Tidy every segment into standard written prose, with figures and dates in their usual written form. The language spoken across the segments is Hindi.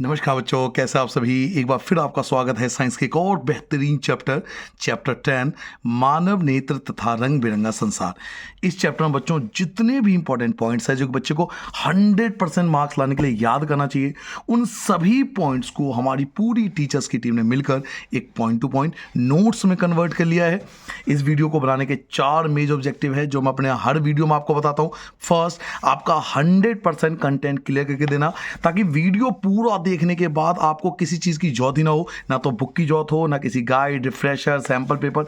नमस्कार बच्चों, कैसे आप सभी। एक बार फिर आपका स्वागत है साइंस के एक और बेहतरीन चैप्टर 10 मानव नेत्र तथा रंग बिरंगा संसार। इस चैप्टर में बच्चों जितने भी इंपॉर्टेंट पॉइंट्स हैं जो बच्चे को 100% मार्क्स लाने के लिए याद करना चाहिए, उन सभी पॉइंट्स को हमारी पूरी टीचर्स की टीम ने मिलकर एक पॉइंट टू पॉइंट नोट्स में कन्वर्ट कर लिया है। इस वीडियो को बनाने के 4 मेज ऑब्जेक्टिव है जो मैं अपने हर वीडियो में आपको बताता हूँ। फर्स्ट, आपका 100% कंटेंट क्लियर करके देना, ताकि वीडियो पूरा देखने के बाद आपको किसी चीज़ की जरूरत ही ना हो, ना तो बुक की जरूरत हो, ना किसी गाइड, रिफ्रेशर, सैंपल पेपर।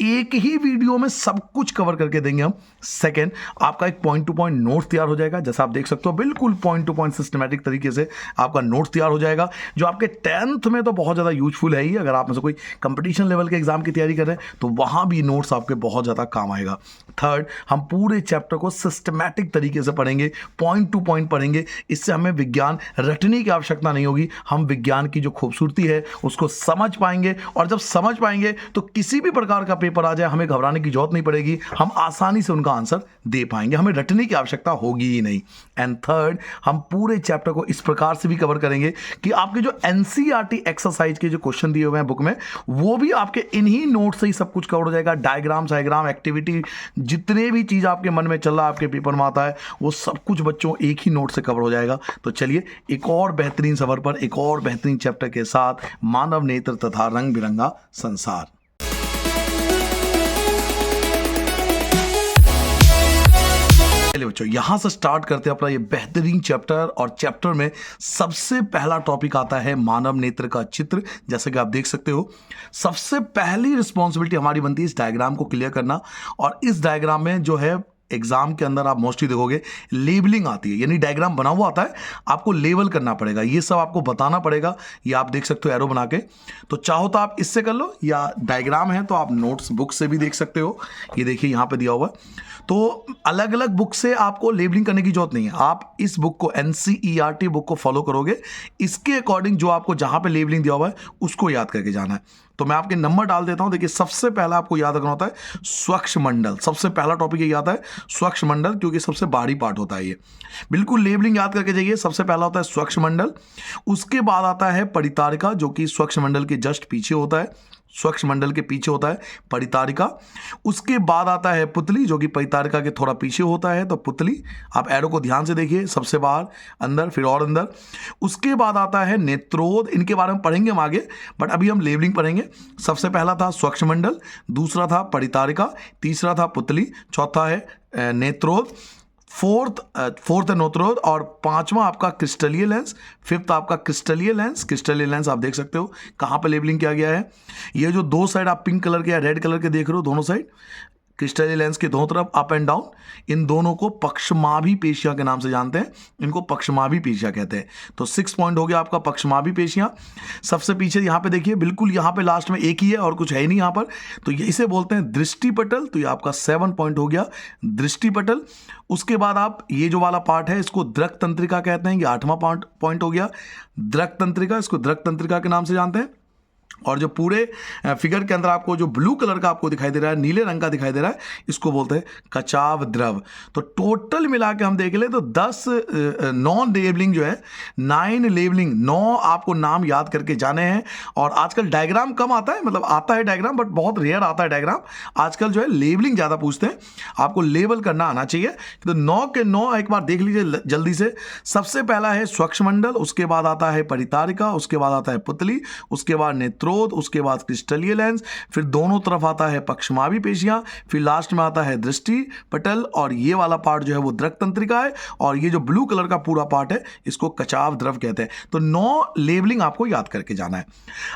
एक ही वीडियो में सब कुछ कवर करके देंगे हम। सेकेंड, आपका एक पॉइंट टू पॉइंट नोट्स तैयार हो जाएगा, जैसा आप देख सकते हो बिल्कुल पॉइंट टू पॉइंट सिस्टमैटिक तरीके से आपका नोट्स तैयार हो जाएगा, जो आपके 10th में तो बहुत ज़्यादा यूजफुल है ही। अगर आप में से कोई कंपटीशन लेवल के एग्जाम की तैयारी कर रहे हैं तो वहाँ भी नोट्स आपके बहुत ज़्यादा काम आएगा। थर्ड, हम पूरे चैप्टर को सिस्टमैटिक तरीके से पढ़ेंगे, पॉइंट टू पॉइंट पढ़ेंगे। इससे हमें विज्ञान रटने की आवश्यकता नहीं होगी, हम विज्ञान की जो खूबसूरती है उसको समझ पाएंगे, और जब समझ पाएंगे तो किसी भी प्रकार का पेपर आ जाए हमें घबराने की जरूरत नहीं पड़ेगी, हम आसानी से उनका आंसर दे पाएंगे, हमें रटने की आवश्यकता होगी ही नहीं। एंड थर्ड, हम पूरे चैप्टर को इस प्रकार से भी कवर करेंगे कि आपके जो एनसीईआरटी एक्सरसाइज के जो क्वेश्चन दिए हुए हैं बुक में, वो भी आपके इन्हीं नोट से ही सब कुछ कवर हो जाएगा। डायग्राम एक्टिविटी, जितने भी चीज आपके मन में चल रहा है, आपके पेपर में आता है, वो सब कुछ बच्चों एक ही नोट से कवर हो जाएगा। तो चलिए एक और बेहतरीन सफर पर, एक और बेहतरीन चैप्टर के साथ, मानव नेत्र तथा रंग बिरंगा संसार। चलिए बच्चों, यहां से स्टार्ट करते हैं अपना ये बेहतरीन चैप्टर। और चैप्टर में सबसे पहला टॉपिक आता है मानव नेत्र का चित्र। जैसे कि आप देख सकते हो, सबसे पहली रिस्पॉन्सिबिलिटी हमारी बनती है इस डायग्राम को क्लियर करना। और इस डायग्राम में जो है, एग्जाम के अंदर आप मोस्टली देखोगे लेबलिंग आती है, यानी डायग्राम बना हुआ आता है, आपको लेवल करना पड़ेगा, ये सब आपको बताना पड़ेगा। ये आप देख सकते हो एरो बना के, तो चाहो तो आप इससे कर लो, या डायग्राम है तो आप नोट्स बुक से भी देख सकते हो। ये देखिए यहाँ पे दिया हुआ है। तो अलग अलग बुक से आपको लेबलिंग करने की जरूरत नहीं है, आप इस बुक को, एनसीईआरटी बुक को फॉलो करोगे, इसके अकॉर्डिंग जो आपको जहां पे लेबलिंग दिया हुआ है उसको याद करके जाना है। तो मैं आपके नंबर डाल देता हूं। देखिए, सबसे पहला आपको याद रखना होता है स्वच्छ मंडल। सबसे पहला टॉपिक ये आता है स्वच्छ मंडल, क्योंकि सबसे बाहरी पार्ट होता है ये। बिल्कुल लेबलिंग याद करके जाइए। सबसे पहला होता है स्वच्छ मंडल, उसके बाद आता है परितारिका, जो कि स्वच्छ मंडल के जस्ट पीछे होता है। स्वच्छ मंडल के पीछे होता है परितारिका। उसके बाद आता है पुतली, जो कि परितारिका के थोड़ा पीछे होता है, तो पुतली। आप एरो को ध्यान से देखिए, सबसे बाहर, अंदर, फिर और अंदर। उसके बाद आता है नेत्रोद। इनके बारे में पढ़ेंगे हम आगे, बट अभी हम लेबलिंग पढ़ेंगे। सबसे पहला था स्वच्छ मंडल, दूसरा था परितारिका, तीसरा था पुतली, चौथा है नेत्रोद, फोर्थ है नोत्रोद, और पांचवा आपका क्रिस्टलीय लेंस, फिफ्थ आपका क्रिस्टलीय लेंस। क्रिस्टलीय लेंस आप देख सकते हो कहां पे लेबलिंग किया गया है। ये जो दो साइड आप पिंक कलर के या रेड कलर के देख रहे हो, दोनों साइड क्रिस्टलीय लेंस के दोनों तरफ अप एंड डाउन, इन दोनों को पक्षमाभी पेशियां के नाम से जानते हैं। इनको पक्षमाभी पेशियां कहते हैं। तो 6 पॉइंट हो गया आपका पक्षमाभी पेशियां। सबसे पीछे यहां पे देखिए, बिल्कुल यहां पे लास्ट में एक ही है और कुछ है ही नहीं यहां पर, तो ये इसे बोलते हैं दृष्टिपटल। तो ये आपका 7 पॉइंट हो गया, दृष्टिपटल। उसके बाद आप ये जो वाला पार्ट है इसको दृक तंत्रिका कहते हैं, ये 8वां पॉइंट हो गया, दृक तंत्रिका। इसको दृक तंत्रिका के नाम से जानते हैं। और जो पूरे फिगर के अंदर आपको जो ब्लू कलर का आपको दिखाई दे रहा है, नीले रंग का दिखाई दे रहा है, इसको बोलते हैं कचाव द्रव। तो टोटल मिला के हम देख ले तो 9 लेबलिंग जो है, 9 लेबलिंग, 9 आपको नाम याद करके जाने हैं। और आजकल डायग्राम कम आता है, मतलब आता है डायग्राम बट बहुत रेयर आता है डायग्राम। आजकल जो है लेबलिंग ज़्यादा पूछते हैं, आपको लेबल करना आना चाहिए। तो 9 के 9 एक बार देख लीजिए जल्दी से। सबसे पहला है स्वच्छ मंडल, उसके बाद आता है परितारिका, उसके बाद आता है पुतली, उसके बाद नेत्रोद, उसके बाद क्रिस्टलीय लेंस, फिर दोनों तरफ आता है पक्षमाभी पेशियां, फिर लास्ट में आता है दृष्टि पटल, और ये वाला पार्ट जो है वो दृक तंत्रिका है, और ये जो ब्लू कलर का पूरा पार्ट है इसको कचाव द्रव कहते हैं। तो 9 लेबलिंग आपको याद करके जाना है।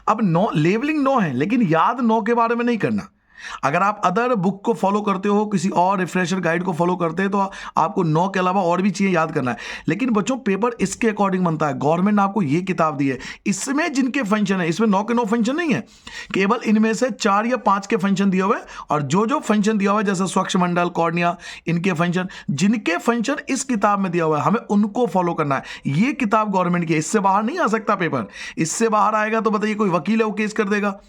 अब 9 लेबलिंग 9 है, लेकिन याद 9 के बारे में नहीं करना। अगर आप अदर बुक को फॉलो करते हो, किसी और रिफ्रेशर गाइड को फॉलो करते हैं, तो आपको 9 के अलावा और भी चीजें याद करना है। लेकिन बच्चों पेपर इसके अकॉर्डिंग बनता है। गवर्नमेंट ने आपको ये किताब दी है, इसमें जिनके फंक्शन है, इसमें 9 के 9 फंक्शन नहीं है, केवल इनमें से 4 या 5 के फंक्शन दिए हुए हैं। और जो फंक्शन दिया हुआ है, जैसे स्वच्छ मंडल, कॉर्निया, इनके फंक्शन, जिनके फंक्शन इस किताब में दिया हुआ है, हमें उनको फॉलो करना है। ये किताब गवर्नमेंट की है, इससे बाहर नहीं आ सकता पेपर। इससे बाहर आएगा तो बताइए कोई वकील है वो केस कर देगा।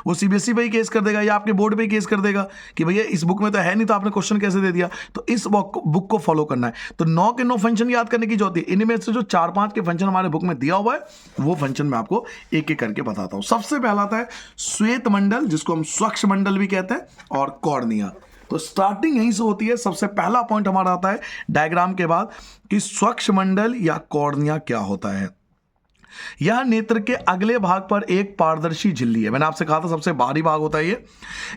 वो सीबीएसई पे ही केस कर देगा या आपके बोर्ड पे ही केस कर देगा कि भैया इस बुक में तो है नहीं तो आपने क्वेश्चन कैसे दे दिया। तो इस बुक को फॉलो करना है। तो 9 के 9 फंक्शन याद करने की जो होती है, इनमें से जो 4-5 के फंक्शन हमारे बुक में दिया हुआ है वो फंक्शन मैं आपको एक एक करके बताता हूं। सबसे पहला आता है श्वेत मंडल, जिसको हम स्वच्छ मंडल भी कहते हैं, और कॉर्निया। तो स्टार्टिंग यहीं से होती है। सबसे पहला पॉइंट हमारा आता है डायग्राम के बाद कि स्वच्छ मंडल या कॉर्निया क्या होता है। यह नेत्र के अगले भाग पर एक पारदर्शी झिल्ली है। मैंने आपसे कहा था सबसे बाहरी भाग होता है ये।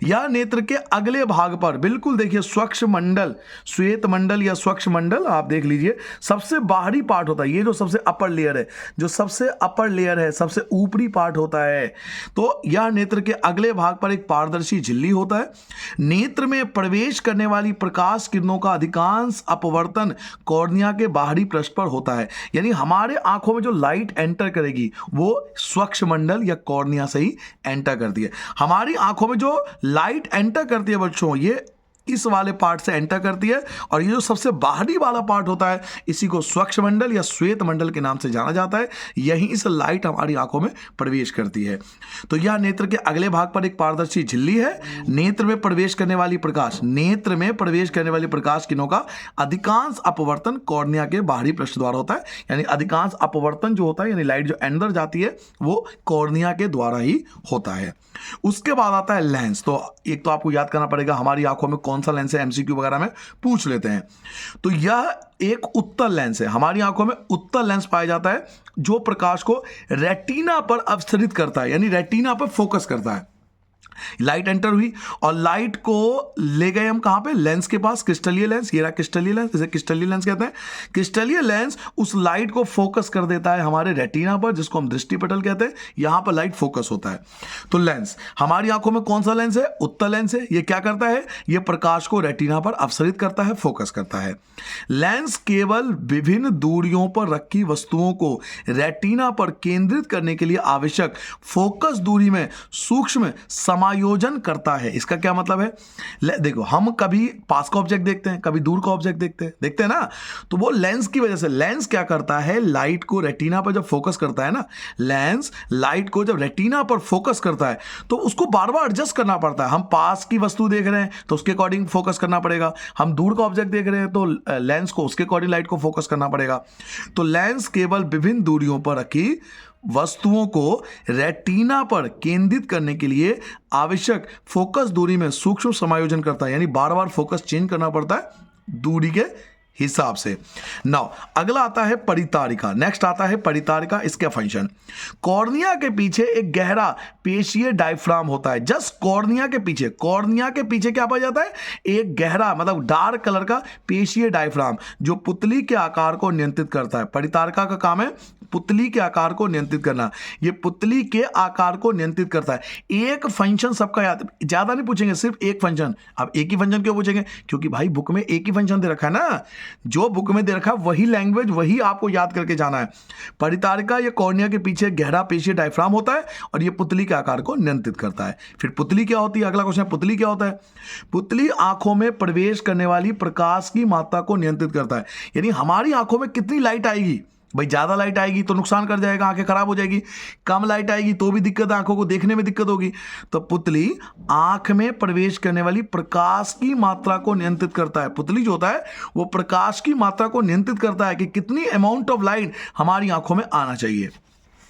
यह नेत्र के अगले भाग पर, बिल्कुल देखिए स्वच्छ मंडल, श्वेत मंडल या स्वच्छ मंडल आप देख लीजिए, सबसे बाहरी पार्ट होता है। ये जो सबसे अपर लेयर है, जो सबसे अपर लेयर है, सबसे ऊपरी पार्ट होता है। तो यह नेत्र के अगले भाग पर एक पारदर्शी झिल्ली होता है। नेत्र में प्रवेश करने वाली प्रकाश किरणों का अधिकांश अपवर्तन कॉर्निया के बाहरी पृष्ठ पर होता है। यानी हमारे आंखों में जो लाइट एंटर करेगी वो स्वच्छ मंडल या कॉर्निया से ही एंटर करती है। हमारी आंखों में जो लाइट एंटर करती है बच्चों, ये इस वाले पार्ट से एंटर करती है, और ये जो सबसे बाहरी वाला पार्ट होता है इसी को स्वच्छ मंडल या श्वेत मंडल के नाम से जाना जाता है। यहीं से लाइट हमारी आंखों में प्रवेश करती है। तो यह नेत्र के अगले भाग पर एक पारदर्शी झिल्ली है। नेत्र में प्रवेश करने वाली प्रकाश, नेत्र में प्रवेश करने वाली प्रकाश किरणों का अधिकांश अपवर्तन कॉर्निया के बाहरी पृष्ठ द्वारा होता है। यानी अधिकांश अपवर्तन जो होता है, यानी लाइट जो अंदर जाती है वो कॉर्निया के द्वारा ही होता है। उसके बाद आता है लेंस। तो एक तो आपको याद करना पड़ेगा हमारी आंखों में कौन सा लेंस है, एमसीक्यू वगैरह में पूछ लेते हैं। तो यह एक उत्तल लेंस है। हमारी आंखों में उत्तल लेंस पाया जाता है जो प्रकाश को रेटिना पर अपसरित करता है, यानी रेटिना पर फोकस करता है। लाइट एंटर हुई और लाइट को ले गए हम कहां पे, लेंस के पास, क्रिस्टलीय लेंस। ये रहा क्रिस्टलीय लेंस, इसे क्रिस्टलीय लेंस कहते हैं। क्रिस्टलीय लेंस उस लाइट को फोकस कर देता है हमारे रेटिना पर, जिसको हम दृष्टिपटल कहते हैं। यहां पर लाइट फोकस होता है। तो लेंस, हमारी आंखों में कौन सा लेंस है, उत्तल लेंस है। ये क्या करता है, ये प्रकाश को रेटिना पर अपसरित करता है, फोकस करता है। लेंस केवल विभिन्न दूरियों पर रखी वस्तुओं को रेटिना पर केंद्रित करने के लिए आवश्यक फोकस दूरी में सूक्ष्म समायोजन करता है। इसका क्या मतलब है, देखो हम कभी पास का ऑब्जेक्ट देखते हैं, कभी दूर का ऑब्जेक्ट देखते हैं ना, तो वो लेंस की वजह से, लेंस क्या करता है, लाइट को रेटिना पर जब फोकस करता है ना, लेंस लाइट को जब रेटिना पर फोकस करता है तो उसको बार बार एडजस्ट करना पड़ता है। हम पास की वस्तु देख रहे हैं तो उसके अकॉर्डिंग फोकस करना पड़ेगा, हम दूर का ऑब्जेक्ट देख रहे हैं तो लेंस को उसके अकॉर्डिंग लाइट को फोकस करना पड़ेगा। तो लेंस केवल विभिन्न दूरियों पर रखी वस्तुओं को रेटिना पर केंद्रित करने के लिए आवश्यक फोकस दूरी में सूक्ष्म समायोजन करता है, यानी बार बार फोकस चेंज करना पड़ता है दूरी के हिसाब से। नाउ अगला आता है परितारिका। नेक्स्ट आता है परितारिका। इसका फंक्शन, कॉर्निया के पीछे एक गहरा पेशीय डायफ्राम होता है। जस्ट कॉर्निया के पीछे क्या पाया जाता है, एक गहरा मतलब डार्क कलर का पेशीय डायफ्राम जो पुतली के आकार को नियंत्रित करता है। परितारिका का काम है पुतली के आकार को नियंत्रित करना। ये पुतली के आकार को नियंत्रित करता है। एक फंक्शन सबका याद, ज्यादा नहीं पूछेंगे, सिर्फ एक फंक्शन। अब एक ही फंक्शन क्यों पूछेंगे, क्योंकि भाई बुक में एक ही फंक्शन दे रखा है ना, जो बुक में दे रखा है वही लैंग्वेज, वही आपको याद करके जाना है। परितारिका ये कॉर्निया के पीछे गहरा पेशीय डायफ्राम होता है और ये पुतली के आकार को नियंत्रित करता है। फिर पुतली क्या होती है, अगला क्वेश्चन है पुतली क्या होता है। पुतली आंखों में प्रवेश करने वाली प्रकाश की मात्रा को नियंत्रित करता है। यानी हमारी आंखों में कितनी लाइट आएगी, भाई ज्यादा लाइट आएगी तो नुकसान कर जाएगा, आंखें खराब हो जाएगी। कम लाइट आएगी तो भी दिक्कत है, आंखों को देखने में दिक्कत होगी। तो पुतली आंख में प्रवेश करने वाली प्रकाश की मात्रा को नियंत्रित करता है। पुतली जो होता है वो प्रकाश की मात्रा को नियंत्रित करता है कि कितनी अमाउंट ऑफ लाइट हमारी आंखों में आना चाहिए।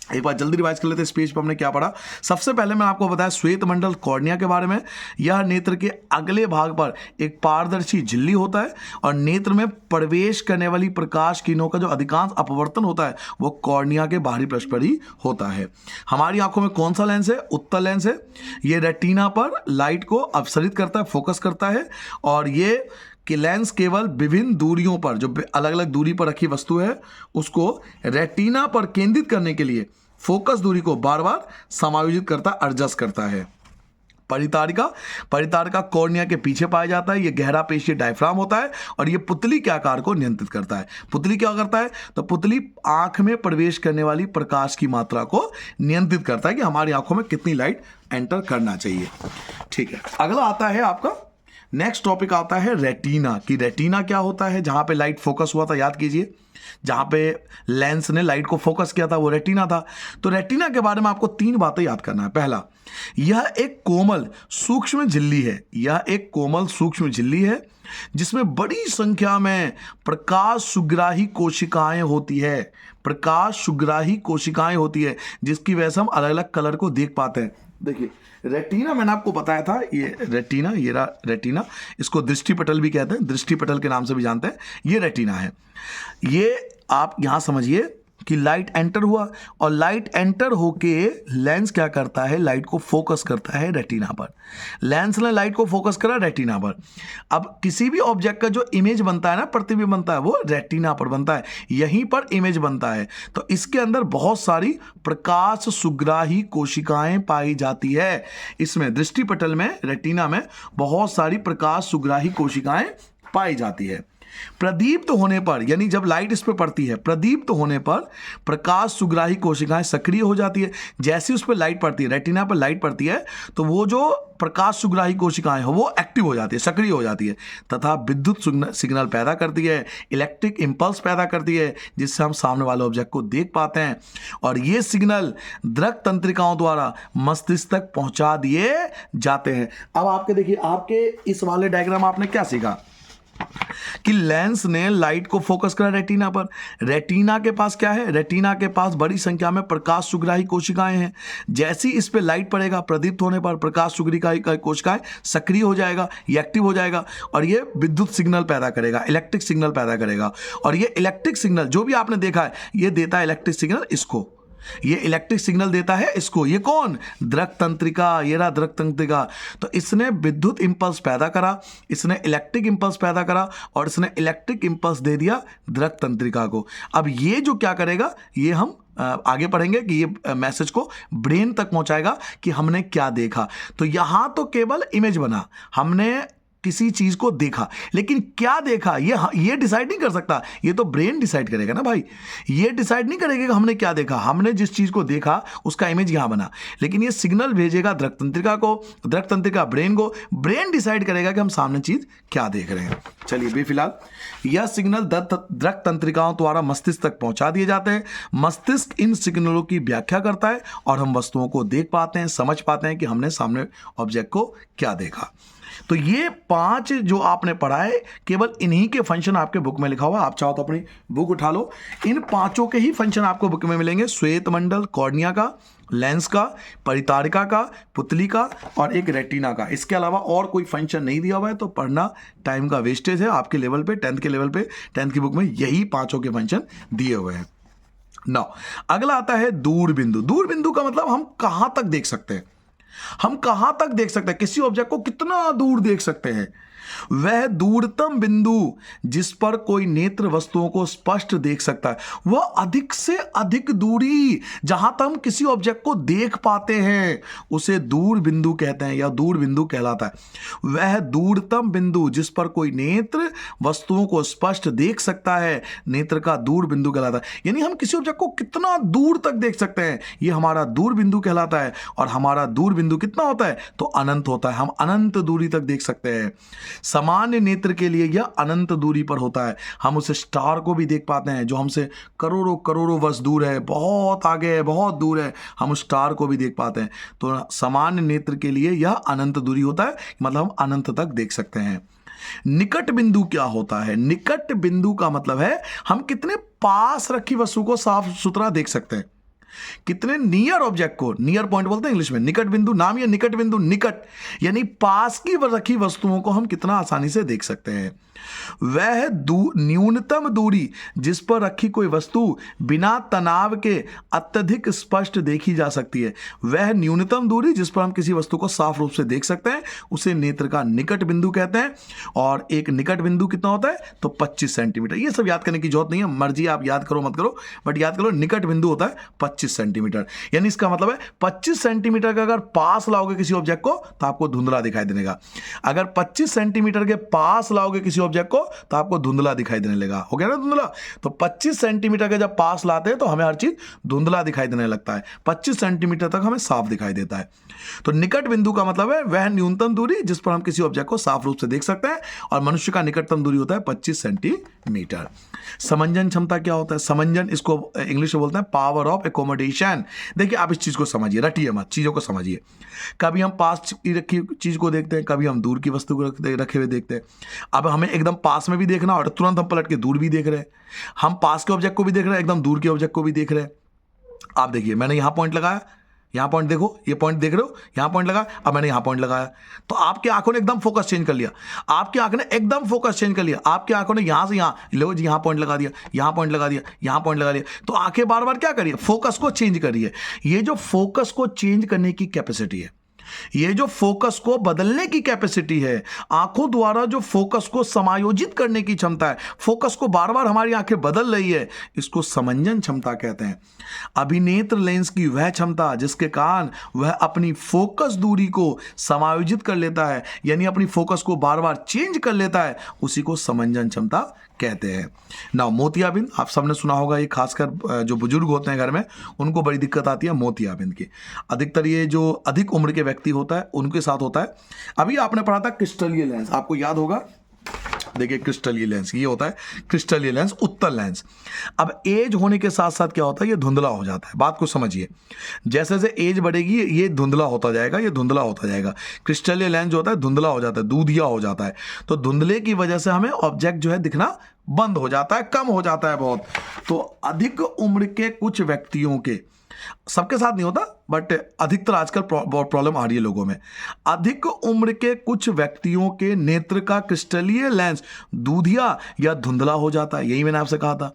एक बार जल्दी रिवाइज कर लेते हैं, इस पेज पर हमने क्या पढ़ा। सबसे पहले मैंने आपको बताया श्वेत मंडल कॉर्निया के बारे में। यह नेत्र के अगले भाग पर एक पारदर्शी झिल्ली होता है और नेत्र में प्रवेश करने वाली प्रकाश किरणों का जो अधिकांश अपवर्तन होता है वो कॉर्निया के बाहरी पृष्ठ पर ही होता है। हमारी आंखों में कौन सा लेंस है, उत्तल लेंस है। ये रेटिना पर लाइट को अपसरित करता है, फोकस करता है। और ये कि लेंस केवल विभिन्न दूरियों पर, जो अलग अलग दूरी पर रखी वस्तु है उसको रेटिना पर केंद्रित करने के लिए फोकस दूरी को बार बार समायोजित करता, एडजस्ट करता है। परितारिका कॉर्निया के पीछे पाया जाता है। यह गहरा पेशीय डायफ्राम होता है और यह पुतली के आकार को नियंत्रित करता है। पुतली क्या करता है, तो पुतली आंख में प्रवेश करने वाली प्रकाश की मात्रा को नियंत्रित करता है कि हमारी आंखों में कितनी लाइट एंटर करना चाहिए। ठीक है, अगला आता है आपका नेक्स्ट टॉपिक आता है रेटिना, कि रेटिना क्या होता है। जहां पे लाइट फोकस हुआ था, याद कीजिए, जहां पे लेंस ने लाइट को फोकस किया था वो रेटिना था। तो रेटिना के बारे में आपको 3 बातें याद करना है। पहला, यह एक कोमल सूक्ष्म झिल्ली है, यह एक कोमल सूक्ष्म झिल्ली है जिसमें बड़ी संख्या में प्रकाश सुग्राही कोशिकाएं होती है, प्रकाश सुग्राही कोशिकाएं होती है, जिसकी वजह से हम अलग अलग कलर को देख पाते हैं। देखिए रेटिना मैंने आपको बताया था, ये रेटिना, ये रहा रेटिना, इसको दृष्टिपटल भी कहते हैं, दृष्टिपटल के नाम से भी जानते हैं। ये रेटिना है। ये आप यहां समझिए कि लाइट एंटर हुआ और लाइट एंटर होके लेंस क्या करता है, लाइट को फोकस करता है रेटिना पर। लेंस ने लाइट को फोकस करा रेटिना पर। अब किसी भी ऑब्जेक्ट का जो इमेज बनता है ना, प्रतिबिंब बनता है, वो रेटिना पर बनता है, यहीं पर इमेज बनता है। तो इसके अंदर बहुत सारी प्रकाश सुग्राही कोशिकाएं पाई जाती है। इसमें दृष्टिपटल में, रेटिना में बहुत सारी प्रकाश सुग्राही कोशिकाएं पाई जाती है। प्रदीप्त होने पर, यानी जब लाइट इस पर पड़ती है, प्रदीप्त होने पर प्रकाश सुग्राही कोशिकाएं सक्रिय हो जाती है। जैसे उस पर लाइट पड़ती है, रेटिना पर लाइट पड़ती है, तो वो जो प्रकाश सुग्राही कोशिकाएं हैं वो एक्टिव हो जाती है, सक्रिय हो जाती है, तथा विद्युत सिग्नल पैदा करती है, इलेक्ट्रिक इंपल्स पैदा करती है, जिससे हम सामने वाले ऑब्जेक्ट को देख पाते हैं। और ये सिग्नल दृक तंत्रिकाओं द्वारा मस्तिष्क तक पहुंचा दिए जाते हैं। अब आपके देखिए, आपके इस वाले डायग्राम आपने क्या सीखा कि लेंस ने लाइट को फोकस करा रेटिना पर। रेटिना के पास क्या है, रेटिना के पास बड़ी संख्या में प्रकाश सुग्राही कोशिकाएं हैं। जैसे ही इस पे लाइट पड़ेगा, प्रदीप्त होने पर प्रकाश सुग्राही कोशिकाएं सक्रिय हो जाएगा, ये एक्टिव हो जाएगा और ये विद्युत सिग्नल पैदा करेगा, इलेक्ट्रिक सिग्नल पैदा करेगा। और ये इलेक्ट्रिक सिग्नल जो भी आपने देखा है, ये देता है इलेक्ट्रिक सिग्नल इसको, ये इलेक्ट्रिक सिग्नल देता है इसको। ये कौन, दृक तंत्रिका, ये रहा दृक तंत्रिका। तो इसने विद्युत इंपल्स पैदा करा, इसने इलेक्ट्रिक इंपल्स पैदा करा और इसने इलेक्ट्रिक इंपल्स दे दिया दृक तंत्रिका को। अब ये जो क्या करेगा, ये हम आगे पढ़ेंगे कि ये मैसेज को ब्रेन तक पहुंचाएगा कि हमने क्या देखा। तो यहां तो केवल इमेज बना, हमने किसी चीज को देखा, लेकिन क्या देखा ये डिसाइड नहीं कर सकता, ये तो ब्रेन डिसाइड करेगा ना भाई। ये डिसाइड नहीं करेगा कि हमने क्या देखा, हमने जिस चीज को देखा उसका इमेज यहां बना, लेकिन ये सिग्नल भेजेगा दृक तंत्रिका को, दृक तंत्रिका ब्रेन को, ब्रेन डिसाइड करेगा कि हम सामने चीज क्या देख रहे हैं। चलिए बेफिलहाल, यह सिग्नल दृक तंत्रिकाओं द्वारा मस्तिष्क तक पहुंचा दिए जाते हैं। मस्तिष्क इन सिग्नलों की व्याख्या करता है और हम वस्तुओं को देख पाते हैं, समझ पाते हैं कि हमने सामने ऑब्जेक्ट को क्या देखा। तो ये 5 जो आपने पढ़ा है, केवल इन्हीं के फंक्शन आपके बुक में लिखा हुआ है। आप चाहो तो अपनी बुक उठा लो, इन 5 के ही फंक्शन आपको बुक में मिलेंगे। श्वेत मंडल, कॉर्निया का, लेंस का, परितारिका का, पुतली का और एक रेटिना का। इसके अलावा और कोई फंक्शन नहीं दिया हुआ है, तो पढ़ना टाइम का वेस्टेज है आपके लेवल पे, 10th के लेवल पे। 10th की बुक में यही 5 के फंक्शन दिए हुए हैं। नाउ अगला आता है दूरबिंदु। दूरबिंदु का मतलब हम कहां तक देख सकते हैं, हम कहां तक देख सकते हैं, किसी ऑब्जेक्ट को कितना दूर देख सकते हैं। वह दूरतम बिंदु जिस पर कोई नेत्र वस्तुओं को स्पष्ट देख सकता है, वह अधिक से अधिक दूरी जहां तक हम किसी ऑब्जेक्ट को देख पाते हैं उसे दूर बिंदु कहते हैं या दूर बिंदु कहलाता है। वह दूरतम बिंदु जिस पर कोई नेत्र वस्तुओं को स्पष्ट देख सकता है, नेत्र का दूर बिंदु कहलाता है। यानी हम किसी ऑब्जेक्ट को कितना दूर तक देख सकते हैं, यह हमारा दूर बिंदु कहलाता है। और हमारा दूर बिंदु कितना होता है, तो अनंत होता है, हम अनंत दूरी तक देख सकते हैं। सामान्य नेत्र के लिए यह अनंत दूरी पर होता है। हम उस स्टार को भी देख पाते हैं जो हमसे करोड़ों करोड़ों वर्ष दूर है, बहुत आगे है, बहुत दूर है, हम उस स्टार को भी देख पाते हैं। तो सामान्य नेत्र के लिए यह अनंत दूरी होता है, मतलब हम अनंत तक देख सकते हैं। निकट बिंदु क्या होता है, निकट बिंदु का मतलब है हम कितने पास रखी वस्तु को साफ सुथरा देख सकते हैं, कितने नियर ऑब्जेक्ट को, नियर पॉइंट बोलते हैं इंग्लिश में। निकट बिंदु नाम या निकट बिंदु, निकट यानी पास की रखी वस्तुओं को हम कितना आसानी से देख सकते हैं। वह न्यूनतम दूरी जिस पर रखी कोई वस्तु बिना तनाव के अत्यधिक स्पष्ट देखी जा सकती है, वह न्यूनतम दूरी जिस पर हम किसी वस्तु को साफ रूप से देख सकते हैं उसे नेत्र का निकट बिंदु कहते हैं। और एक निकट बिंदु कितना होता है, तो 25 सेंटीमीटर। ये सब याद करने की जरूरत नहीं है, मर्जी आप याद करो मत करो, बट याद करो निकट बिंदु होता है 25 25 सेंटीमीटर। यानी इसका मतलब है 25 सेंटीमीटर का अगर पास लाओगे किसी ऑब्जेक्ट को तो आपको धुंधला दिखाई देने लगा। अगर 25 सेंटीमीटर के पास लाओगे किसी ऑब्जेक्ट को तो आपको धुंधला दिखाई देने लगा। हो गया ना धुंधला? तो 25 सेंटीमीटर के जब पास लाते हैं तो हमें हर चीज धुंधला दिखाई देने लगता है, 25 सेंटीमीटर तक हमें साफ दिखाई देता है। तो निकट बिंदु का मतलब है वह न्यूनतम दूरी जिस पर हम किसी ऑब्जेक्ट को साफ रूप से देख सकते हैं, और मनुष्य का निकटतम दूरी होता है 25 सेंटीमीटर। समंजन क्षमता क्या होता है? समंजन, इसको इंग्लिश में बोलते हैं पावर ऑफ एकोमोडेशन। देखिए आप इस चीज को समझिए, रटिए मत, चीजों को समझिए। कभी हम पास की रखी चीज को देखते हैं, कभी हम दूर की वस्तु को रखे हुए देखते हैं। अब हमें एकदम पास में भी देखना और तुरंत हम पलट के दूर भी देख रहे हैं। हम पास के ऑब्जेक्ट को भी देख रहे हैं, एकदम दूर के ऑब्जेक्ट को भी देख रहे हैं। आप देखिए, मैंने यहां पॉइंट लगाया, यहां पॉइंट देखो, ये पॉइंट देख रहे हो, यहां पॉइंट लगाया, अब मैंने यहां पॉइंट लगाया, तो आपकी आंखों ने एकदम फोकस चेंज कर लिया। आपकी आंखों ने एकदम फोकस चेंज कर लिया। आपकी आंखों ने यहां से यहां, लो जी, यहां पॉइंट लगा दिया, यहां पॉइंट लगा दिया, यहां पॉइंट लगा दिया। तो आंखें बार बार क्या करिए? फोकस को चेंज करिए। ये जो फोकस को चेंज करने की कैपेसिटी है, ये जो फोकस को बदलने की कैपेसिटी है, आंखों द्वारा जो फोकस को समायोजित करने की क्षमता है, फोकस को बार बार हमारी आंखें बदल रही है, इसको समंजन क्षमता कहते हैं। अभिनेत्र लेंस की वह क्षमता जिसके कारण वह अपनी फोकस दूरी को समायोजित कर लेता है, यानी अपनी फोकस को बार बार चेंज कर लेता है, उसी को समंजन क्षमता कहते हैं। ना मोतियाबिंद, आप सबने सुना होगा, ये खासकर जो बुजुर्ग होते हैं घर में उनको बड़ी दिक्कत आती है मोतियाबिंद की। अधिकतर ये जो अधिक उम्र के व्यक्ति होता है उनके साथ होता है। अभी आपने पढ़ा था क्रिस्टलीय लेंस, आपको याद होगा। देखिए क्रिस्टलीय लेंस, ये होता है क्रिस्टलीय लेंस, उत्तल लेंस। अब एज होने के साथ साथ क्या होता है? ये धुंधला हो जाता है। बात को समझिए, जैसे जैसे एज बढ़ेगी ये धुंधला होता जाएगा, ये धुंधला होता जाएगा। क्रिस्टलीय लेंस जो होता है धुंधला हो जाता है, दूधिया हो जाता है। तो धुंधले की वजह से हमें ऑब्जेक्ट जो है दिखना बंद हो जाता है, कम हो जाता है बहुत। तो अधिक उम्र के कुछ व्यक्तियों के, सबके साथ नहीं होता बट अधिकतर आजकल प्रॉब्लम आ रही है लोगों में, अधिक उम्र के कुछ व्यक्तियों के नेत्र का क्रिस्टलीय लेंस दूधिया या धुंधला हो जाता है। यही मैंने आपसे कहा था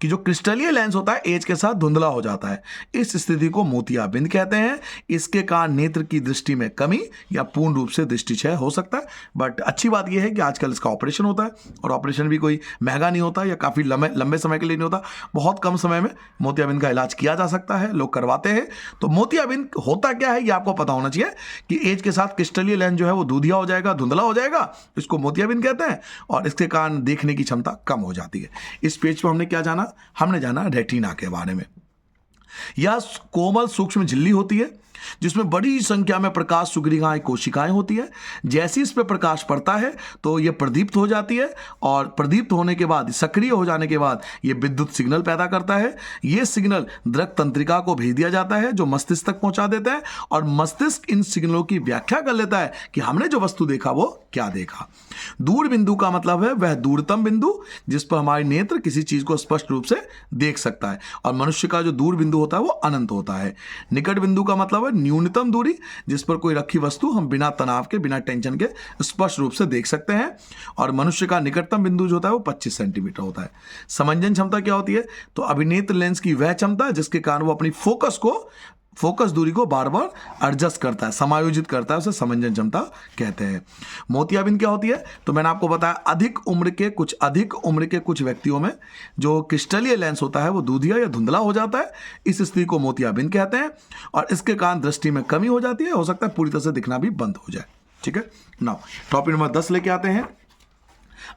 कि जो क्रिस्टलीय लेंस होता है एज के साथ धुंधला हो जाता है। इस स्थिति को मोतियाबिंद कहते हैं। इसके कारण नेत्र की दृष्टि में कमी या पूर्ण रूप से दृष्टिक्षय हो सकता है। बट अच्छी बात यह है कि आजकल इसका ऑपरेशन होता है, और ऑपरेशन भी कोई महंगा नहीं होता या काफ़ी लंबे समय के लिए नहीं होता। बहुत कम समय में मोतियाबिंद का इलाज किया जा सकता है, लोग करवाते हैं। तो मोतियाबिंद होता क्या है ये आपको पता होना चाहिए कि एज के साथ क्रिस्टलीय लेंस जो है वो दूधिया हो जाएगा, धुंधला हो जाएगा, इसको मोतियाबिंद कहते हैं, और इसके कारण देखने की क्षमता कम हो जाती है। इस पेज पर हमने क्या जाना? हमने जाना रेटिना के बारे में। यह कोमल सूक्ष्म झिल्ली होती है जिसमें बड़ी संख्या में प्रकाश सुग्रीवाएं कोशिकाएं होती है। जैसे इस पर प्रकाश पड़ता है तो यह प्रदीप्त हो जाती है, और प्रदीप्त होने के बाद, सक्रिय हो जाने के बाद यह विद्युत सिग्नल पैदा करता है। यह सिग्नल दृक तंत्रिका को भेज दिया जाता है जो मस्तिष्क तक पहुंचा देता है, और मस्तिष्क इन सिग्नलों की व्याख्या कर लेता है कि हमने जो वस्तु देखा वो क्या देखा। दूर बिंदु का मतलब है वह दूरतम बिंदु जिस पर हमारे नेत्र किसी चीज को स्पष्ट रूप से देख सकता है, और मनुष्य का जो दूर बिंदु होता है वो अनंत होता है। निकट बिंदु का मतलब है न्यूनतम दूरी जिस पर कोई रखी वस्तु हम बिना तनाव के, बिना टेंशन के स्पष्ट रूप से देख सकते हैं, और मनुष्य का निकटतम बिंदु जो होता है वो 25 सेंटीमीटर होता है। समंजन क्षमता क्या होती है? तो अभिनेत्र लेंस की वह क्षमता जिसके कारण वो अपनी फोकस दूरी को बार बार एडजस्ट करता है, समायोजित करता है, उसे समंजन क्षमता कहते हैं। मोतियाबिंद क्या होती है? तो मैंने आपको बताया अधिक उम्र के कुछ व्यक्तियों में जो क्रिस्टलीय लेंस होता है वो दूधिया या धुंधला हो जाता है। इस स्थिति को मोतियाबिंद कहते हैं, और इसके कारण दृष्टि में कमी हो जाती है, हो सकता है पूरी तरह से दिखना भी बंद हो जाए। ठीक है, नाउ टॉपिक नंबर 10 लेके आते हैं।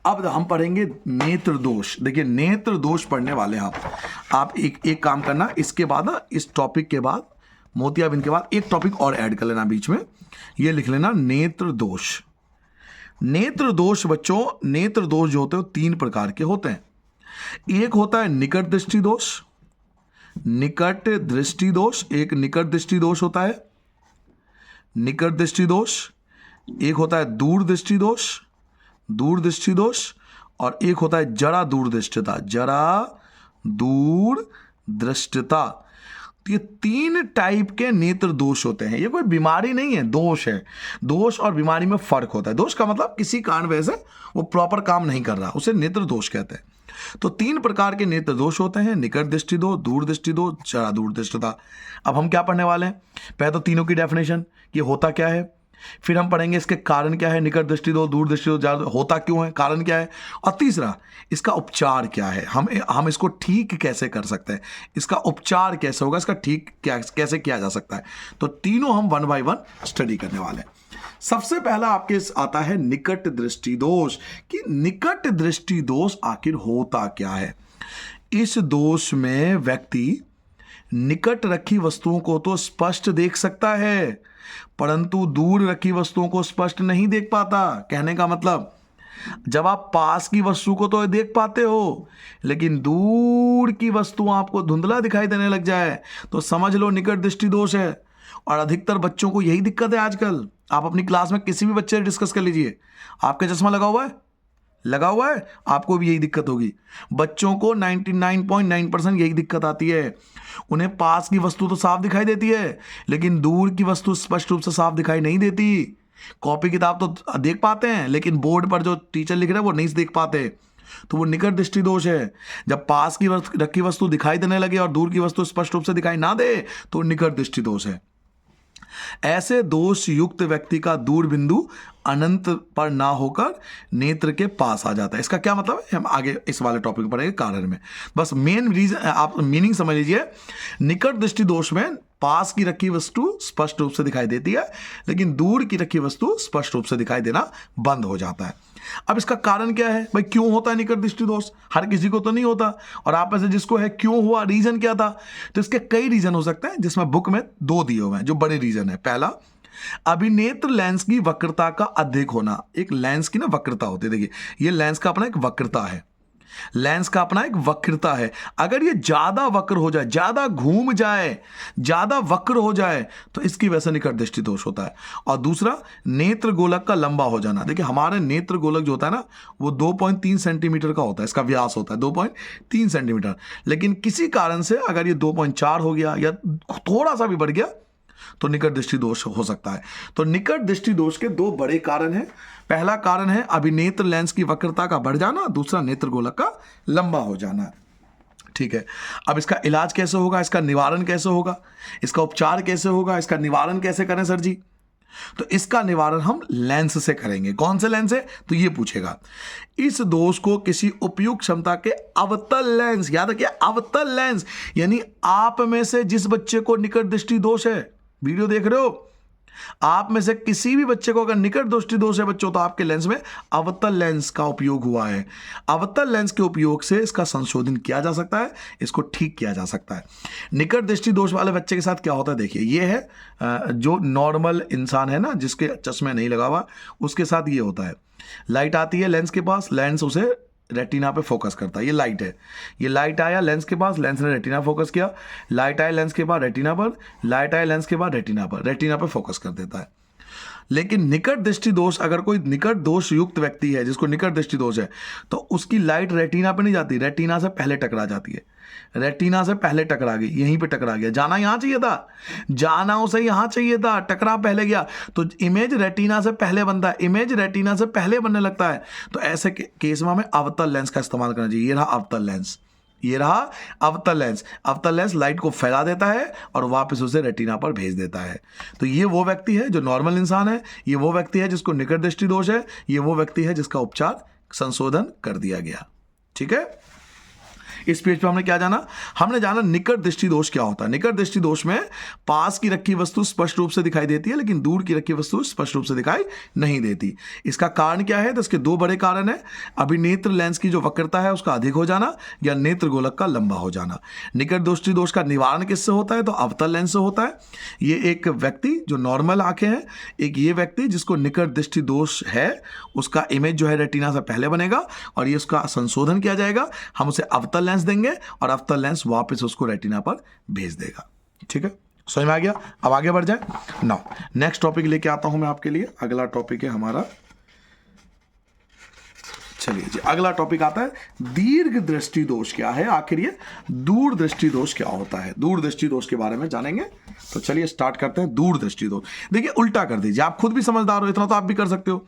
अब हम पढ़ेंगे नेत्र दोष। देखिए नेत्र दोष पढ़ने वाले आप एक काम करना, इसके बाद इस टॉपिक के बाद, मोतियाबिंद के बाद एक टॉपिक और ऐड कर लेना बीच में, ये लिख लेना नेत्र दोष। नेत्र दोष बच्चों, नेत्र दोष जो होते हैं 3 प्रकार के होते हैं। एक होता है निकट दृष्टि दोष, निकट दृष्टि दोष, एक निकट दृष्टि दोष होता है, निकट दृष्टि दोष। एक होता है दूर दृष्टि दोष, दूर दृष्टि दोष, और एक होता है जरा दूर दृष्टिता, जरा दूर दृष्टिता। तो ये 3 टाइप के नेत्र दोष होते हैं। ये कोई बीमारी नहीं है, दोष है। दोष और बीमारी में फर्क होता है। दोष का मतलब किसी कारण वजह से वो प्रॉपर काम नहीं कर रहा, उसे नेत्र दोष कहते हैं। तो 3 प्रकार के नेत्र दोष होते हैं, निकट दृष्टि दोष, दूर दृष्टि दोष, जरा दूर दृष्टिता। अब हम क्या पढ़ने वाले हैं? पहले तो तीनों की डेफिनेशन, ये होता क्या है, फिर हम पढ़ेंगे इसके कारण क्या है, निकट दृष्टि दोष, दूर दृष्टि दोष होता क्यों है, कारण क्या है, और तीसरा इसका उपचार क्या है, हम इसको ठीक कैसे कर सकते हैं, इसका उपचार कैसे होगा, इसका ठीक कैसे किया जा सकता है। तो तीनों हम वन बाय वन स्टडी करने वाले हैं। सबसे पहला आपके आता है निकट दृष्टि दोष, कि निकट दृष्टि दोष आखिर होता क्या है। इस दोष में व्यक्ति निकट रखी वस्तुओं को तो स्पष्ट देख सकता है, परंतु दूर रखी वस्तुओं को स्पष्ट नहीं देख पाता। कहने का मतलब, जब आप पास की वस्तु को तो देख पाते हो, लेकिन दूर की वस्तु आपको धुंधला दिखाई देने लग जाए तो समझ लो निकट दृष्टि दोष है। और अधिकतर बच्चों को यही दिक्कत है आजकल। आप अपनी क्लास में किसी भी बच्चे से डिस्कस कर लीजिए, आपका चश्मा लगा हुआ है, लगा हुआ है, आपको भी यही दिक्कत होगी। बच्चों को 99.9% यही दिक्कत आती है। उन्हें पास की वस्तु तो साफ दिखाई देती है, लेकिन दूर की वस्तु स्पष्ट रूप से साफ दिखाई नहीं देती। कॉपी किताब तो देख पाते हैं, लेकिन बोर्ड पर जो टीचर लिख रहे हैं वो नहीं देख पाते, तो वो निकट दृष्टि दोष है। जब पास की रखी वस्तु दिखाई देने लगे और दूर की वस्तु स्पष्ट रूप से दिखाई ना दे तो निकट दृष्टि दोष है। ऐसे दोष युक्त व्यक्ति का दूर बिंदु अनंत पर ना होकर नेत्र के पास आ जाता है। इसका क्या मतलब है, हम आगे इस वाले टॉपिक पर पढ़ेंगे कारण में। बस मेन रीजन आप मीनिंग समझ लीजिए। निकट दृष्टि दोष में पास की रखी वस्तु स्पष्ट रूप से दिखाई देती है, लेकिन दूर की रखी वस्तु स्पष्ट रूप से दिखाई देना बंद हो जाता है। अब इसका कारण क्या है भाई, क्यों होता है निकट दृष्टि दोष? हर किसी को तो नहीं होता, और आप में से जिसको है क्यों हुआ, रीजन क्या था? तो इसके कई रीजन हो सकते हैं, जिसमें बुक में 2 दिए हुए हैं जो बड़े रीजन है। पहला, अभिनेत्र लेंस की वक्रता का अधिक होना। एक लेंस की ना वक्रता होती है, देखिए ये लेंस का अपना एक वक्रता है, लेंस का अपना एक वक्रता है। अगर ये ज्यादा वक्र हो जाए, ज्यादा घूम जाए, ज्यादा वक्र हो जाए तो इसकी वजह से निकट दृष्टि दोष होता है। और दूसरा, नेत्र गोलक का लंबा हो जाना। देखिए हमारे नेत्र गोलक जो होता है ना, वो 2.3 सेंटीमीटर का होता है, इसका व्यास होता है 2.3 सेंटीमीटर। लेकिन किसी कारण से अगर ये 2.4 हो गया या थोड़ा सा भी बढ़ गया तो निकट दृष्टि दोष हो सकता है। तो निकट दृष्टि दोष के 2 बड़े कारण हैं। पहला कारण है अभिनेत्र लेंस की वक्रता का बढ़ जाना, दूसरा नेत्र गोलक का लंबा हो जाना। ठीक है, अब इसका इलाज कैसे होगा, इसका निवारण कैसे होगा, इसका उपचार कैसे होगा, इसका निवारण कैसे करें सर जी? तो इसका निवारण हम लेंस से करेंगे। कौन से लेंस से, तो ये पूछेगा। इस दोष को किसी उपयुक्त क्षमता के अवतल लेंस, याद रखिए अवतल लेंस, यानी आप में से जिस बच्चे को निकट दृष्टि दोष है, वीडियो देख रहे हो, आप में से किसी भी बच्चे को अगर निकट दृष्टि दोष है बच्चों, तो आपके लेंस में अवतल लेंस का उपयोग हुआ है। अवतल लेंस के उपयोग से इसका संशोधन किया जा सकता है, इसको ठीक किया जा सकता है। निकट दृष्टि दोष वाले बच्चे के साथ क्या होता है, देखिए ये है जो नॉर्मल इंसान है ना, जिसके चश्मे नहीं लगा हुआ, उसके साथ ये होता है। लाइट आती है लेंस के पास, लेंस उसे रेटिना पे फोकस करता है। ये लाइट है, ये लाइट आया लेंस के पास, लेंस ने रेटिना फोकस किया, लाइट आया लेंस के बाद रेटिना पर, लाइट आया लेंस के बाद रेटिना पर, रेटिना पे फोकस कर देता है। लेकिन निकट दृष्टि दोष, अगर कोई निकट दोष युक्त व्यक्ति है जिसको निकट दृष्टि दोष है, तो उसकी लाइट रेटिना पे नहीं जाती, रेटिना से पहले टकरा जाती है। रेटिना से पहले टकरा गई, यहीं पे टकरा गया, जाना यहां चाहिए था, जाना उसे यहां चाहिए था, टकरा पहले गया, तो इमेज रेटिना से पहले बनता है, इमेज रेटिना से पहले बनने लगता है। तो ऐसे केस में हमें अवतल लेंस का इस्तेमाल करना चाहिए। ये रहा अवतल लेंस, ये रहा अवतल लेंस। अवतल लेंस लाइट को फैला देता है और वापस उसे रेटिना पर भेज देता है। तो ये वो व्यक्ति है जो नॉर्मल इंसान है, ये वो व्यक्ति है जिसको निकट दृष्टि दोष है, ये वो व्यक्ति है जिसका उपचार संशोधन कर दिया गया। ठीक है, इस पेज पे हमने क्या जाना, हमने जाना निकट दृष्टि दोष क्या होता है। निकट दृष्टि दोष में पास की रखी वस्तु स्पष्ट रूप से दिखाई देती है, लेकिन दूर की रखी वस्तु स्पष्ट रूप से दिखाई नहीं देती। इसका कारण क्या है, तो इसके 2 बड़े कारण है। अभिनेत्र लेंस की जो वक्रता है उसका अधिक हो जाना, या नेत्र गोलक का लंबा हो जाना। निकट दृष्टि दोष का निवारण किससे होता है, तो अवतल लेंस से होता है। ये एक व्यक्ति जो नॉर्मल आंखें हैं, एक ये व्यक्ति जिसको निकट दृष्टि दोष है, उसका इमेज जो है रेटिना से पहले बनेगा और ये उसका संशोधन किया जाएगा। हम उसे अवतल लेंस देंगे और अवतल लेंस वापस उसको रेटिना पर भेज देगा। ठीक है, समझ में आ गया? अब आगे बढ़ जाए। नाउ नेक्स्ट टॉपिक लेके आता हूं मैं आपके लिए। अगला टॉपिक है हमारा, चलिए जी, अगला टॉपिक आता है दीर्घ दृष्टि दोष क्या है, आखिर ये दूर दृष्टि दोष क्या होता है। दूर दृष्टि दोष के बारे में जानेंगे, तो चलिए स्टार्ट करते हैं। दूर दृष्टि दोष, देखिए उल्टा कर दीजिए, आप खुद भी समझदार हो, इतना तो आप भी कर सकते हो।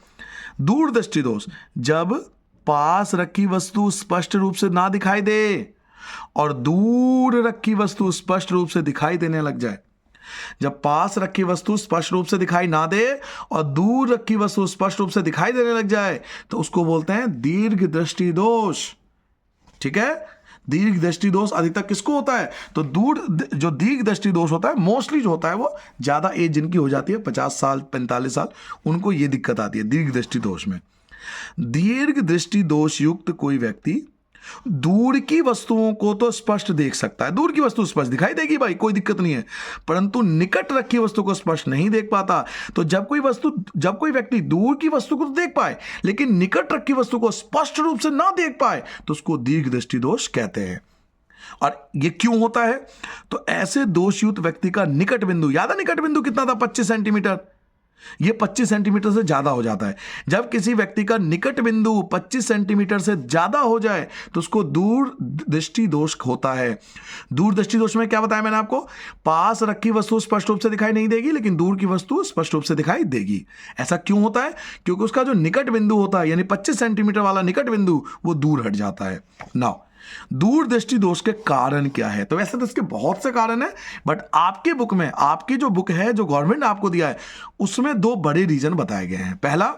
दूर दृष्टि दोष, जब पास रखी वस्तु स्पष्ट रूप से ना दिखाई दे और दूर रखी वस्तु स्पष्ट रूप से दिखाई देने लग जाए, जब पास रखी वस्तु स्पष्ट रूप से दिखाई ना दे और दूर रखी वस्तु स्पष्ट रूप से दिखाई देने लग जाए तो उसको बोलते हैं दीर्घ दृष्टि दोष। ठीक है, दीर्घ दृष्टि दोष अधिकतर किसको होता है? तो जो दीर्घ दृष्टि दोष होता है मोस्टली जो होता है वो ज्यादा एज जिनकी हो जाती है 50 साल 45 साल, उनको ये दिक्कत आती है दीर्घ दृष्टि दोष में। दीर्घ दृष्टि दोष युक्त कोई व्यक्ति दूर की वस्तुओं को तो स्पष्ट देख सकता है, दूर की वस्तु स्पष्ट दिखाई देगी भाई, कोई दिक्कत नहीं है, परंतु निकट रखी वस्तु को स्पष्ट नहीं देख पाता। तो जब कोई व्यक्ति दूर की वस्तु को तो देख पाए लेकिन निकट रखी वस्तु को स्पष्ट रूप से ना देख पाए तो उसको दीर्घ दृष्टि दोष कहते हैं। और ये क्यों होता है? तो ऐसे दोषयुक्त व्यक्ति का निकट बिंदु, याद है निकट बिंदु कितना था? 25 सेंटीमीटर। ये 25 सेंटीमीटर से ज्यादा हो जाता है। जब किसी व्यक्ति का निकट बिंदु 25 सेंटीमीटर से ज्यादा हो जाए तो उसको दूर दृष्टि दोष होता है। दूर दृष्टि दोष में क्या बताया मैंने आपको? पास रखी वस्तु स्पष्ट रूप से दिखाई नहीं देगी लेकिन दूर की वस्तु स्पष्ट रूप से दिखाई देगी। ऐसा क्यों होता है? क्योंकि उसका जो निकट बिंदु होता है यानी 25 सेंटीमीटर वाला निकट बिंदु वो दूर हट जाता है। नाउ दूर दृष्टि दोष के कारण क्या है? तो वैसे तो इसके बहुत से कारण है, बट आपके बुक में, आपकी जो बुक है जो गवर्नमेंट ने आपको दिया है उसमें 2 बड़े रीजन बताए गए हैं। पहला,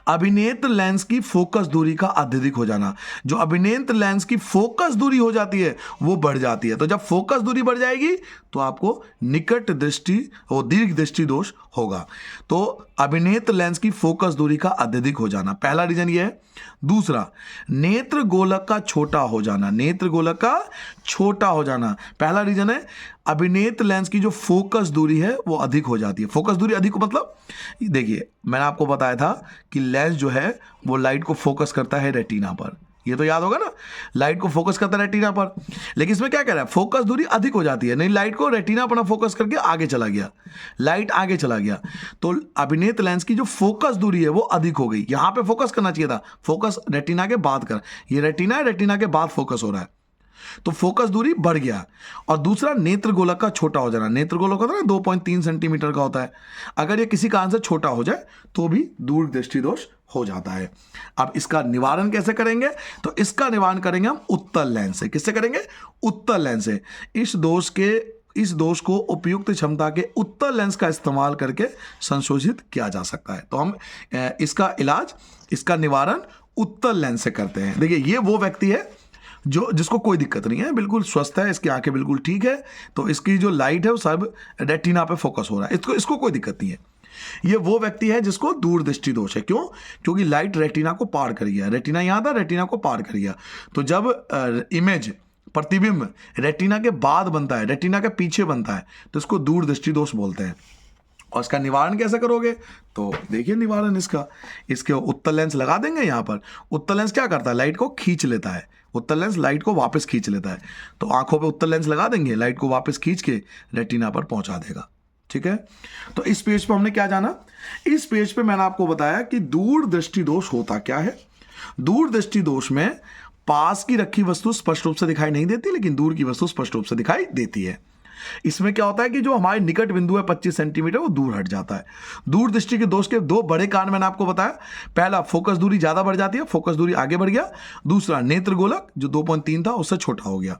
अभिनेत्र लेंस की फोकस दूरी का अत्यधिक हो जाना। जो अभिनेत्र लेंस की फोकस दूरी हो जाती है वो बढ़ जाती है, तो जब फोकस दूरी बढ़ जाएगी तो आपको निकट दृष्टि और दीर्घ दृष्टि दोष होगा। तो अभिनेत्र लेंस की फोकस दूरी का अत्यधिक हो जाना, पहला रीजन ये है। दूसरा, नेत्र गोलक का छोटा हो जाना। नेत्र गोलक का छोटा हो जाना पहला रीजन है। अभिनेत्र लेंस की जो फोकस दूरी है वो अधिक हो जाती है। फोकस दूरी अधिक मतलब देखिए मैंने आपको बताया था कि लेंस जो है वो लाइट को फोकस करता है रेटिना पर, ये तो याद होगा ना, लाइट को फोकस करता है रेटिना पर। लेकिन इसमें क्या कह रहा है? फोकस दूरी अधिक हो जाती है। नहीं, लाइट को रेटिना अपना फोकस करके आगे चला गया, लाइट आगे चला गया, तो अभिनेत्र लेंस की जो फोकस दूरी है वो अधिक हो गई। यहां पे फोकस करना चाहिए था, फोकस रेटिना के बाद कर, ये रेटिना है, रेटिना के बाद फोकस हो रहा है, तो फोकस दूरी बढ़ गया। और दूसरा, नेत्र गोलक का छोटा हो जाना। नेत्र गोलक होता है ना 2.3 सेंटीमीटर का होता है, अगर ये किसी कारण से छोटा हो जाए तो भी दूर दृष्टि दोष हो जाता है। अब इसका निवारण कैसे करेंगे? तो इसका निवारण करेंगे हम उत्तल लेंस से। किससे करेंगे? उत्तल लेंस से। इस दोष को उपयुक्त क्षमता के उत्तल लेंस का इस्तेमाल करके संशोधित किया जा सकता है। तो हम इसका इलाज, इसका निवारण उत्तल लेंस से करते हैं। देखिए ये वो व्यक्ति है जिसको कोई दिक्कत नहीं है, बिल्कुल स्वस्थ है, इसकी आंखें बिल्कुल ठीक है, तो इसकी जो लाइट है वो सब रेटिना पे फोकस हो रहा है, इसको कोई दिक्कत नहीं है। ये वो व्यक्ति है जिसको दूर दृष्टि दोष है। क्यों? क्योंकि लाइट रेटिना को पार कर गया, रेटिना यहां था, रेटिना को पार कर गया। तो जब इमेज प्रतिबिंब रेटिना के बाद बनता है, रेटिना के पीछे बनता है, तो इसको दूर दृष्टि दोष बोलते हैं। और इसका निवारण कैसे करोगे? तो देखिए निवारण इसके उत्तल लेंस लगा देंगे। यहाँ पर उत्तल लेंस क्या करता है? लाइट को खींच लेता है, उत्तल लेंस लाइट को वापस खींच लेता है। तो आंखों पे उत्तल लेंस लगा देंगे, लाइट को वापस खींच के रेटिना पर पहुंचा देगा। ठीक है, तो इस पेज पे हमने क्या जाना? इस पेज पे मैंने आपको बताया कि दूर दृष्टि दोष होता क्या है। दूर दृष्टि दोष में पास की रखी वस्तु स्पष्ट रूप से दिखाई नहीं देती लेकिन दूर की वस्तु स्पष्ट रूप से दिखाई देती है। इसमें क्या होता है कि जो हमारे निकट बिंदु है 25 सेंटीमीटर वो दूर हट जाता है। दूर दृष्टि के दोष के 2 बड़े कारण मैंने आपको बताया। पहला, फोकस दूरी ज्यादा बढ़ जाती है, फोकस दूरी आगे बढ़ गया। दूसरा, नेत्र गोलक जो 2.3 था उससे छोटा हो गया।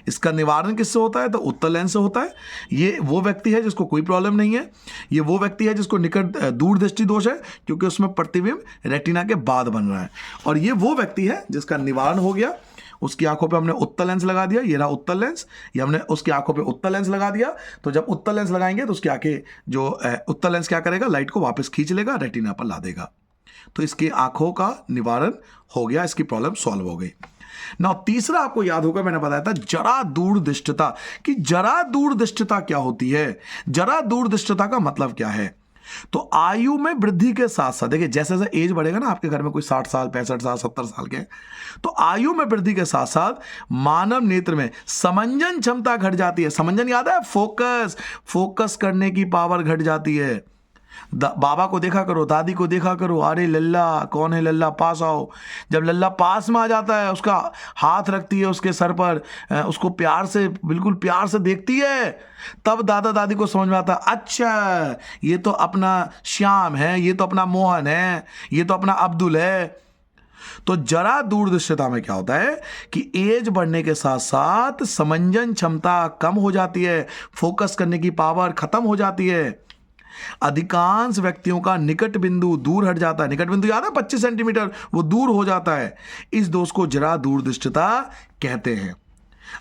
इसका निवारण किससे होता है? तो उत्तल लेंस से होता है। ये वो व्यक्ति है जिसको कोई प्रॉब्लम नहीं है, ये वो व्यक्ति है जिसको निकट दूर दृष्टि दोष है क्योंकि उसमें प्रतिबिंब रेटिना के बाद बन रहा है। और ये वो व्यक्ति है जिसका निवारण हो गया, उसकी आंखों पे हमने उत्तल लेंस लगा दिया, ये रहा उत्तल लेंस, ये हमने उसकी आंखों पे उत्तल लेंस लगा दिया। तो जब उत्तल लेंस लगाएंगे तो उसकी आंखें जो उत्तल लेंस क्या करेगा? लाइट को वापस खींच लेगा, रेटिना पर ला देगा। तो इसकी आंखों का निवारण हो गया, इसकी प्रॉब्लम सॉल्व हो गई। ना तीसरा आपको याद होगा मैंने बताया था जरा दूरदृष्टता, कि जरा दूरदृष्टता क्या होती है? जरा दूरदृष्टता का मतलब क्या है? तो आयु में वृद्धि के साथ साथ, देखिए जैसे जैसे एज बढ़ेगा ना, आपके घर में कोई 60 साल 65 साल 70 साल के, तो आयु में वृद्धि के साथ साथ मानव नेत्र में समंजन क्षमता घट जाती है। समंजन याद है? फोकस करने की पावर घट जाती है। बाबा को देखा करो, दादी को देखा करो, अरे लल्ला कौन है, लल्ला पास आओ। जब लल्ला पास में आ जाता है, उसका हाथ रखती है उसके सर पर, उसको प्यार से, बिल्कुल प्यार से देखती है, तब दादा दादी को समझ में आता है अच्छा ये तो अपना श्याम है, ये तो अपना मोहन है, ये तो अपना अब्दुल है। तो जरा दूरदृष्टता में क्या होता है कि एज बढ़ने के साथ साथ समंजन क्षमता कम हो जाती है, फोकस करने की पावर खत्म हो जाती है। अधिकांश व्यक्तियों का निकट बिंदु दूर हट जाता है। निकट बिंदु याद है 25 सेंटीमीटर, वो दूर हो जाता है। इस दोष को जरा दूरदृष्टता कहते हैं।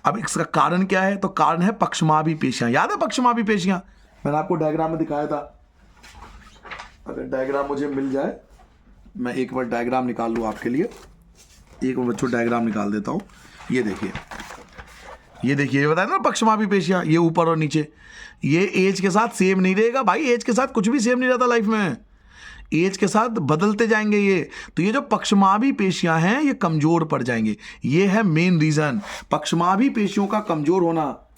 अब इसका कारण क्या है? तो कारण है पक्षमाभी पेशियां। याद है पक्षमाभी पेशियां? मैंने आपको डायग्राम में दिखाया था। अगर डायग्राम मुझे मिल जाए, मैं एक बार डायग्राम निकाल लूँ आपके लिए। एक बार बच्चों डायग्राम निकाल देता हूँ। ये देखिए, ये देखिए, ये बताया ना पक्षमाभी पेशियां, ये ऊपर और नीचे। ये एज के साथ सेम नहीं रहेगा भाई, एज के साथ कुछ भी सेम नहीं रहता लाइफ में, एज के साथ बदलते जाएंगे ये। तो ये जो पक्षमाभी पेशियां हैं ये कमजोर पड़ जाएंगे। ये है मेन रीजन, पक्षमाभी पेशियों का कमजोर होना।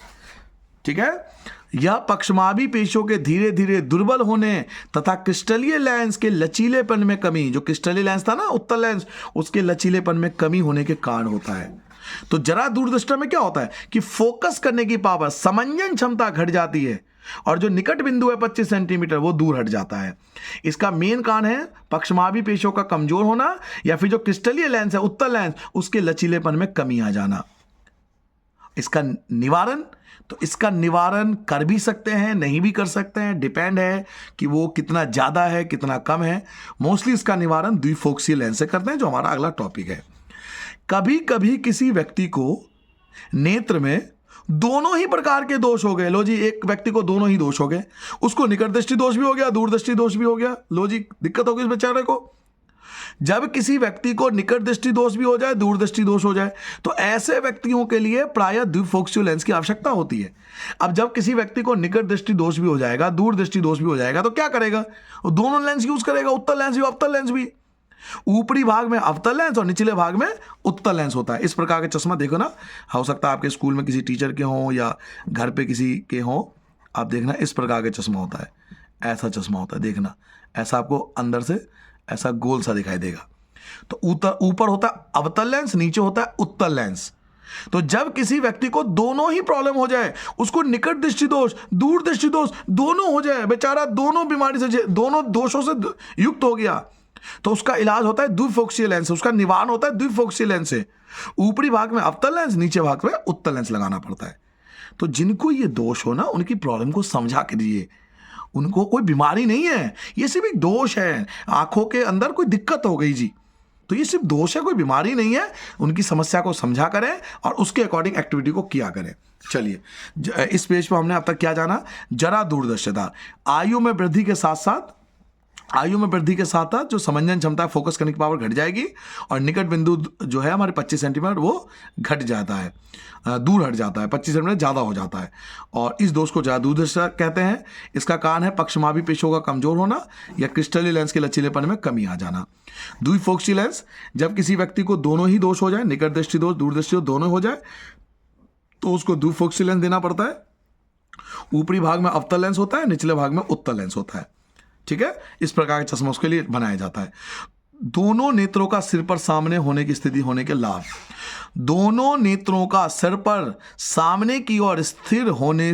ठीक है, यह पक्षमाभी पेशियों के धीरे धीरे दुर्बल होने तथा क्रिस्टलीय लेंस के लचीलेपन में कमी, जो क्रिस्टलीय लेंस था ना उत्तल लेंस, उसके लचीलेपन में कमी होने के कारण होता है। तो जरा दूरदृष्टि में क्या होता है कि फोकस करने की पावर, समंजन क्षमता घट जाती है और जो निकट बिंदु है 25 सेंटीमीटर वो दूर हट जाता है। इसका मेन कारण है पक्षमाभी पेशियों का कमजोर होना या फिर जो क्रिस्टलीय लेंस है उत्तल लेंस, उसके लचीलेपन में कमी आ जाना। इसका निवारण, तो इसका निवारण कर भी सकते हैं, नहीं भी कर सकते हैं, डिपेंड है कि वो कितना ज़्यादा है कितना कम है। मोस्टली इसका निवारण द्विफोक्सीय लेंस से करते हैं, जो हमारा अगला टॉपिक है। कभी कभी किसी व्यक्ति को नेत्र में दोनों ही प्रकार के दोष हो गए। लो जी, एक व्यक्ति को दोनों ही दोष हो गए, उसको निकट दृष्टि दोष भी हो गया, दूरदृष्टि दोष भी हो गया। लो जी, दिक्कत होगी इस बेचारे को। जब किसी व्यक्ति को निकट दृष्टि दोष भी हो जाए, दूरदृष्टि दोष हो जाए, तो ऐसे व्यक्तियों के लिए प्रायः द्विफोक्सीय लेंस की आवश्यकता होती है। अब जब किसी व्यक्ति को निकट दृष्टि दोष भी हो जाएगा, दूरदृष्टि दोष भी हो जाएगा, तो क्या करेगा? वो दोनों लेंस यूज करेगा, उत्तल लेंस भी अवतल लेंस भी। ऊपरी भाग में अवतल लेंस और निचले भाग में उत्तल लेंस होता है। इस प्रकार के चश्मा देखो ना, हो सकता है आपके स्कूल में किसी टीचर के हों या घर पे किसी के हों, आप देखना इस प्रकार के चश्मा होता है, ऐसा चश्मा होता है, देखना ऐसा आपको अंदर से ऐसा गोल सा दिखाई देगा। तो ऊपर होता है अवतल लेंस, नीचे होता है उत्तल लेंस। तो जब किसी व्यक्ति को दोनों ही प्रॉब्लम हो जाए, उसको निकट दृष्टि दोष, दूर दृष्टि दोष दोनों हो जाए, बेचारा दोनों बीमारी से, दोनों दोषों से युक्त हो गया, तो उसका इलाज होता है द्विफोक्सीय लेंस, उसका निवारण होता है द्विफोक्सीय लेंस से। ऊपरी भाग में अवतल लेंस, नीचे भाग में उत्तल लेंस लगाना पड़ता है। तो जिनको ये दोष हो ना, उनकी प्रॉब्लम को समझा के दीजिए। उनको कोई बीमारी नहीं है, ये सिर्फ एक दोष है, आंखों के अंदर कोई दिक्कत हो गई जी, तो ये सिर्फ दोष है, कोई बीमारी नहीं है। उनकी समस्या को समझा करें और उसके अकॉर्डिंग एक्टिविटी को किया करें। चलिए, इस पेज पर हमने अब तक क्या जाना? जरा दूरदर्शिता। आयु में वृद्धि के साथ साथ जो समंजन क्षमता, फोकस करने की पावर घट जाएगी और निकट बिंदु जो है हमारे 25 सेंटीमीटर वो घट जाता है, दूर हट जाता है, 25 सेंटीमीटर ज़्यादा हो जाता है, और इस दोष को जरा दूरदृष्टता कहते हैं। इसका कारण है पक्षमाभी पेशियों का कमजोर होना या क्रिस्टलीय लेंस के लचीलेपन में कमी आ जाना। द्विफोक्सीय लेंस, जब किसी व्यक्ति को दोनों ही दोष हो जाए, निकट दृष्टि दोष, दूरदृष्टि दोष दोनों हो जाए, तो उसको द्विफोक्सीय लेंस देना पड़ता है। ऊपरी भाग में अवतल लेंस होता है, निचले भाग में उत्तल लेंस होता है। ठीक है, इस प्रकार के चश्मा उसके लिए बनाया जाता है। दोनों नेत्रों का सिर पर सामने होने की स्थिति होने के लाभ। दोनों नेत्रों का सिर पर सामने की ओर स्थिर होने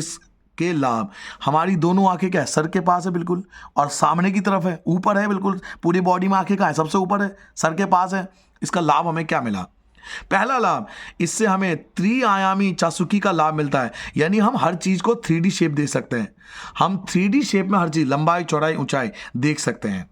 के लाभ। हमारी दोनों आंखें क्या है? सर के पास है बिल्कुल, और सामने की तरफ है, ऊपर है बिल्कुल। पूरी बॉडी में आंखें कहाँ है? सबसे ऊपर है, सर के पास है। इसका लाभ हमें क्या मिला? पहला लाभ, इससे हमें त्रिआयामी चाक्षुषी का लाभ मिलता है, यानी हम हर चीज को 3D शेप दे सकते हैं। हम 3D शेप में हर चीज, लंबाई, चौड़ाई, ऊंचाई देख सकते हैं।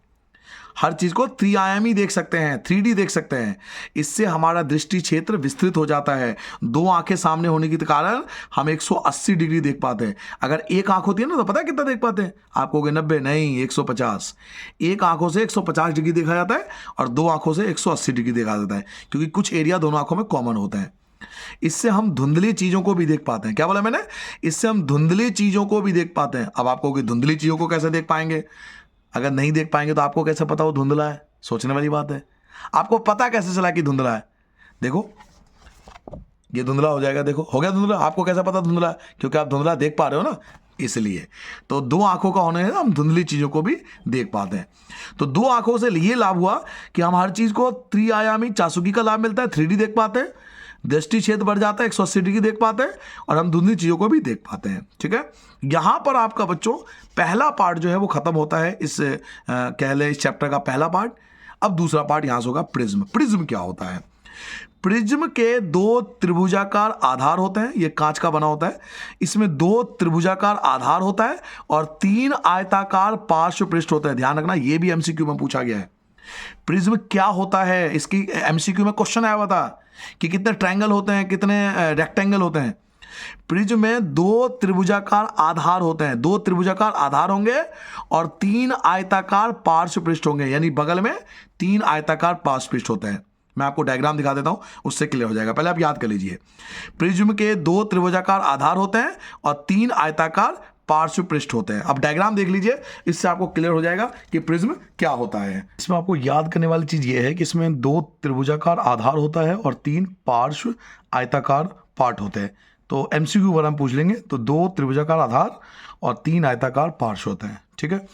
हर चीज को त्रिआयामी देख सकते हैं, 3D देख सकते हैं। इससे हमारा दृष्टि क्षेत्र विस्तृत हो जाता है। दो आंखें सामने होने के कारण हम 180 डिग्री देख पाते हैं। अगर एक आंख होती है ना, तो पता है कितना देख पाते हैं? आप कहोगे 90, नहीं 150। एक आंखों से 150 डिग्री देखा जाता है और दो आंखों से 180 डिग्री देखा जाता है, क्योंकि कुछ एरिया दोनों आंखों में कॉमन होते हैं। इससे हम धुंधली चीजों को भी देख पाते हैं। क्या बोला मैंने? इससे हम धुंधली चीजों को भी देख पाते हैं। अब आप कहोगे धुंधली चीजों को कैसे देख पाएंगे? अगर नहीं देख पाएंगे तो आपको कैसे पता वो धुंधला है? सोचने वाली बात है। आपको पता कैसे चला कि धुंधला है? देखो, ये धुंधला हो जाएगा, देखो हो गया धुंधला। आपको कैसे पता धुंधला? क्योंकि आप धुंधला देख पा रहे हो ना, इसलिए। तो दो आंखों का होने से हम धुंधली चीजों को भी देख पाते हैं। तो दो आंखों से ये लाभ हुआ कि हम हर चीज को त्रिआयामी चाक्षुषी का लाभ मिलता है, 3D देख पाते हैं, दृष्टि क्षेत्र बढ़ जाता है, 180 डिग्री देख पाते हैं, और हम धुंधली चीजों को भी देख पाते हैं। ठीक है, यहां पर आपका बच्चों पहला पार्ट जो है वो खत्म होता है। इस कह ले इस चैप्टर का पहला पार्ट। अब दूसरा पार्ट यहां से होगा प्रिज्म। प्रिज्म क्या होता है? प्रिज्म के दो त्रिभुजाकार आधार होते हैं, ये कांच का बना होता है, इसमें दो त्रिभुजाकार आधार होता है और तीन आयताकार पार्श्व पृष्ठ होते हैं। ध्यान रखना, ये भी एमसीक्यू में पूछा गया है। प्रिज्म क्या होता है, इसकी एमसीक्यू में क्वेश्चन आया हुआ था कि कितने ट्रायंगल होते हैं, कितने रेक्टेंगल होते हैं। प्रिज्म में दो त्रिभुजाकार आधार होते हैं, दो त्रिभुजाकार आधार होंगे और तीन आयताकार पार्श्व पृष्ठ होंगे, यानी बगल में तीन आयताकार पार्श्व पृष्ठ होते हैं। मैं आपको डायग्राम दिखा देता हूं, उससे क्लियर हो जाएगा। पहले आप याद कर लीजिए, प्रिज्म के दो त्रिभुजाकार आधार होते हैं और तीन आयताकार पार्श्व पृष्ठ होते हैं। अब डायग्राम देख लीजिए, इससे आपको क्लियर हो जाएगा कि प्रिज्म क्या होता है। इसमें आपको याद करने वाली चीज ये है कि इसमें दो त्रिभुजाकार आधार होता है और तीन पार्श्व आयताकार पार्ट होते हैं। तो एमसीक्यू पर हम पूछ लेंगे, तो दो त्रिभुजाकार आधार और तीन आयताकार पार्श्व होते हैं। ठीक है,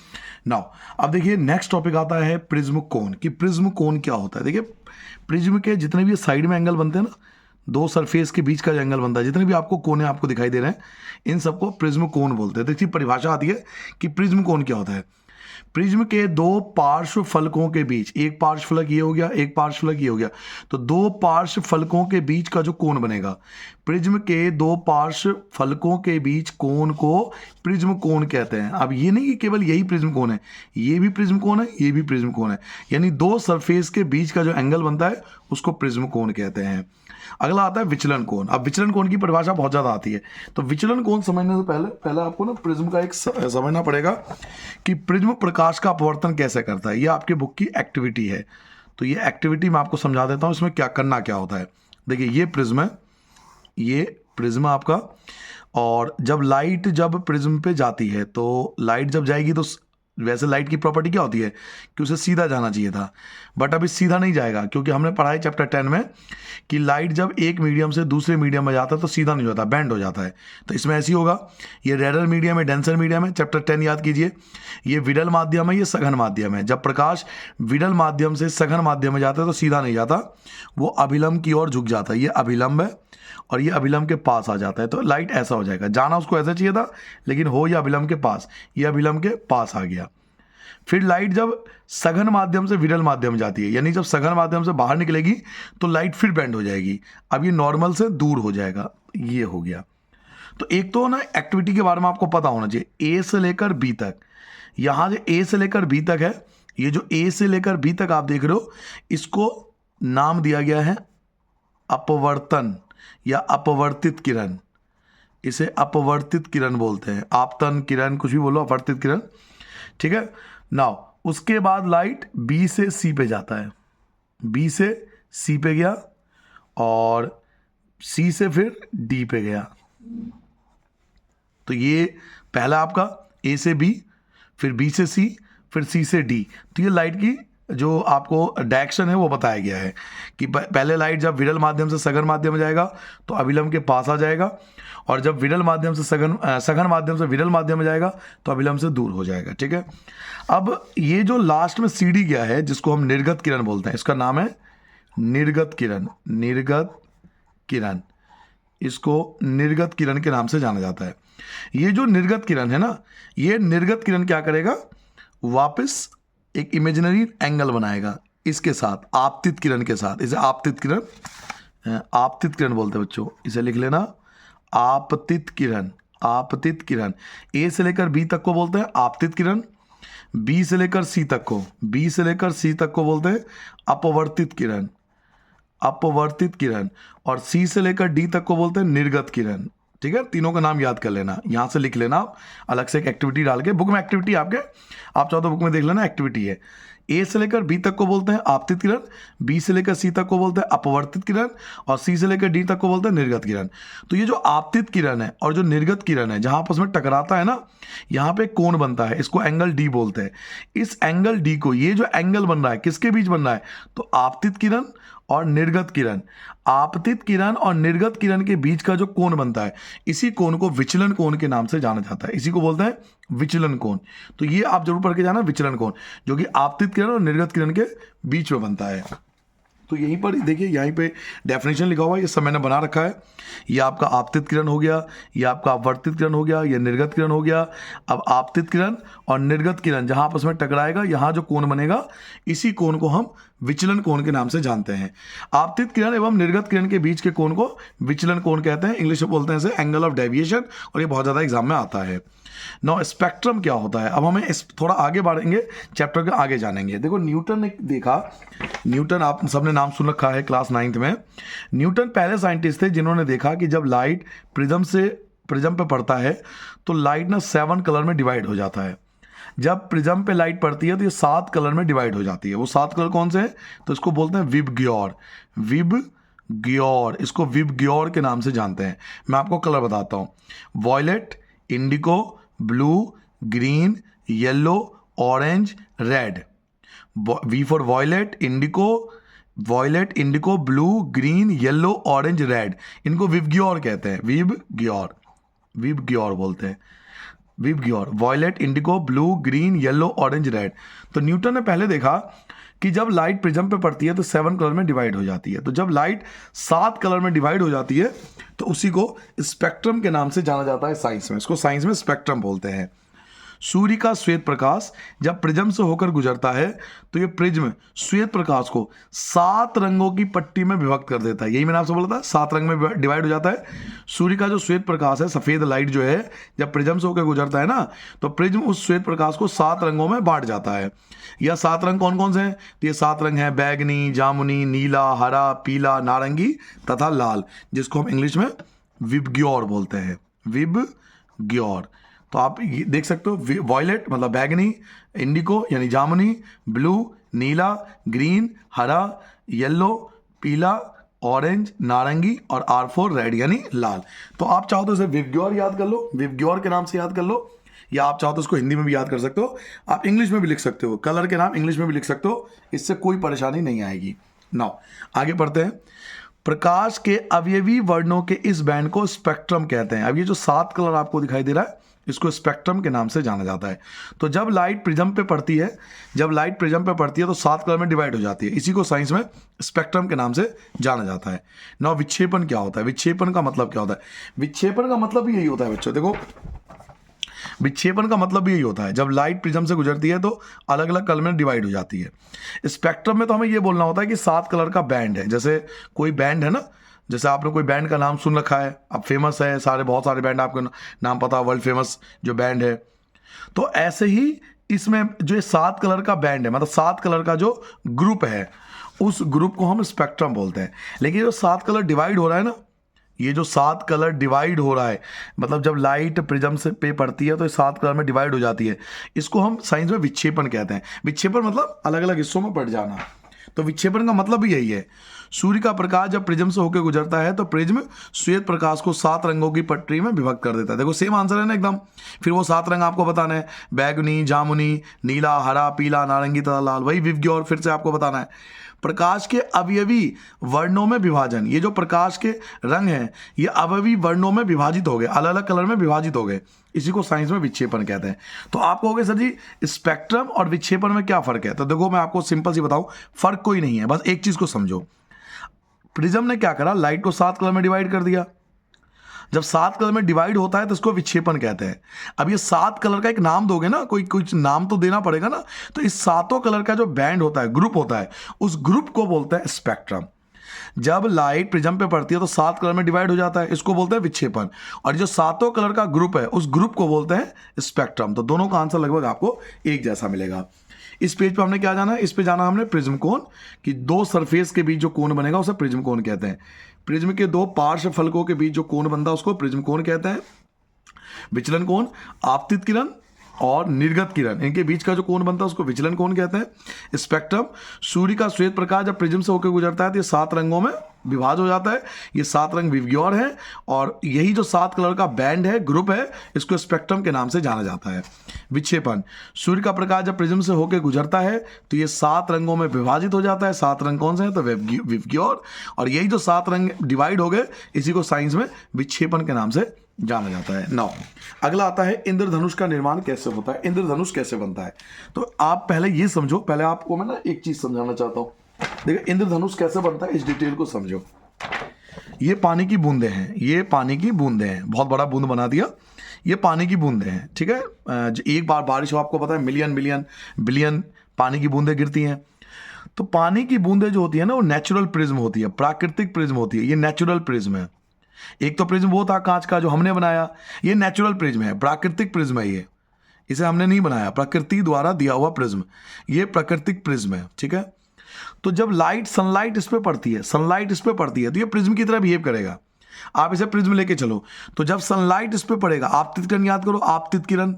नाउ अब देखिए नेक्स्ट टॉपिक आता है प्रिज्म कोण, कि प्रिज्म कोण क्या होता है। देखिए प्रिज्म के जितने भी साइड में एंगल बनते हैं ना, दो सरफेस के बीच का जो एंगल बनता है, जितने भी आपको कोने आपको दिखाई दे रहे हैं, इन सबको प्रिज्म कोण बोलते हैं। देखिए परिभाषा आती है कि प्रिज्म कोण क्या होता है। प्रिज्म के दो पार्श्व फलकों के बीच, एक पार्श्व फलक ये हो गया, एक पार्श्व फलक ये हो गया, तो दो पार्श्व फलकों के बीच का जो कोण बनेगा, प्रिज्म के दो पार्श्व फलकों के बीच कोण को प्रिज्म कोण कहते हैं। अब ये नहीं कि केवल यही प्रिज्म कोण है, ये भी प्रिज्म कोण है, ये भी प्रिज्म कोण है, यानी दो सरफेस के बीच का जो एंगल बनता है उसको प्रिज्म कोण कहते हैं। अगला आता है विचलन कोण। अब विचलन कोण की परिभाषा बहुत ज्यादा आती है, तो विचलन कोण समझने से पहले आपको ना प्रिज्म का एक समझना पड़ेगा कि प्रिज्म प्रकाश का अपवर्तन कैसे करता है। ये आपके बुक की एक्टिविटी है, तो ये एक्टिविटी मैं आपको समझा देता हूं, इसमें क्या करना क्या होता है। देखिए ये प्रिज्म है, ये प्रिज्म आपका, और जब लाइट जब प्रिज्म पे जाती है, तो लाइट जब जाएगी तो वैसे लाइट की प्रॉपर्टी क्या होती है कि उसे सीधा जाना चाहिए था, बट अभी सीधा नहीं जाएगा, क्योंकि हमने पढ़ा है चैप्टर 10 में कि लाइट जब एक मीडियम से दूसरे मीडियम में जाता है तो सीधा नहीं होता, बेंड हो जाता है। तो इसमें ऐसे ही होगा, ये रेडर मीडियम है, डेंसर मीडियम है, चैप्टर 10 याद कीजिए। ये विरल माध्यम है, ये सघन माध्यम है। जब प्रकाश विरल माध्यम से सघन माध्यम में जाता है तो सीधा नहीं जाता, वो अभिलंब की ओर झुक जाता है। ये अभिलंब है और ये अभिलंब के पास आ जाता है, तो लाइट ऐसा हो जाएगा। जाना उसको ऐसा चाहिए था, लेकिन हो या अभिलंब के पास, ये अभिलंब के पास आ गया। फिर लाइट जब सघन माध्यम से विरल माध्यम में जाती है, यानी जब सघन माध्यम से बाहर निकलेगी तो लाइट फिर बेंड हो जाएगी, अब ये नॉर्मल से दूर हो जाएगा। ये हो गया। तो एक तो ना एक्टिविटी के बारे में आपको पता होना चाहिए, ए से लेकर बी तक। यहां जो ए से लेकर बी तक है, ये जो ए से लेकर बी तक आप देख रहे हो, इसको नाम दिया गया है अपवर्तन या अपवर्तित किरण। इसे अपवर्तित किरण बोलते हैं, आपतन किरण कुछ भी बोलो, अपवर्तित किरण। ठीक है, नाउ उसके बाद लाइट बी से सी पे जाता है, बी से सी पे गया और सी से फिर डी पे गया। तो ये पहला आपका ए से बी, फिर बी से सी, फिर सी से डी। तो ये लाइट की जो आपको डायरेक्शन है वो बताया गया है कि पहले लाइट जब विरल माध्यम से सघन माध्यम में जाएगा तो अभिलंब के पास आ जाएगा, और जब विरल माध्यम से सघन माध्यम से विरल माध्यम में जाएगा तो अभिलंब से दूर हो जाएगा। ठीक है, अब ये जो लास्ट में सी डी गया है, जिसको हम निर्गत किरण बोलते हैं, इसका नाम है निर्गत किरण। निर्गत किरण, इसको निर्गत किरण के नाम से जाना जाता है। ये जो निर्गत किरण है ना, ये निर्गत किरण क्या करेगा, वापस एक इमेजिनरी एंगल बनाएगा इसके साथ, आपतित किरण के साथ। इसे आपतित किरण, आपतित किरण बोलते हैं बच्चों, इसे लिख लेना, आपतित किरण। आपतित किरण ए से लेकर बी तक को बोलते हैं आपतित किरण, बी से लेकर सी तक को, बी से लेकर सी तक को बोलते हैं अपवर्तित किरण, अपवर्तित किरण, और सी से लेकर डी तक को बोलते हैं निर्गत किरण। ठीक है, तीनों का नाम याद कर लेना, यहां से लिख लेना आप अलग से एक एक्टिविटी डाल के। बुक में एक्टिविटी आपके, आप चाहो तो बुक में देख लेना, एक्टिविटी है। ए से लेकर बी तक को बोलते हैं आपतित किरण, बी से लेकर सी तक को बोलते हैं अपवर्तित किरण, और सी से लेकर डी तक को बोलते हैं निर्गत किरण। तो ये जो आपतित किरण है और जो निर्गत किरण है, जहां आपस में टकराता है ना, यहां पे कोण बनता है, इसको एंगल डी बोलते हैं। इस एंगल डी को, ये जो एंगल बन रहा है किसके बीच बन रहा है, तो आपतित किरण और निर्गत किरण, आपतित किरण और निर्गत किरण के बीच का जो कोण बनता है, इसी कोण को विचलन कोण के नाम से जाना जाता है। इसी को बोलते हैं विचलन कोण। तो ये आप जरूर पढ़ के जाना, विचलन कोण, जो कि आपतित किरण और निर्गत किरण के बीच में बनता है। तो तो यहीं पर देखिए, यहीं पे डेफिनेशन लिखा हुआ है, ये सब मैंने बना रखा है। ये आपका आपतित किरण हो गया, ये आपका अपवर्तित किरण हो गया, ये निर्गत किरण हो गया। अब आपतित किरण और निर्गत किरण जहां आपस में टकराएगा, यहां जो कोण बनेगा, इसी कोण को हम विचलन कोण के नाम से जानते हैं। आपतित किरण एवं निर्गत किरण के बीच के कोण को विचलन कोण कहते हैं, इंग्लिश में बोलते हैं इसे एंगल ऑफ डेविएशन, और ये बहुत ज़्यादा एग्जाम में आता है। नौ स्पेक्ट्रम क्या होता है, अब हमें इस थोड़ा आगे बढ़ेंगे, चैप्टर के आगे जानेंगे। देखो न्यूटन ने देखा, न्यूटन आप सबने नाम सुन रखा है क्लास 9th में। न्यूटन पहले साइंटिस्ट थे जिन्होंने देखा कि जब लाइट प्रिज्म पे पड़ता है तो लाइट ना 7 कलर में डिवाइड हो जाता है। जब प्रिज्म पे लाइट पड़ती है तो ये 7 कलर में डिवाइड हो जाती है। वो 7 कलर कौन से हैं, तो इसको बोलते हैं विबग्योर। विबग्योर, इसको विबग्योर के नाम से जानते हैं। मैं आपको कलर बताता हूँ, violet, indigo, blue, green, yellow, orange, red. V for violet, indigo, blue, green, yellow, orange, red. इनको विबग्योर कहते हैं, विबग्योर बोलते हैं, VIBGYOR. Violet, indigo, blue, green, yellow, orange, red. तो न्यूटन ने पहले देखा कि जब लाइट प्रिज्म पे पड़ती है तो 7 कलर में डिवाइड हो जाती है। तो जब लाइट 7 कलर में डिवाइड हो जाती है तो उसी को स्पेक्ट्रम के नाम से जाना जाता है साइंस में। इसको साइंस में स्पेक्ट्रम बोलते हैं। सूर्य का श्वेत प्रकाश जब प्रिज्म से होकर गुजरता है तो ये प्रिज्म श्वेत प्रकाश को 7 रंगों की पट्टी में विभक्त कर देता है। यही मैंने आपसे बोला था, 7 रंग में डिवाइड हो जाता है। सूर्य का जो श्वेत प्रकाश है, सफेद लाइट जो है, जब प्रिज्म से होकर गुजरता है ना, तो प्रिज्म उस श्वेत प्रकाश को 7 रंगों में बांट जाता है। यह 7 रंग कौन कौन से हैं, तो ये 7 रंग हैं बैगनी, जामुनी, नीला, हरा, पीला, नारंगी तथा लाल, जिसको हम इंग्लिश में विबग्योर बोलते हैं, विबग्योर। तो आप ये देख सकते हो, वॉयलेट मतलब बैगनी, इंडिगो यानी जामुनी, ब्लू नीला, ग्रीन हरा, येलो पीला, ऑरेंज नारंगी, और R4 रेड यानी लाल। तो आप चाहो तो इसे विबग्योर याद कर लो, विबग्योर के नाम से याद कर लो, या आप चाहो तो इसको हिंदी में भी याद कर सकते हो, आप इंग्लिश में भी लिख सकते हो, कलर के नाम इंग्लिश में भी लिख सकते हो, इससे कोई परेशानी नहीं आएगी। नाउ आगे बढ़ते हैं। प्रकाश के अवयवी वर्णों के इस बैंड को स्पेक्ट्रम कहते हैं। अब ये जो 7 कलर आपको दिखाई दे रहा है, इसको स्पेक्ट्रम के नाम से जाना जाता है। तो जब लाइट प्रिज्म पे पड़ती है, तो 7 कलर में डिवाइड हो जाती है। इसी को साइंस में स्पेक्ट्रम के नाम से जाना जाता है। ना विक्षेपण क्या होता है, विक्षेपण का मतलब क्या होता है, विक्षेपण का मतलब भी यही होता है बच्चों। देखो विक्षेपण का मतलब भी यही होता है, जब लाइट प्रिज्म से गुजरती है तो अलग अलग कलर में डिवाइड हो जाती है। स्पेक्ट्रम में तो हमें ये बोलना होता है कि 7 कलर का बैंड है। जैसे कोई बैंड है ना, जैसे आपने कोई बैंड का नाम सुन रखा है, अब फेमस है, बहुत सारे बैंड आपको नाम पता है, वर्ल्ड फेमस जो बैंड है। तो ऐसे ही इसमें जो 7 कलर का बैंड है, मतलब 7 कलर का जो ग्रुप है, उस ग्रुप को हम स्पेक्ट्रम बोलते हैं। लेकिन जो 7 कलर डिवाइड हो रहा है ना, ये जो 7 कलर डिवाइड हो रहा है, मतलब जब लाइट प्रिज्म से पे पड़ती है तो ये 7 कलर में डिवाइड हो जाती है, इसको हम साइंस में विक्षेपण कहते हैं। विक्षेपण मतलब अलग अलग हिस्सों में बढ़ जाना। तो विक्षेपण का मतलब भी यही है। सूर्य का प्रकाश जब प्रिज्म से होकर गुजरता है तो प्रिज्म श्वेत प्रकाश को 7 रंगों की पट्टी में विभक्त कर देता है। देखो सेम आंसर है ना एकदम। फिर वो 7 रंग आपको बताना है, बैगनी, जामुनी, नीला, हरा, पीला, नारंगी तथा लाल। वही विबग्योर फिर से आपको बताना है। प्रकाश के अवयवी वर्णों में विभाजन, ये जो प्रकाश के रंग हैं ये अवयवी वर्णों में विभाजित हो गए, अलग अलग कलर में विभाजित हो गए, इसी को साइंस में विक्षेपण कहते हैं। तो आप कहोगे सर जी स्पेक्ट्रम और विक्षेपण में क्या फर्क है, तो देखो मैं आपको सिंपल सी बताऊं, फर्क कोई नहीं है, बस एक चीज को समझो। प्रिज्म ने क्या करा, लाइट को 7 कलर में डिवाइड कर दिया। जब 7 कलर में डिवाइड होता है तो इसको विक्षेपण कहते हैं। अब ये 7 कलर का एक नाम दोगे ना, कोई कुछ नाम तो देना पड़ेगा ना, तो इस 7 कलर का जो बैंड होता है, ग्रुप होता है, उस ग्रुप को बोलते हैं स्पेक्ट्रम। जब लाइट प्रिज्म पे पड़ती है तो 7 कलर में डिवाइड हो जाता है, इसको बोलते हैं विक्षेपण। और जो 7 कलर का ग्रुप है, उस ग्रुप को बोलते हैं स्पेक्ट्रम। तो दोनों का आंसर लगभग आपको एक जैसा मिलेगा। इस पेज पे हमने क्या जाना है, इस पे जाना हमने प्रिज्म कोण, कि 2 सरफेस के बीच जो कोण बनेगा उसे प्रिज्म कोण कहते हैं। प्रिज्म के 2 पार्श्व फलकों के बीच जो कोण बनता है उसको प्रिज्म कोण कहते हैं। विचलन कोण, आपतित किरण और निर्गत किरण, इनके बीच का जो कोण बनता है उसको विचलन कोण कहते हैं। स्पेक्ट्रम, सूर्य का श्वेत प्रकाश जब प्रिज्म से होकर गुजरता है तो ये 7 रंगों में विभाजित हो जाता है। ये 7 रंग विबग्योर है, और यही जो 7 कलर का बैंड है, ग्रुप है, इसको स्पेक्ट्रम के नाम से जाना जाता है। विक्षेपण, सूर्य का प्रकाश जब प्रिज्म से होकर गुजरता है तो ये 7 रंगों में विभाजित हो जाता है। 7 रंग कौन से हैं, तो विबग्योर, और यही जो 7 रंग डिवाइड हो गए, इसी को साइंस में विक्षेपण के नाम से जाना जाता है। नाउ अगला आता है इंद्रधनुष का निर्माण कैसे होता है, इंद्रधनुष कैसे बनता है। तो आप पहले ये समझो, पहले आपको मैं ना एक चीज समझाना चाहता हूं। देखो इंद्रधनुष कैसे बनता है, इस डिटेल को समझो। ये पानी की बूंदे हैं, ये पानी की बूंदे हैं, बहुत बड़ा बूंद बना दिया, ये पानी की बूंदे हैं, ठीक है। एक बार बारिश हो, आपको पता है मिलियन मिलियन बिलियन पानी की बूंदें गिरती हैं। तो पानी की बूंदें जो होती है ना, वो नेचुरल प्रिज्म होती है, प्राकृतिक प्रिज्म होती है, ये नेचुरल प्रिज्म है। एक तो प्रिज्म वो था कांच का जो हमने बनाया, ये नेचुरल प्रिज्म है, प्राकृतिक प्रिज्म है, ये इसे हमने नहीं बनाया, प्रकृति द्वारा दिया हुआ प्रिज्म, ये प्राकृतिक प्रिज्म है, ठीक है। तो जब लाइट सनलाइट इस पे पड़ती है, सनलाइट इस पे पड़ती है, तो ये प्रिज्म की तरह बिहेव करेगा। आप इसे प्रिज्म लेके चलो, तो जब सनलाइट इस पे पड़ेगा, आपतित किरण याद करो, आपतित किरण,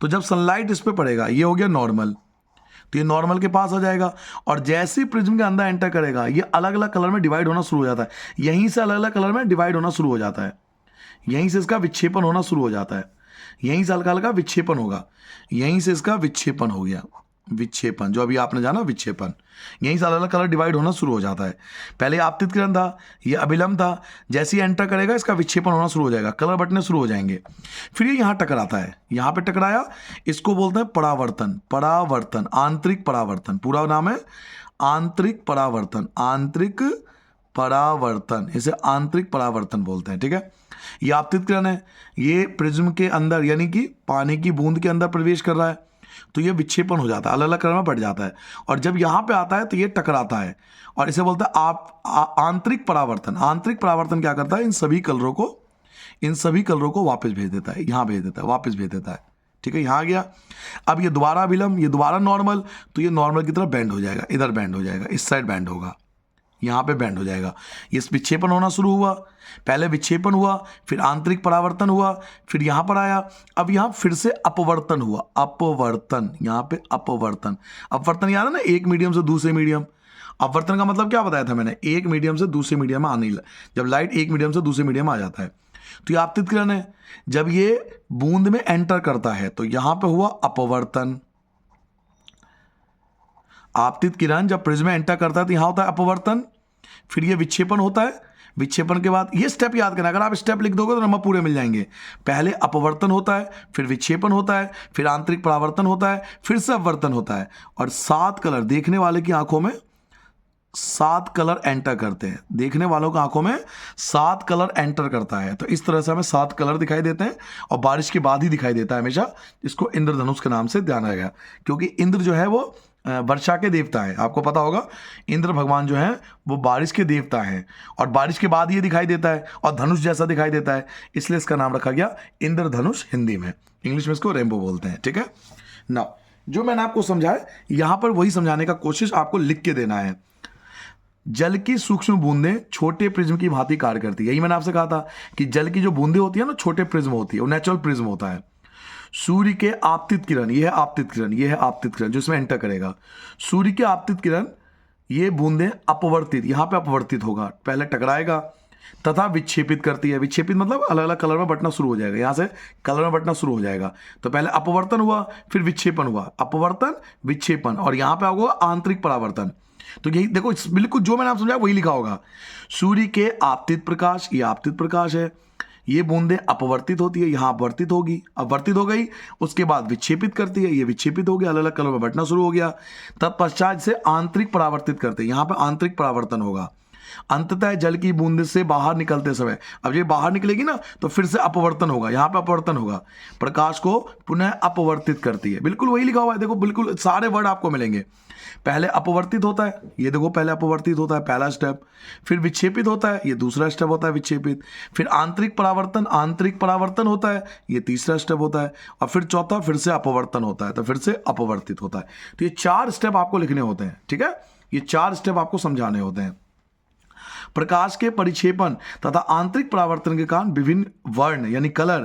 तो जब सनलाइट इस पे पड़ेगा, ये हो गया नॉर्मल, तो ये नॉर्मल के पास आ जाएगा। और जैसे ही प्रिज्म के अंदर एंटर करेगा, ये अलग अलग कलर में डिवाइड होना शुरू हो जाता है, यहीं से अलग अलग कलर में डिवाइड होना शुरू हो जाता है, यहीं से इसका विक्षेपण होना शुरू हो जाता है, यहीं से हल्का हल्का विक्षेपण होगा, यहीं से इसका विक्षेपण हो गया, विक्षेपण जो अभी आपने जाना विक्षेपण, यहीं से अलग अलग कलर डिवाइड होना शुरू हो जाता है। पहले आपतित किरण था, ये अभिलंब था, जैसे ही एंटर करेगा इसका विक्षेपण होना शुरू हो जाएगा, कलर बटने शुरू हो जाएंगे, फिर ये यहाँ टकराता है, यहाँ पे टकराया, इसको बोलते हैं परावर्तन, परावर्तन, आंतरिक परावर्तन, पूरा नाम है आंतरिक परावर्तन, आंतरिक परावर्तन, इसे आंतरिक परावर्तन बोलते हैं, ठीक है। ये आपतित किरण है, ये प्रिज्म के अंदर यानी कि पानी की बूंद के अंदर प्रवेश कर रहा है, तो ये विक्षेपण हो जाता है, अलग अलग कलर में बढ़ जाता है, और जब यहाँ पे आता है तो ये टकराता है, और इसे बोलते हैं आंतरिक परावर्तन। आंतरिक परावर्तन क्या करता है, इन सभी कलरों को वापस भेज देता है, यहाँ भेज देता है, वापस भेज देता है, ठीक है। यहाँ गया, अब ये दोबारा अभिलंब, ये दोबारा नॉर्मल, तो ये नॉर्मल की तरफ बैंड हो जाएगा, इधर बैंड हो जाएगा, इस साइड बैंड होगा, यहाँ पे बैंड हो जाएगा, ये विक्षेपण होना शुरू हुआ, पहले विक्षेपण हुआ, फिर आंतरिक परावर्तन हुआ, फिर यहाँ पर आया, अब यहाँ फिर से अपवर्तन हुआ, अपवर्तन, यहाँ पे अपवर्तन, अपवर्तन याद है ना, एक मीडियम से दूसरे मीडियम। अपवर्तन का मतलब क्या बताया था मैंने, एक मीडियम से दूसरे मीडियम में आने, जब लाइट एक मीडियम से दूसरे मीडियम में आ जाता है, तो ये आपतित किरण है। जब ये बूंद में एंटर करता है तो यहाँ पे हुआ अपवर्तन, आपतित किरण जब प्रिज्म में एंटर करता है तो यहां होता है अपवर्तन, फिर ये विक्षेपण होता है, विक्षेपण के बाद ये स्टेप याद करना, अगर आप स्टेप लिख दोगे तो नंबर पूरे मिल जाएंगे। पहले अपवर्तन होता है, फिर विक्षेपण होता है, फिर आंतरिक परावर्तन होता है, फिर से अपवर्तन होता है, और 7 कलर देखने वाले की आंखों में 7 कलर एंटर करते हैं, देखने वालों की आंखों में 7 कलर एंटर करता है। तो इस तरह से हमें 7 कलर दिखाई देते हैं, और बारिश के बाद ही दिखाई देता है हमेशा, इसको इंद्रधनुष के नाम से ध्यान रहेगा, क्योंकि इंद्र जो है वो वर्षा के देवता है, आपको पता होगा इंद्र भगवान जो है वो बारिश के देवता हैं, और बारिश के बाद ये दिखाई देता है और धनुष जैसा दिखाई देता है, इसलिए इसका नाम रखा गया इंद्रधनुष, हिंदी में, इंग्लिश में इसको रेनबो बोलते हैं, ठीक है ना। जो मैंने आपको समझाया यहां पर वही समझाने का कोशिश आपको लिख के देना है। जल की सूक्ष्म बूंदें छोटे प्रिज्म की भांति कार्य करती है, यही मैंने आपसे कहा था कि जल की जो बूंदें होती है ना, छोटे प्रिज्म होती है, वो नेचुरल प्रिज्म होता है। सूर्य के आपतित किरण, ये है आपतित किरण, ये है आपतित किरण जो इसमें एंटर करेगा, सूर्य के आपतित किरण, ये बूंदें अपवर्तित, यहां पे अपवर्तित होगा, पहले टकराएगा तथा विक्षेपित करती है, विक्षेपित मतलब अलग अलग कलर में बटना शुरू हो जाएगा, यहां से कलर में बटना शुरू हो जाएगा। तो पहले अपवर्तन हुआ, फिर विक्षेपण हुआ, अपवर्तन विक्षेपण, और यहां पे होगा आंतरिक परावर्तन। तो यही देखो, बिल्कुल जो मैंने आप समझाया वही लिखा होगा, सूर्य के आपतित प्रकाश, ये आपतित प्रकाश है, ये बूंदें अपवर्तित होती है, यहां अपवर्तित होगी, अपवर्तित हो गई, उसके बाद विक्षेपित करती है, ये विक्षेपित हो गया, अलग अलग कलर में बटना शुरू हो गया, तत्पश्चात से आंतरिक परावर्तित करते हैं, यहां पे आंतरिक परावर्तन होगा, अंततः जल की बूंद से बाहर निकलते समय, अब ये बाहर निकलेगी ना तो फिर से अपवर्तन होगा, यहां पे अपवर्तन होगा, प्रकाश को पुनः अपवर्तित करती है, बिल्कुल वही लिखा हुआ है, देखो बिल्कुल सारे वर्ड आपको मिलेंगे। पहले अपवर्तित होता है, ये देखो पहले अपवर्तित होता है पहला स्टेप, फिर विक्षेपित होता है, ये दूसरा स्टेप होता है विक्षेपित, फिर आंतरिक परावर्तन होता है, ये तीसरा स्टेप होता है, और फिर चौथा फिर से अपवर्तन होता है, तो फिर से अपवर्तित होता है। तो ये 4 स्टेप आपको लिखने होते हैं, ठीक है, ये 4 स्टेप आपको समझाने होते हैं। प्रकाश के परिक्षेपण तथा आंतरिक परावर्तन के कारण विभिन्न वर्ण यानी कलर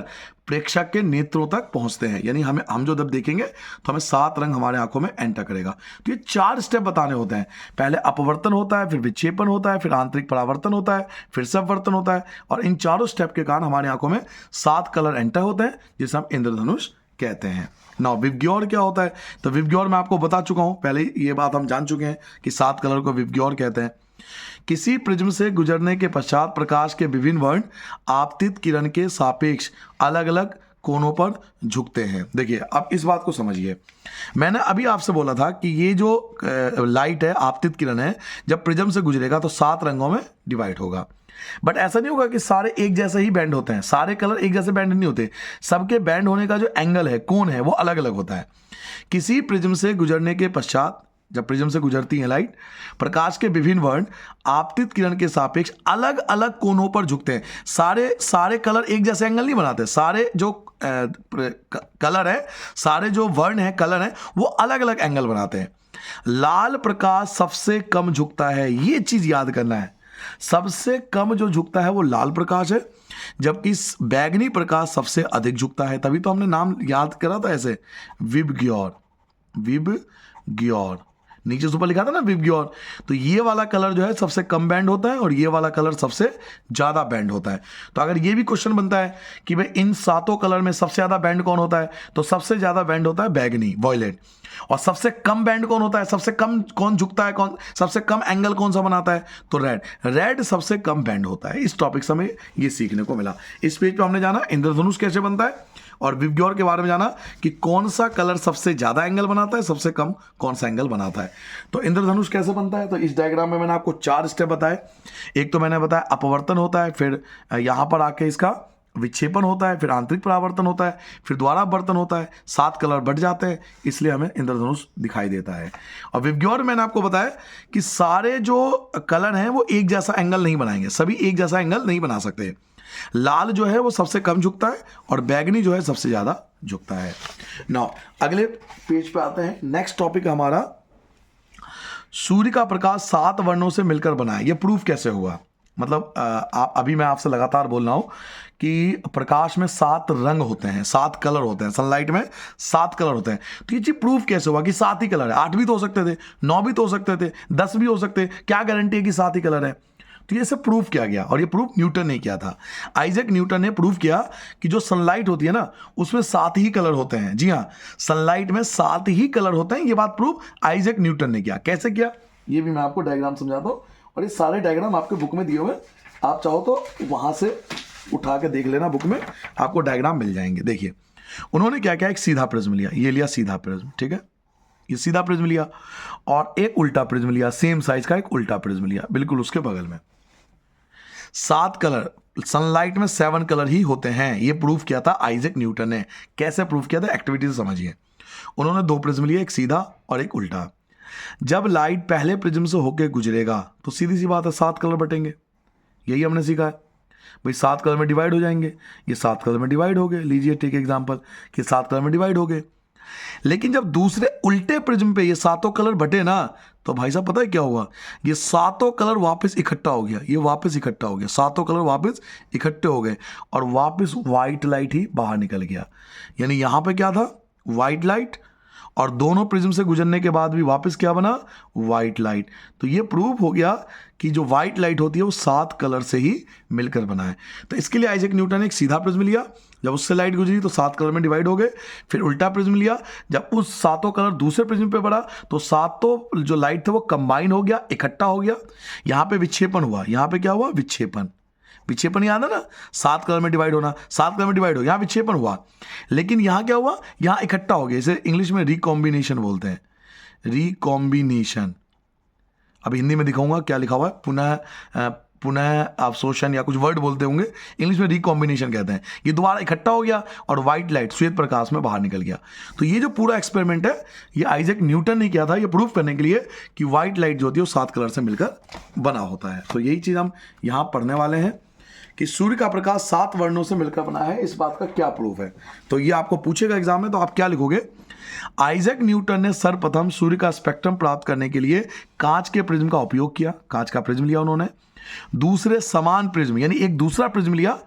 प्रेक्षक के नेत्रों तक पहुंचते हैं, यानी हम जो जब देखेंगे तो हमें 7 रंग हमारे आंखों में एंटर करेगा। तो ये 4 स्टेप बताने होते हैं, पहले अपवर्तन होता है, फिर विक्षेपण होता है, फिर आंतरिक परावर्तन होता है, फिर से अपवर्तन होता है, और इन चारों स्टेप के कारण हमारी आंखों में 7 कलर एंटर होते हैं, जिसे हम इंद्रधनुष कहते हैं। नाउ विबग्योर क्या होता है, तो विबग्योर मैं आपको बता चुका हूं, पहले ये बात हम जान चुके हैं कि 7 कलर को विबग्योर कहते हैं। किसी प्रिज्म से गुजरने के पश्चात प्रकाश के विभिन्न वर्ण आपतित किरण के सापेक्ष अलग अलग कोनों पर झुकते हैं। देखिए अब इस बात को समझिए, मैंने अभी आपसे बोला था कि ये जो लाइट है, आपतित किरण है, जब प्रिज्म से गुजरेगा तो 7 रंगों में डिवाइड होगा। बट ऐसा नहीं होगा कि सारे एक जैसे ही बैंड होते हैं, सारे कलर एक जैसे बैंड नहीं होते। सबके बैंड होने का जो एंगल है, कोण है, वो अलग अलग होता है। किसी प्रिज्म से गुजरने के पश्चात, जब प्रिज्म से गुजरती है लाइट, प्रकाश के विभिन्न वर्ण आपतित किरण के सापेक्ष अलग अलग कोनों पर झुकते हैं। सारे कलर एक जैसे एंगल नहीं बनाते। सारे जो कलर है, सारे जो वर्ण है, कलर है, वो अलग अलग एंगल बनाते हैं। लाल प्रकाश सबसे कम झुकता है, ये चीज याद करना है। सबसे कम जो झुकता है वो लाल प्रकाश है, जबकि बैगनी प्रकाश सबसे अधिक झुकता है। तभी तो हमने नाम याद करा था ऐसे, विबग्योर, विबग्योर, नीचे ऊपर लिखा था ना विबग्योर। तो ये वाला कलर जो है सबसे कम बैंड होता है और ये वाला कलर सबसे ज्यादा बैंड होता है। तो अगर ये भी क्वेश्चन बनता है कि भाई इन 7 कलर में सबसे ज्यादा बैंड कौन होता है, तो सबसे ज्यादा बैंड होता है बैगनी, वॉयलेट। और सबसे कम बैंड कौन होता है, सबसे कम कौन झुकता है, कौन सबसे कम एंगल कौन सा बनाता है, तो रेड। रेड सबसे कम बैंड होता है। इस टॉपिक से हमें ये सीखने को मिला। इस पेज पे हमने जाना इंद्रधनुष कैसे बनता है और विबग्योर के बारे में जाना कि कौन सा कलर सबसे ज्यादा एंगल बनाता है, सबसे कम कौन सा एंगल बनाता है। तो इंद्रधनुष कैसे बनता है, तो इस डायग्राम में मैंने आपको 4 स्टेप बताए। एक तो मैंने बताया अपवर्तन होता है, फिर यहां पर आके इसका विक्षेपण होता है, फिर आंतरिक परावर्तन होता है, फिर द्वारावर्तन होता है। 7 कलर बढ़ जाते हैं, इसलिए हमें इंद्रधनुष दिखाई देता है। और विबग्योर मैंने आपको बताया कि सारे जो कलर हैं वो एक जैसा एंगल नहीं बनाएंगे, सभी एक जैसा एंगल नहीं बना सकते। लाल जो है वो सबसे कम झुकता है और बैगनी जो है सबसे ज्यादा झुकता है। नाउ अगले पेज पे आते हैं। नेक्स्ट टॉपिक हमारा सूर्य का प्रकाश 7 वर्णों से मिलकर बना है। ये प्रूफ कैसे हुआ, मतलब अभी मैं आपसे लगातार बोल रहा हूं कि प्रकाश में 7 रंग होते हैं, 7 कलर होते हैं, सनलाइट में 7 कलर होते हैं। तो ये चीज प्रूफ कैसे हुआ कि 7 ही कलर है? 8 भी तो हो सकते थे, 9 भी तो हो सकते थे, 10 भी हो सकते, क्या गारंटी है कि 7 ही कलर है? तो ये सब प्रूफ किया गया और ये प्रूफ न्यूटन ने किया था। आइजैक न्यूटन ने प्रूफ किया कि जो सनलाइट होती है ना, उसमें 7 ही कलर होते हैं। जी हाँ, सनलाइट में 7 ही कलर होते हैं। ये बात प्रूफ आइजैक न्यूटन ने किया। कैसे किया, ये भी मैं आपको डायग्राम समझाता हूं। और ये सारे डायग्राम आपके बुक में दिए हुए, आप चाहो तो वहां से उठा के देख लेना, बुक में आपको डायग्राम मिल जाएंगे। देखिए उन्होंने क्या किया, एक सीधा प्रिज्म लिया, ये लिया सीधा प्रिज्म, ठीक है, ये सीधा प्रिज्म लिया, और एक उल्टा प्रिज्म लिया, सेम साइज का एक उल्टा प्रिज्म लिया, बिल्कुल उसके बगल में। 7 कलर, सनलाइट में 7 कलर ही होते हैं, ये प्रूफ किया था आइजैक न्यूटन ने। कैसे प्रूफ किया था, एक्टिविटी से समझिए। उन्होंने 2 प्रिज्म लिए, एक सीधा और एक उल्टा। जब लाइट पहले प्रिज्म से होकर गुजरेगा तो सीधी सी बात है 7 कलर बटेंगे, यही हमने सीखा है भाई। 7 कलर में डिवाइड हो जाएंगे, ये 7 कलर में डिवाइड हो गए। लीजिए टेक एग्जांपल कि 7 कलर में डिवाइड हो गए। लेकिन जब दूसरे उल्टे प्रिज्म पे ये 7 कलर बटे ना, तो भाई साहब पता है क्या हुआ, ये 7 कलर वापस इकट्ठा हो गया, ये वापस इकट्ठा हो गया, 7 कलर वापस इकट्ठे हो गए और वापस व्हाइट लाइट ही बाहर निकल गया। यानी यहां पे क्या था, व्हाइट लाइट, और दोनों प्रिज्म से गुजरने के बाद भी वापस क्या बना, व्हाइट लाइट। तो ये प्रूफ हो गया कि जो व्हाइट लाइट होती है वो 7 कलर से ही मिलकर बना है। तो इसके लिए आइजैक न्यूटन ने एक सीधा प्रिज्म लिया, जब उससे लाइट गुजरी तो 7 कलर में डिवाइड हो गए। फिर उल्टा प्रिज्म लिया, जब उस 7 कलर दूसरे प्रिज्म पे पड़ा तो 7 जो लाइट थे वो कंबाइन हो गया, इकट्ठा हो गया। यहां पे विक्षेपण हुआ, यहां पे क्या हुआ, विक्षेपण। विक्षेपण याद है ना, 7 कलर में डिवाइड होना, 7 कलर में डिवाइड हो, यहां विक्षेपण हुआ। लेकिन यहां क्या हुआ, यहां इकट्ठा हो गया। इसे इंग्लिश में रिकॉम्बिनेशन बोलते हैं, रिकॉम्बिनेशन। अब हिंदी में दिखाऊंगा क्या लिखा हुआ है, पुनः अवशोषण या कुछ वर्ड बोलते होंगे, इंग्लिश में रिकॉम्बिनेशन कहते हैं। ये दोबारा इकट्ठा हो गया और व्हाइट लाइट श्वेत प्रकाश में बाहर निकल गया। तो ये जो पूरा एक्सपेरिमेंट है ये आइजैक न्यूटन ने किया था, ये प्रूफ करने के लिए कि व्हाइट लाइट जो होती है वो 7 कलर से मिलकर बना होता है। तो यही चीज हम यहां पढ़ने वाले हैं कि सूर्य का प्रकाश 7 वर्णों से मिलकर बना है, इस बात का क्या प्रूफ है। तो ये आपको पूछेगा एग्जाम में, तो आप क्या लिखोगे, आइजैक न्यूटन ने सर्वप्रथम सूर्य का स्पेक्ट्रम प्राप्त करने के लिए कांच के प्रिज्म का उपयोग किया। कांच का प्रिज्म लिया उन्होंने, दूसरे समान प्रिज्म यानी एक दूसरा प्रिज्म लिया,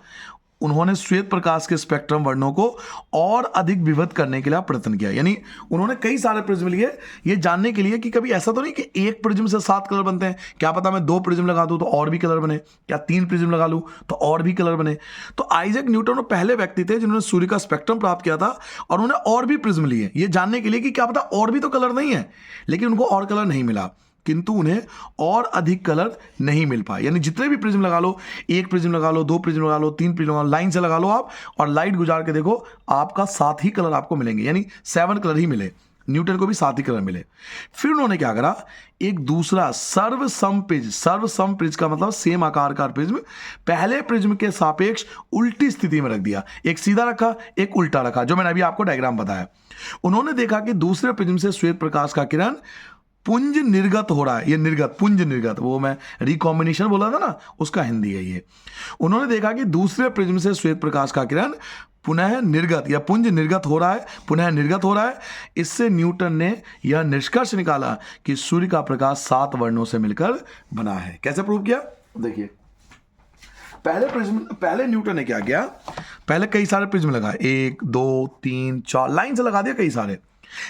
उन्होंने श्वेत प्रकाश के स्पेक्ट्रम वर्णों को और अधिक विविध करने के लिए प्रयत्न किया। यानी उन्होंने कई सारे प्रिज्म लिए ये जानने के लिए कि कभी ऐसा तो नहीं कि एक प्रिज्म से 7 कलर बनते हैं, क्या पता मैं 2 प्रिज्म लगा दूं तो और भी कलर बने, क्या 3 प्रिज्म लगा लूं तो और भी कलर बने। तो आइजैक न्यूटन वो पहले व्यक्ति थे जिन्होंने सूर्य का स्पेक्ट्रम प्राप्त किया था और उन्होंने और भी प्रिज्म लिए ये जानने के लिए कि क्या पता और भी तो कलर नहीं है, लेकिन उनको और कलर नहीं मिला। किंतु उन्हें और अधिक कलर नहीं मिल पाए। यानी जितने भी प्रिज्म लगा लो, एक प्रिज्म लगा लो, दो प्रिज्म लगा लो, तीन प्रिज्म लगा लो, लाइन से लगा लो आप, और लाइट गुजार के देखो, आपका 7 ही कलर आपको मिलेंगे, यानी 7 कलर ही मिले। न्यूटन को भी 7 ही कलर मिले। फिर उन्होंने क्या करा, एक दूसरा सर्वसम प्रिज्म का मतलब सेम आकार का प्रिज्म पहले प्रिज्म के सापेक्ष उल्टी स्थिति में रख दिया। एक सीधा रखा, एक उल्टा रखा, जो मैंने अभी आपको डायग्राम बताया। उन्होंने देखा कि दूसरे प्रिज्म से श्वेत प्रकाश का किरण पुंज निर्गत हो रहा है। ये निर्गत, पुंज निर्गत, वो मैं रिकॉम्बिनेशन बोला था ना, उसका हिंदी है ये। उन्होंने देखा कि दूसरे प्रिज्म से श्वेत प्रकाश का किरण पुनः निर्गत या पुंज निर्गत हो रहा है, पुनः निर्गत हो रहा है। इससे न्यूटन ने यह निष्कर्ष निकाला कि सूर्य का प्रकाश 7 वर्णों से मिलकर बना है। कैसे प्रूव किया? देखिए, पहले न्यूटन ने क्या किया, पहले कई सारे प्रिज्म लगाए, 1 2 3 4 लाइन से लगा दिया कई सारे,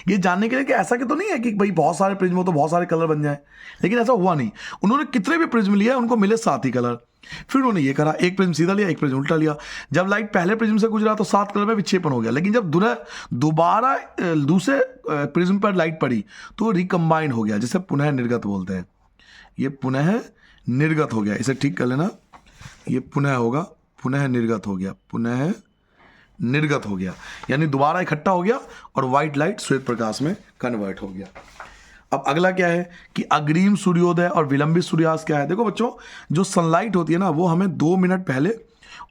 ये जानने के लिए कि ऐसा कि तो नहीं है कि भाई बहुत सारे प्रिज्म हो तो बहुत सारे कलर बन जाए, लेकिन ऐसा हुआ नहीं। उन्होंने कितने भी प्रिज्म लिए उनको मिले 7 ही कलर। फिर उन्होंने ये करा, एक प्रिज्म सीधा लिया, एक प्रिज्म उल्टा लिया। जब लाइट पहले प्रिज्म से गुजरा तो 7 कलर में विक्षेपण हो गया, लेकिन जब दोबारा दूसरे प्रिज्म पर लाइट पड़ी तो रिकम्बाइंड हो गया, जिसे पुनः निर्गत बोलते हैं। ये पुनः निर्गत हो गया, इसे ठीक कर लेना, ये पुनः होगा, पुनः निर्गत हो गया, पुनः निर्गत हो गया, यानी दोबारा इकट्ठा हो गया और व्हाइट लाइट श्वेत प्रकाश में कन्वर्ट हो गया। अब अगला क्या है कि अग्रिम सूर्योदय और विलंबित सूर्यास्त क्या है। देखो बच्चों, जो सनलाइट होती है ना, वो हमें 2 मिनट पहले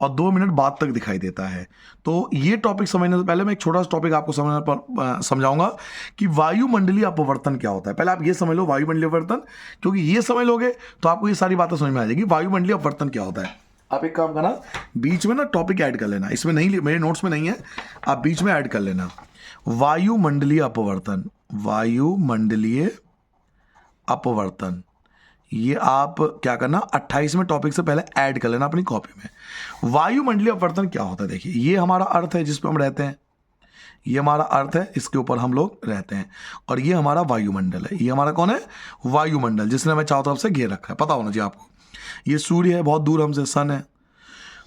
और 2 मिनट बाद तक दिखाई देता है। तो ये टॉपिक समझने से पहले मैं एक छोटा सा टॉपिक आपको समझाऊंगा कि वायुमंडलीय अपवर्तन क्या होता है। पहले आप ये समझ लो वायुमंडलीय अपवर्तन, क्योंकि ये समझ लोगे तो आपको ये सारी बातें समझ में आ जाएगी। वायुमंडलीय अपवर्तन क्या होता है, आप एक काम करना, बीच में ना टॉपिक ऐड कर लेना, इसमें नहीं, मेरे नोट्स में नहीं है, आप बीच में ऐड कर लेना। वायुमंडलीय अपवर्तन, वायुमंडलीय अपवर्तन, ये आप क्या करना, 28वें टॉपिक से पहले ऐड कर लेना अपनी कॉपी में। वायुमंडलीय अपवर्तन क्या होता है, देखिए, ये हमारा अर्थ है जिस पर हम रहते हैं, ये हमारा अर्थ है, इसके ऊपर हम लोग रहते हैं, और ये हमारा वायुमंडल है। ये हमारा कौन है? वायुमंडल, जिसने हमें चारों तरफ से घेर रखा है, पता होना चाहिए आपको। ये सूर्य है, बहुत दूर हमसे सन है।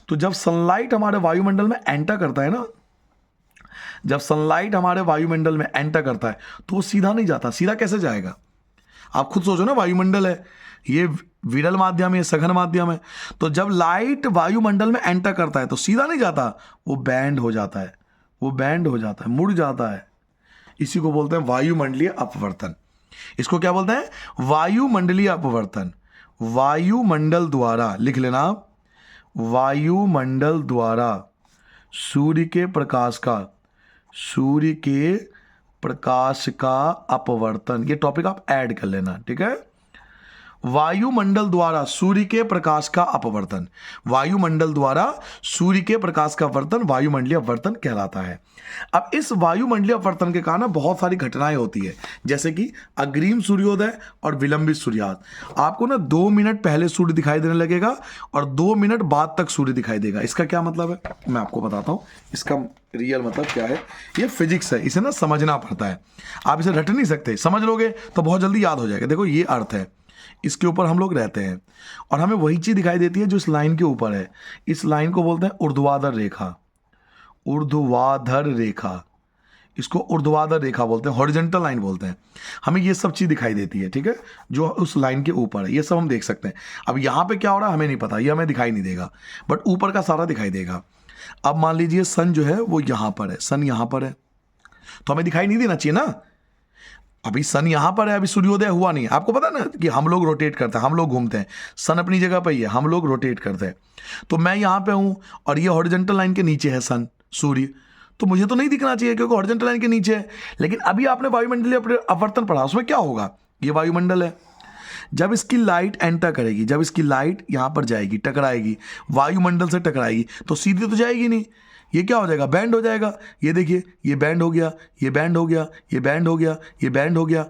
तो जब सनलाइट हमारे वायुमंडल में एंटर करता है ना, जब सनलाइट हमारे वायुमंडल में एंटर करता है तो वो सीधा नहीं जाता। सीधा कैसे जाएगा? आप खुद सोचो ना, वायुमंडल है, ये विरल माध्यम है, सघन माध्यम है। तो जब लाइट वायुमंडल में एंटर करता है तो सीधा नहीं जाता, वो बैंड हो जाता है, वो बैंड हो जाता है, मुड़ जाता है। इसी को बोलते हैं वायुमंडलीय अपवर्तन। इसको क्या बोलते हैं? वायुमंडलीय अपवर्तन। वायुमंडल द्वारा, लिख लेना आप, वायुमंडल द्वारा सूर्य के प्रकाश का अपवर्तन, ये टॉपिक आप ऐड कर लेना, ठीक है। वायुमंडल द्वारा सूर्य के प्रकाश का अपवर्तन, वायुमंडल द्वारा सूर्य के प्रकाश का अपवर्तन वायुमंडलीय अपवर्तन कहलाता है। अब इस वायुमंडलीय अपवर्तन के कारण बहुत सारी घटनाएं होती है, जैसे कि अग्रिम सूर्योदय और विलंबित सूर्यास्त। आपको ना 2 मिनट पहले सूर्य दिखाई देने लगेगा और 2 मिनट बाद तक सूर्य दिखाई देगा। इसका क्या मतलब है, मैं आपको बताता हूं इसका रियल मतलब क्या है। ये फिजिक्स है, इसे ना समझना पड़ता है, आप इसे रट नहीं सकते। समझ लोगे तो बहुत जल्दी याद हो जाएगा। देखो, ये अर्थ है, इसके ऊपर हम लोग रहते हैं और हमें वही चीज दिखाई देती है जो इस लाइन के ऊपर है। इस लाइन को बोलते हैं ऊर्ध्वाधर रेखा, ऊर्ध्वाधर रेखा, इसको ऊर्ध्वाधर रेखा बोलते हैं, हॉरिजॉन्टल लाइन बोलते हैं। हमें ये सब चीज दिखाई देती है, ठीक है, जो उस लाइन के ऊपर है, ये सब हम देख सकते हैं। अब यहाँ पे क्या हो रहा है हमें नहीं पता, ये हमें दिखाई नहीं देगा, बट ऊपर का सारा दिखाई देगा। अब मान लीजिए सन जो है वो यहाँ पर है, सन यहाँ पर है, तो हमें दिखाई नहीं देना चाहिए ना। अभी सन यहां पर है, अभी सूर्योदय हुआ नहीं है। आपको पता ना कि हम लोग रोटेट करते हैं, हम लोग घूमते हैं, सन अपनी जगह पर ही है, हम लोग रोटेट करते हैं। तो मैं यहां पे हूं और ये हॉरिजॉन्टल लाइन के नीचे है सन, सूर्य, तो मुझे तो नहीं दिखना चाहिए क्योंकि हॉरिजॉन्टल लाइन के नीचे है। लेकिन अभी आपने वायुमंडलीय अपवर्तन पढ़ा, उसमें क्या होगा, ये वायुमंडल है, जब इसकी लाइट एंटर करेगी, जब इसकी लाइट यहां पर जाएगी, टकराएगी, वायुमंडल से टकराएगी, तो सीधी तो जाएगी नहीं, ये क्या हो जाएगा, बैंड हो जाएगा। ये देखिए, ये बैंड हो गया, ये बैंड हो गया, ये बैंड हो गया, ये बैंड हो गया।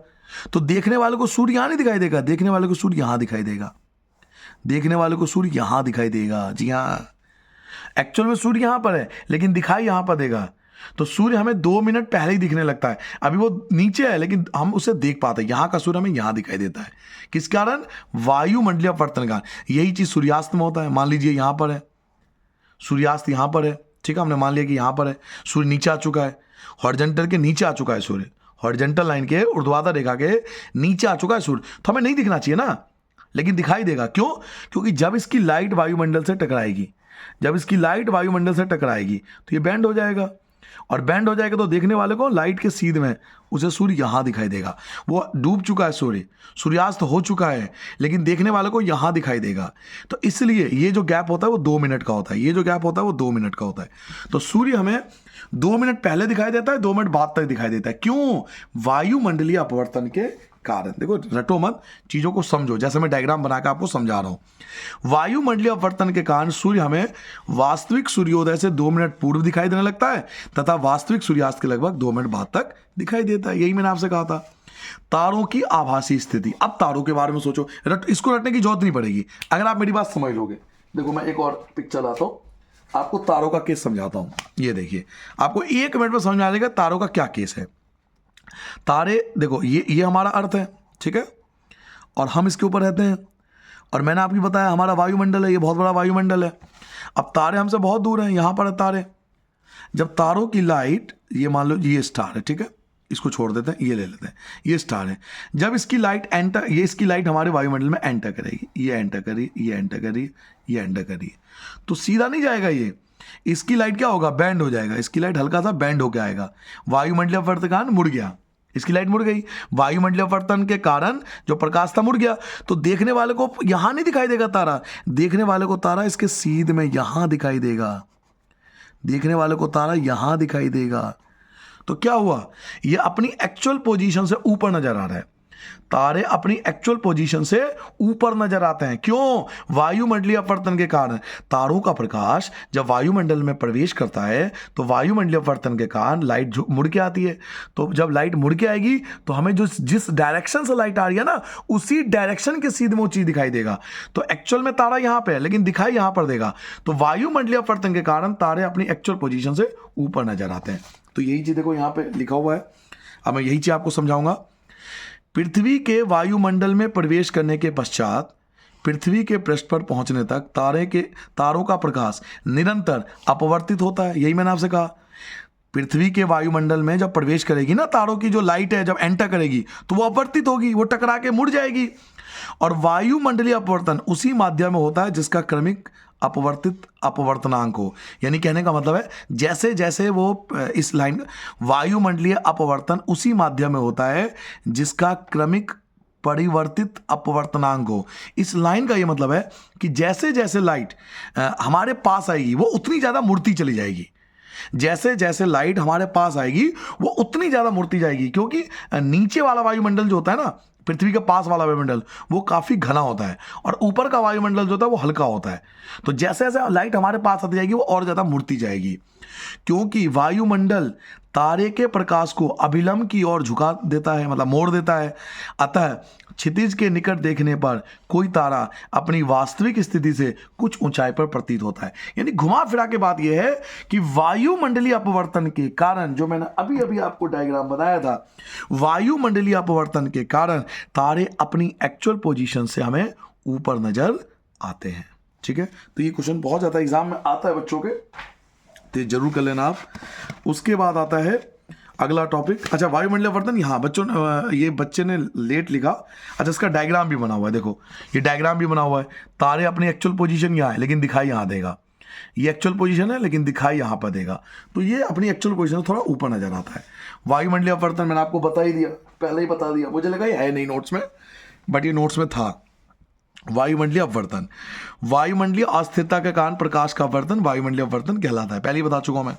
तो देखने वाले को सूर्य यहां नहीं दिखाई देगा, देखने वाले को सूर्य यहां दिखाई देगा, देखने वाले को सूर्य यहां दिखाई देगा। जी हाँ, एक्चुअल में सूर्य यहां पर है लेकिन दिखाई यहां पर देगा। तो सूर्य हमें 2 मिनट पहले ही दिखने लगता है, अभी वो नीचे है लेकिन हम उसे देख पाते हैं। यहां का सूर्य हमें यहां दिखाई देता है, किस कारण, वायुमंडलीय अपवर्तन का। यही चीज सूर्यास्त में होता है। मान लीजिए यहां पर है सूर्यास्त, यहां पर है, ठीक है, हमने मान लिया कि यहां पर है, सूर्य नीचे आ चुका है, हॉरिजॉन्टल के नीचे आ चुका है सूर्य, हॉरिजॉन्टल लाइन के, ऊर्ध्वाधर रेखा के नीचे आ चुका है सूर्य, तो हमें नहीं दिखना चाहिए ना, लेकिन दिखाई देगा। क्यों? क्योंकि जब इसकी लाइट वायुमंडल से टकराएगी, जब इसकी लाइट वायुमंडल से टकराएगी तो ये बैंड हो जाएगा, और बैंड हो जाएगा तो देखने वाले को लाइट के सीध में उसे सूर्य यहाँ दिखाई देगा। वो डूब चुका है सूर्य, सूर्यास्त हो चुका है, लेकिन देखने वाले को यहाँ दिखाई देगा। तो इसलिए ये जो गैप होता है वो 2 मिनट का होता है, ये जो गैप होता है वो 2 मिनट का होता है। तो सूर्य हमें 2 मिनट पहले दिखाई देता है, 2 मिनट बाद तक दिखाई देता है। क्यों? वायुमंडलीय अपवर्तन के कारण। देखो रटो मत, चीजों को समझो, जैसे मैं डायग्राम बनाकर आपको समझा रहा हूं। वायुमंडलीय अपवर्तन के कारण सूर्य हमें वास्तविक सूर्योदय से 2 मिनट पूर्व दिखाई देने लगता है तथा वास्तविक सूर्यास्त के लगभग 2 मिनट बाद तक दिखाई देता है। यही मैंने आपसे कहा था। तारों की आभासी स्थिति। अब तारों के बारे में सोचो, इसको रटने की जरूरत नहीं पड़ेगी अगर आप मेरी बात समझ लोगे। देखो मैं एक और पिक्चर लाता हूं, आपको तारों का केस समझाता हूं। ये देखिए, आपको 1 मिनट में समझ में आ जाएगा तारों का क्या केस है। तारे देखो, ये हमारा अर्थ है, ठीक है, और हम इसके ऊपर रहते हैं, और मैंने आपको बताया हमारा वायुमंडल है, ये बहुत बड़ा वायुमंडल है। अब तारे हमसे बहुत दूर हैं, यहां पर है तारे। जब तारों की लाइट, ये मान लो ये स्टार है, ठीक है, इसको छोड़ देते हैं, ये ले लेते हैं, ये स्टार है। जब इसकी लाइट एंटर, ये इसकी लाइट हमारे वायुमंडल में एंटर करेगी, ये एंटर करी, ये एंटर करी, ये एंटर करी, तो सीधा नहीं जाएगा ये, इसकी लाइट क्या होगा? बैंड हो जाएगा। इसकी लाइट हल्का सा बैंड होकर आएगा, वायुमंडलीय अपवर्तन के कारण मुड़ गया, इसकी लाइट मुड़ गई। वायुमंडलीय अपवर्तन के कारण जो प्रकाश था मुड़ गया, तो देखने वाले को यहां नहीं दिखाई देगा तारा, देखने वाले को तारा इसके सीध में यहां दिखाई देगा, देखने वाले को तारा यहां दिखाई देगा। तो क्या हुआ? ये अपनी एक्चुअल पोजीशन से ऊपर नजर आ रहा है। तारे अपनी एक्चुअल पोजीशन से ऊपर नजर आते हैं। क्यों? वायुमंडलीय अपवर्तन के कारण। तारों का प्रकाश जब वायुमंडल में प्रवेश करता है तो वायुमंडलीय अपवर्तन के कारण लाइट मुड़ के आती है। तो जब लाइट मुड़ के आएगी तो हमें जो जिस डायरेक्शन से लाइट आ रही है ना, उसी डायरेक्शन के सीधे में वो चीज दिखाई देगा। तो एक्चुअल में तारा यहां पे है, लेकिन दिखाई यहां पर देगा। तो वायुमंडलीय अपवर्तन के कारण तारे अपनी एक्चुअल पोजीशन से ऊपर नजर आते हैं। तो यही चीज देखो यहां पे लिखा हुआ है। अब मैं यही चीज आपको समझाऊंगा। पृथ्वी के वायुमंडल में प्रवेश करने के पश्चात पृथ्वी के पृष्ठ पर पहुंचने तक तारों का प्रकाश निरंतर अपवर्तित होता है। यही मैंने आपसे कहा, पृथ्वी के वायुमंडल में जब प्रवेश करेगी ना, तारों की जो लाइट है जब एंटर करेगी तो वो अपवर्तित होगी, वो टकरा के मुड़ जाएगी। और वायुमंडलीय अपवर्तन उसी माध्यम में होता है जिसका क्रमिक अपवर्तित अपवर्तनांक हो। यानी कहने का मतलब है जैसे जैसे वो इस लाइन, वायुमंडलीय अपवर्तन उसी माध्यम में होता है जिसका क्रमिक परिवर्तित अपवर्तनांक हो। इस लाइन का ये मतलब है कि जैसे जैसे लाइट हमारे पास आएगी वो उतनी ज्यादा मुड़ती चली जाएगी। जैसे जैसे लाइट हमारे पास आएगी वो उतनी ज्यादा मुड़ती जाएगी, क्योंकि नीचे वाला वायुमंडल जो होता है ना, पृथ्वी के पास वाला वायुमंडल, वो काफी घना होता है, और ऊपर का वायुमंडल जो होता है वो हल्का होता है। तो जैसे जैसे लाइट हमारे पास आती जाएगी वो और ज्यादा मुड़ती जाएगी, क्योंकि वायुमंडल तारे के प्रकाश को अभिलंब की ओर झुका देता है, मतलब मोड़ देता है। अतः क्षितिज के निकट देखने पर कोई तारा अपनी वास्तविक स्थिति से कुछ ऊंचाई पर प्रतीत होता है। यानी घुमा फिरा के बात यह है कि वायुमंडलीय अपवर्तन के कारण, जो मैंने अभी अभी आपको डायग्राम बताया था, वायुमंडलीय अपवर्तन के कारण तारे अपनी एक्चुअल पोजीशन से हमें ऊपर नजर आते हैं। ठीक है, तो ये क्वेश्चन बहुत ज्यादा एग्जाम में आता है बच्चों के, तो जरूर कर लेना आप। उसके बाद आता है अगला टॉपिक। अच्छा, वायुमंडलीय अपवर्तन, यहाँ बच्चों ने, ये बच्चे ने लेट लिखा। अच्छा, इसका डायग्राम भी बना हुआ है, देखो ये डायग्राम भी बना हुआ है। तारे अपनी एक्चुअल पोजीशन यहाँ है लेकिन दिखाई यहाँ देगा, ये एक्चुअल पोजीशन है लेकिन दिखाई यहाँ पर देगा। तो ये अपनी एक्चुअल पोजीशन थोड़ा ऊपर नजर आता है। वायुमंडलीय अपवर्तन मैंने आपको बता ही दिया, पहले ही बता दिया, मुझे लगा ये है नहीं नोट्स में, बट ये नोट्स में था। वायुमंडलीय अपवर्तन, वायुमंडलीय अस्थिरता के कारण प्रकाश का अपवर्तन वायुमंडलीय अपवर्तन कहलाता है। पहले ही बता चुका हूं मैं।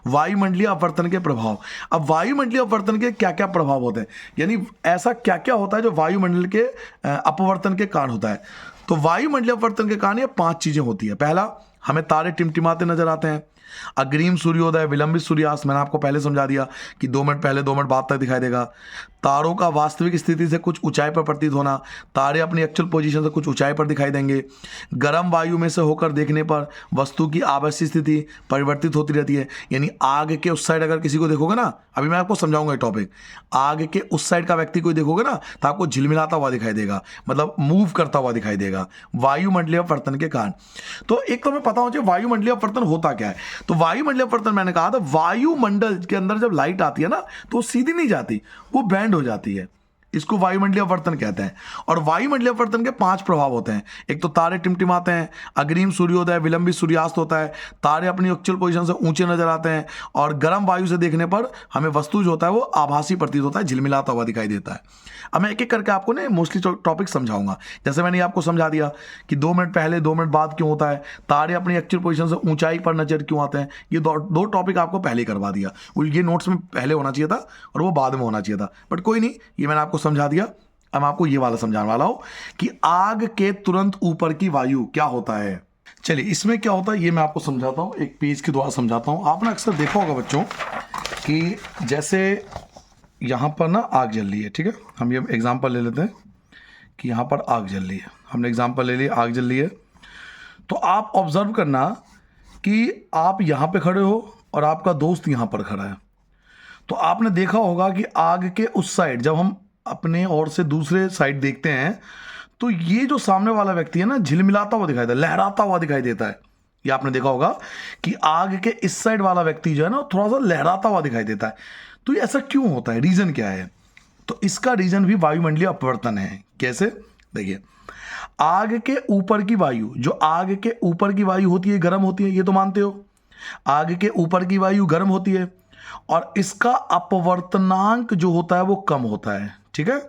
वायुमंडलीय अपवर्तन के प्रभाव। अब वायुमंडलीय अपवर्तन के क्या क्या प्रभाव होते हैं, यानी ऐसा क्या क्या होता है जो वायुमंडल के अपवर्तन के कारण होता है। तो वायुमंडलीय अपवर्तन के कारण ये 5 चीजें होती है। पहला, हमें तारे टिमटिमाते नजर आते हैं। अग्रिम सूर्योदय, विलंबित सूर्यास्त, मैंने आपको पहले समझा दिया कि 2 मिनट पहले 2 मिनट बाद तक दिखाई देगा। तारों का वास्तविक स्थिति से कुछ ऊंचाई पर प्रतीत होना, तारे अपनी एक्चुअल पोजीशन से कुछ ऊंचाई पर दिखाई देंगे। गर्म वायु में से होकर देखने पर वस्तु की आवासीय स्थिति परिवर्तित होती रहती है। यानी आग के उस साइड अगर किसी को देखोगे ना, अभी मैं आपको समझाऊंगा ये टॉपिक, आग के उस साइड का व्यक्ति को देखोगे ना तो आपको झिलमिलाता हुआ दिखाई देगा, मतलब मूव करता हुआ दिखाई देगा, वायुमंडलीय अपवर्तन के कारण। तो एक तो हमें पता होना चाहिए वायुमंडलीय अपवर्तन होता क्या है। तो वायुमंडलीय अपवर्तन मैंने कहा था, वायुमंडल के अंदर जब लाइट आती है ना तो वो सीधी नहीं जाती, वो बैंड हो जाती है, इसको वायुमंडलीय अपवर्तन कहते हैं। और वायुमंडलीय अपवर्तन के 5 प्रभाव होते हैं। एक तो तारे टिमटिमाते हैं, अग्रिम सूर्योदय, विलंबित सूर्यास्त होता है, तारे अपनी एक्चुअल पोजीशन से ऊंचे नजर आते हैं, और गर्म वायु से देखने पर हमें वस्तु जो होता है वो आभासी प्रतीत होता है, झिलमिलाता हुआ दिखाई देता है। अब मैं एक एक करके आपको ना मोस्टली टॉपिक समझाऊंगा। जैसे मैंने आपको समझा दिया कि 2 मिनट पहले 2 मिनट बाद क्यों होता है, तारे अपनी एक्चुअल पोजीशन से ऊंचाई पर नजर क्यों आते हैं, ये दो टॉपिक आपको पहले करवा दिया। ये नोट्स में पहले होना चाहिए था और वो बाद में होना चाहिए था, बट कोई नहीं, ये मैंने आपको समझा दिया। अब मैं आपको ये वाला समझाने वाला हूं कि आग के तुरंत ऊपर की वायु क्या होता है। चलिए, इसमें क्या होता है ये मैं आपको समझाता हूं, एक पेज के द्वारा समझाता हूं। आपने अक्सर देखा होगा बच्चों कि जैसे यहाँ पर ना आग जल रही है, ठीक है, हम ये एग्जांपल ले लेते हैं कि यहाँ पर आग जल रही है, हमने एग्जांपल ले लिया, आग जल रही है। तो आप ऑब्जर्व करना कि आप यहाँ पे खड़े हो और आपका दोस्त यहाँ पर खड़ा है। तो आपने देखा होगा कि आग के उस साइड जब हम अपने ओर से दूसरे साइड देखते हैं तो ये जो सामने वाला व्यक्ति है ना, झिलमिलाता हुआ दिखाई देता है, लहराता हुआ दिखाई देता है। ये आपने देखा होगा कि आग के इस साइड वाला व्यक्ति जो है ना थोड़ा सा लहराता हुआ दिखाई देता है। तो ये ऐसा क्यों होता है, रीजन क्या है? तो इसका रीजन भी वायुमंडलीय अपवर्तन है। कैसे? देखिए, आग के ऊपर की वायु, जो आग के ऊपर की वायु होती है गर्म होती है, ये तो मानते हो। आग के ऊपर की वायु गर्म होती है और इसका अपवर्तनांक जो होता है वो कम होता है, ठीक है।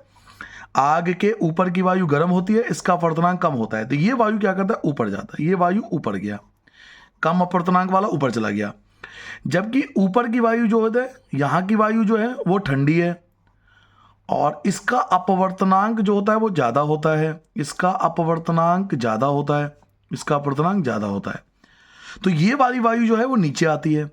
आग के ऊपर की वायु गर्म होती है, इसका अपवर्तनांक कम होता है, तो ये वायु क्या करता है, ऊपर जाता है। ये वायु ऊपर गया, कम अपवर्तनांक वाला ऊपर चला गया। जबकि ऊपर की वायु जो होता है, यहां की वायु जो है वो ठंडी है और इसका अपवर्तनांक जो होता है वो ज्यादा होता है, इसका अपवर्तनांक ज्यादा होता है, इसका अपवर्तनांक ज्यादा होता है। तो ये वाली वायु जो है वो नीचे आती है।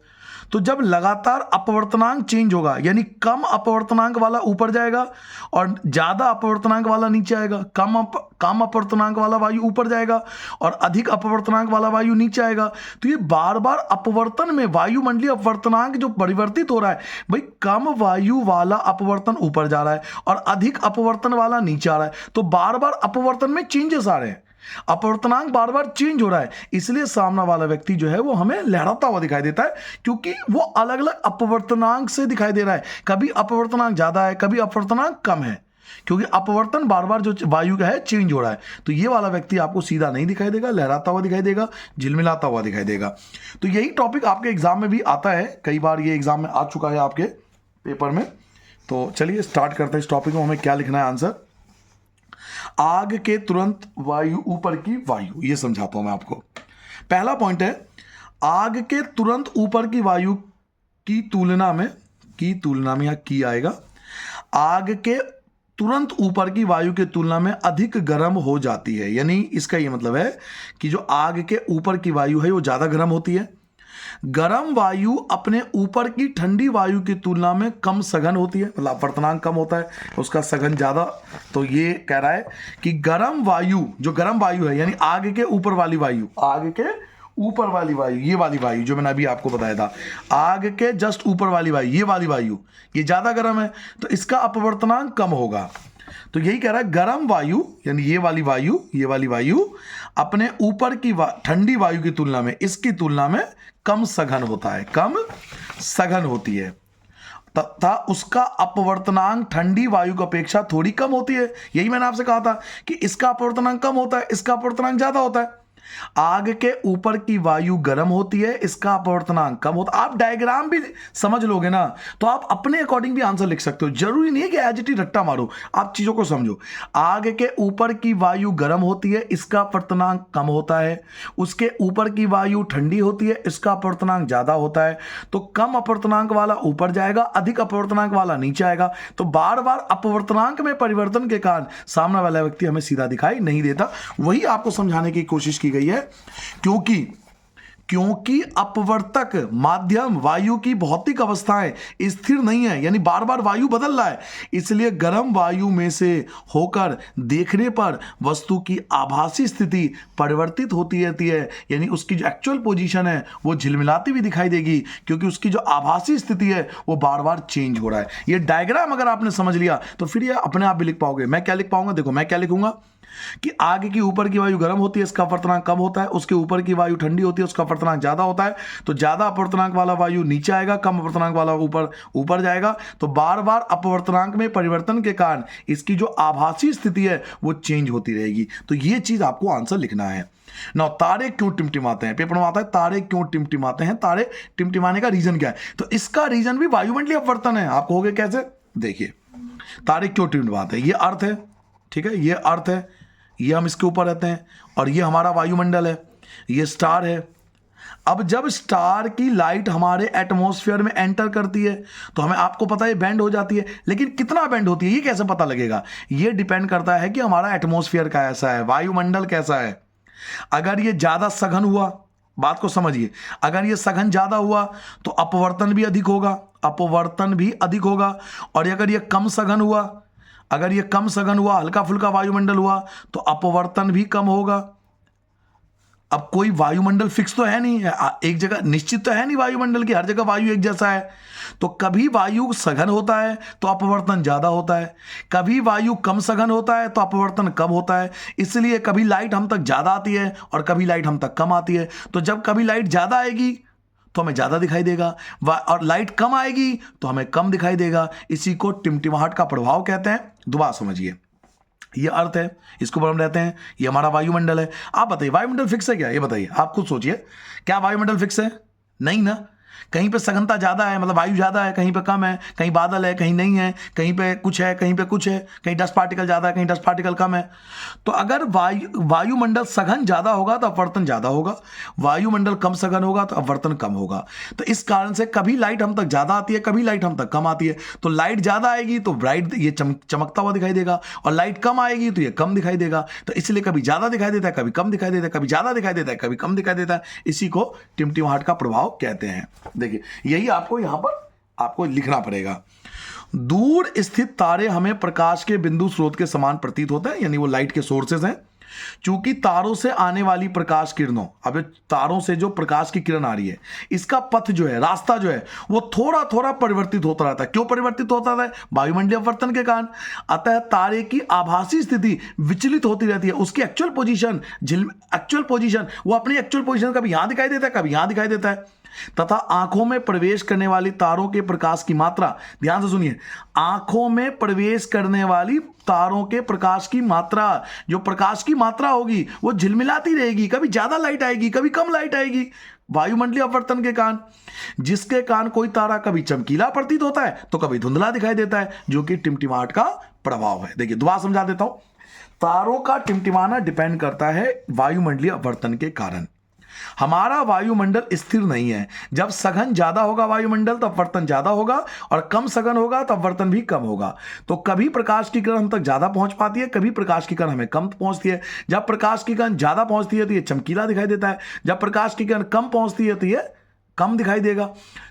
तो जब लगातार अपवर्तनांक चेंज होगा, यानी कम अपवर्तनांक वाला ऊपर जाएगा और ज्यादा अपवर्तनांक वाला नीचे आएगा, कम अपवर्तनांक वाला वायु ऊपर जाएगा और अधिक अपवर्तनांक वाला वायु नीचे आएगा। तो ये बार बार अपवर्तन में वायुमंडलीय अपवर्तनांक जो परिवर्तित हो रहा है, भाई कम वायु वाला अपवर्तन ऊपर जा रहा है और अधिक अपवर्तन वाला नीचे आ रहा है। तो बार बार अपवर्तन में चेंजेस आ रहे हैं, अपवर्तनांक बार बार चेंज हो रहा है, इसलिए सामने वाला व्यक्ति जो है वो हमें लहराता हुआ दिखाई देता है, क्योंकि वो अलग अलग अपवर्तनांक से दिखाई दे रहा है। कभी अपवर्तनांक ज्यादा है, कभी अपवर्तनांक कम है, क्योंकि अपवर्तन बार बार जो वायु का है चेंज हो रहा है। तो ये वाला व्यक्ति आपको सीधा नहीं दिखाई देगा, लहराता हुआ दिखाई देगा, झिलमिलाता हुआ दिखाई देगा। तो यही टॉपिक आपके एग्जाम में भी आता है, कई बार ये एग्जाम में आ चुका है आपके पेपर में। तो चलिए स्टार्ट करते हैं इस टॉपिक में, हमें क्या लिखना है आंसर। आग के तुरंत वायु ऊपर की वायु, ये समझाता हूं मैं आपको। पहला पॉइंट है, आग के तुरंत ऊपर की वायु की तुलना में यहां की आएगा, आग के तुरंत ऊपर की वायु के तुलना में अधिक गर्म हो जाती है। यानी इसका यह मतलब है कि जो आग के ऊपर की वायु है वो ज्यादा गर्म होती है। गर्म वायु अपने ऊपर की ठंडी वायु की तुलना में कम सघन होती है, मतलब अपवर्तनांक कम होता है, उसका सघन ज्यादा। तो ये कह रहा है कि गर्म वायु, जो गर्म वायु है यानी आग के ऊपर वाली वायु, आग के ऊपर वाली वायु, ये वाली वायु जो मैंने अभी आपको बताया था, आग के जस्ट ऊपर वाली वायु, ये वाली वायु, ये ज्यादा गर्म है, तो इसका अपवर्तनांक कम होगा। तो यही कह रहा है, गर्म वायु यानी ये वाली वायु अपने ऊपर की ठंडी वायु की तुलना में, इसकी तुलना में कम सघन होता है, कम सघन होती है, तथा उसका अपवर्तनांक ठंडी वायु की अपेक्षा थोड़ी कम होती है। यही मैंने आपसे कहा था कि इसका अपवर्तनांक कम होता है, इसका अपवर्तनांक ज्यादा होता है। आग के ऊपर की वायु गर्म होती है, इसका अपवर्तनांक कम होता है। आप डायग्राम भी समझ लोगे ना तो आप अपने अकॉर्डिंग भी आंसर लिख सकते हो, जरूरी नहीं है कि एज इट इज रट्टा मारो, आप चीजों को समझो। आग के ऊपर की वायु गर्म होती है, इसका अपवर्तनांक कम होता है। उसके ऊपर की वायु ठंडी होती है, इसका अपवर्तनांक ज्यादा होता है। तो कम अपवर्तनांक वाला ऊपर जाएगा, अधिक अपवर्तनांक वाला नीचे आएगा। तो बार बार अपवर्तनांक में परिवर्तन के कारण सामने वाला व्यक्ति हमें सीधा दिखाई नहीं देता। वही आपको समझाने की कोशिश की गई है, क्योंकि अपवर्तक माध्यम वायु की भौतिक अवस्थाएं स्थिर नहीं है, यानी बार बार वायु बदल रहा है, इसलिए गर्म वायु में से होकर देखने पर वस्तु की आभासी स्थिति परिवर्तित होती रहती है, यानी उसकी जो एक्चुअल पोजीशन है वो झिलमिलाती भी दिखाई देगी, क्योंकि उसकी जो आभासी स्थिति है वो बार बार चेंज हो रहा है। ये डायग्राम अगर आपने समझ लिया तो फिर ये अपने आप भी लिख पाओगे। मैं क्या लिख पाऊंगा, देखो मैं क्या लिखूंगा कि आग की ऊपर की वायु गर्म होती है, इसका अपवर्तनांक कम होता है। उसके ऊपर की वायु ठंडी होती है, उसका अपवर्तनांक ज्यादा होता है तो ज्यादा अपवर्तनांक वाला वायु नीचे आएगा, कम अपवर्तनांक वाला ऊपर ऊपर जाएगा। तो बार बार अपवर्तनांक में परिवर्तन के कारण इसकी जो आभासी स्थिति है वो चेंज होती रहेगी। तो ये चीज आपको आंसर लिखना है ना। तारे क्यों टिमटिमाते हैं, पेपर में आता है तारे क्यों टिमटिमाते हैं, तारे टिमटिमाने का रीजन क्या है? तो इसका रीजन भी वायुमंडलीय अपवर्तन है। आप कहोगे कैसे? देखिए तारे क्यों टिमटिमाते हैं, ये अर्थ है, ठीक है, ये अर्थ है, ये हम इसके ऊपर रहते हैं और ये हमारा वायुमंडल है, ये स्टार है। अब जब स्टार की लाइट हमारे एटमॉस्फेयर में एंटर करती है तो हमें, आपको पता है, बैंड हो जाती है, लेकिन कितना बैंड होती है ये कैसे पता लगेगा? ये डिपेंड करता है कि हमारा एटमॉस्फेयर कैसा है, वायुमंडल कैसा है। अगर ये ज्यादा सघन हुआ, बात को समझिए, अगर ये सघन ज्यादा हुआ तो अपवर्तन भी अधिक होगा, अपवर्तन भी अधिक होगा। और अगर ये कम सघन हुआ, अगर ये कम सघन हुआ, हल्का फुल्का वायुमंडल हुआ, तो अपवर्तन भी कम होगा। अब कोई वायुमंडल फिक्स तो है नहीं, एक जगह निश्चित तो है नहीं वायुमंडल की, हर जगह वायु एक जैसा है। तो कभी वायु सघन होता है तो अपवर्तन ज्यादा होता है, कभी वायु कम सघन होता है तो अपवर्तन कम होता है। इसलिए कभी लाइट हम तक ज्यादा आती है और कभी लाइट हम तक कम आती है। तो जब कभी लाइट ज्यादा आएगी तो हमें ज्यादा दिखाई देगा और लाइट कम आएगी तो हमें कम दिखाई देगा। इसी को टिमटिमाहट का प्रभाव कहते हैं। दोबारा समझिए, ये अर्थ है, इसको ऊपर हम रहते हैं, ये हमारा वायुमंडल है। आप बताइए वायुमंडल फिक्स है क्या? ये बताइए, आप खुद सोचिए, क्या वायुमंडल फिक्स है? नहीं ना। कहीं पे सघनता ज्यादा है, मतलब वायु ज्यादा है, कहीं पे कम है, कहीं बादल है, कहीं नहीं है, कहीं पे कुछ है, कहीं पे कुछ है, कहीं डस्ट पार्टिकल ज्यादा है, कहीं डस्ट पार्टिकल कम है। तो अगर वायुमंडल सघन ज्यादा होगा तो अपवर्तन ज्यादा होगा, वायुमंडल कम सघन होगा तो अपवर्तन कम होगा। तो इस कारण से कभी लाइट हम तक ज्यादा आती है, कभी लाइट हम तक कम आती है। तो लाइट ज्यादा आएगी तो ब्राइट, ये चमकता हुआ दिखाई देगा, और लाइट कम आएगी तो ये कम दिखाई देगा। तो इसलिए कभी ज्यादा दिखाई देता है, कभी कम दिखाई देता है, कभी ज्यादा दिखाई देता है, कभी कम दिखाई देता है। इसी को टिमटिमाहट का प्रभाव कहते हैं। देखिए यही आपको यहां पर आपको लिखना पड़ेगा। दूर स्थित तारे हमें प्रकाश के बिंदु स्रोत के समान प्रतीत होते हैं, यानी वो लाइट के सोर्सेज हैं। चूंकि तारों से आने वाली प्रकाश किरणों, अब तारों से जो प्रकाश की किरण आ रही है, इसका पथ जो है, रास्ता जो है, वो थोड़ा थोड़ा परिवर्तित होता रहता है। क्यों परिवर्तित होता है? वायुमंडलीय अपवर्तन के कारण। अतः तारे की आभासी स्थिति विचलित होती रहती है। उसकी एक्चुअल पोजीशन वो अपनी एक्चुअल पोजीशन कभी यहां दिखाई देता है, कभी यहां दिखाई देता है। तथा आंखों में प्रवेश करने वाली तारों के प्रकाश की मात्रा, ध्यान से सुनिए, आंखों में प्रवेश करने वाली तारों के प्रकाश की मात्रा, जो प्रकाश की मात्रा होगी वो झिलमिलाती रहेगी, कभी ज्यादा लाइट आएगी, कभी कम लाइट आएगी, वायुमंडलीय अपवर्तन के कारण। जिसके कारण कोई तारा कभी चमकीला प्रतीत होता है तो कभी धुंधला दिखाई देता है, जो कि टिमटिमाहट का प्रभाव है। देखिए दोबारा समझा देता हूं। तारों का टिमटिमाना डिपेंड करता है वायुमंडलीय अपवर्तन के कारण। हमारा वायुमंडल स्थिर नहीं है। जब सघन ज्यादा होगा वायुमंडल तो अपवर्तन ज्यादा होगा, और कम सघन होगा तो अपवर्तन भी कम होगा। तो कभी प्रकाश की किरण हम तक ज्यादा पहुंच पाती है, कभी प्रकाश की किरण हमें कम पहुंचती है। जब प्रकाश की किरण ज्यादा पहुंचती है तो ये चमकीला दिखाई देता है, जब प्रकाश की किरण कम पहुंचती है तो ये कम दिखाई देगा।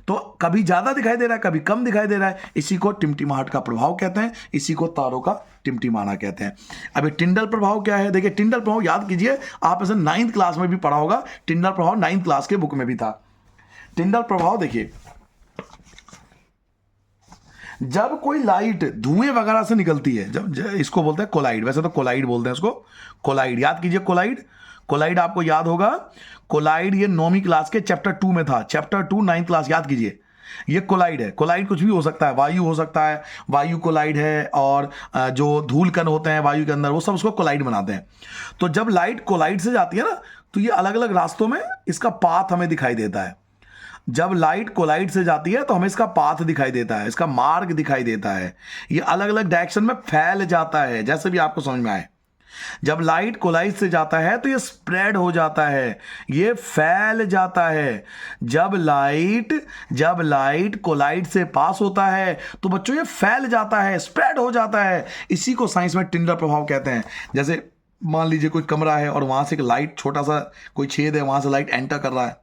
तो कभी ज्यादा दिखाई दे रहा है, कभी कम दिखाई दे रहा है। इसी को टिमटिमाहट का प्रभाव कहते हैं, इसी को तारों का टिमटिमाना कहते हैं। अभी टिंडल प्रभाव क्या है? देखिए टिंडल प्रभाव याद कीजिए, आप ऐसे 9th क्लास में भी पढ़ा होगा। टिंडल प्रभाव 9th क्लास के बुक में भी था। टिंडल प्रभाव देखिए, जब कोई लाइट धुएं वगैरह से निकलती है, जब इसको बोलते हैं कोलाइड, वैसे तो कोलाइड बोलते हैं इसको, कोलाइड याद कीजिए। कोलाइड आपको याद होगा, कोलाइड ये 9वीं क्लास के चैप्टर 2 में था, चैप्टर 2 9th क्लास, याद कीजिए। ये कोलाइड है। कोलाइड कुछ भी हो सकता है, वायु हो सकता है, वायु कोलाइड है, और जो धूल कण होते हैं वायु के अंदर, वो सब उसको कोलाइड बनाते हैं। तो जब लाइट कोलाइड से जाती है ना, तो ये अलग अलग रास्तों में इसका पाथ हमें दिखाई देता है। जब लाइट कोलाइड से जाती है तो हमें इसका पाथ दिखाई देता है, इसका मार्ग दिखाई देता है। ये अलग अलग डायरेक्शन में फैल जाता है, जैसे भी आपको समझ में आए। जब लाइट कोलाइड से जाता है तो ये स्प्रेड हो जाता है, ये फैल जाता है। जब लाइट कोलाइड से पास होता है तो बच्चों ये फैल जाता है, स्प्रेड हो जाता है। इसी को साइंस में टिंडल प्रभाव कहते हैं। जैसे मान लीजिए कोई कमरा है और वहां से एक लाइट, छोटा सा कोई छेद है, वहां से लाइट एंटर कर रहा है,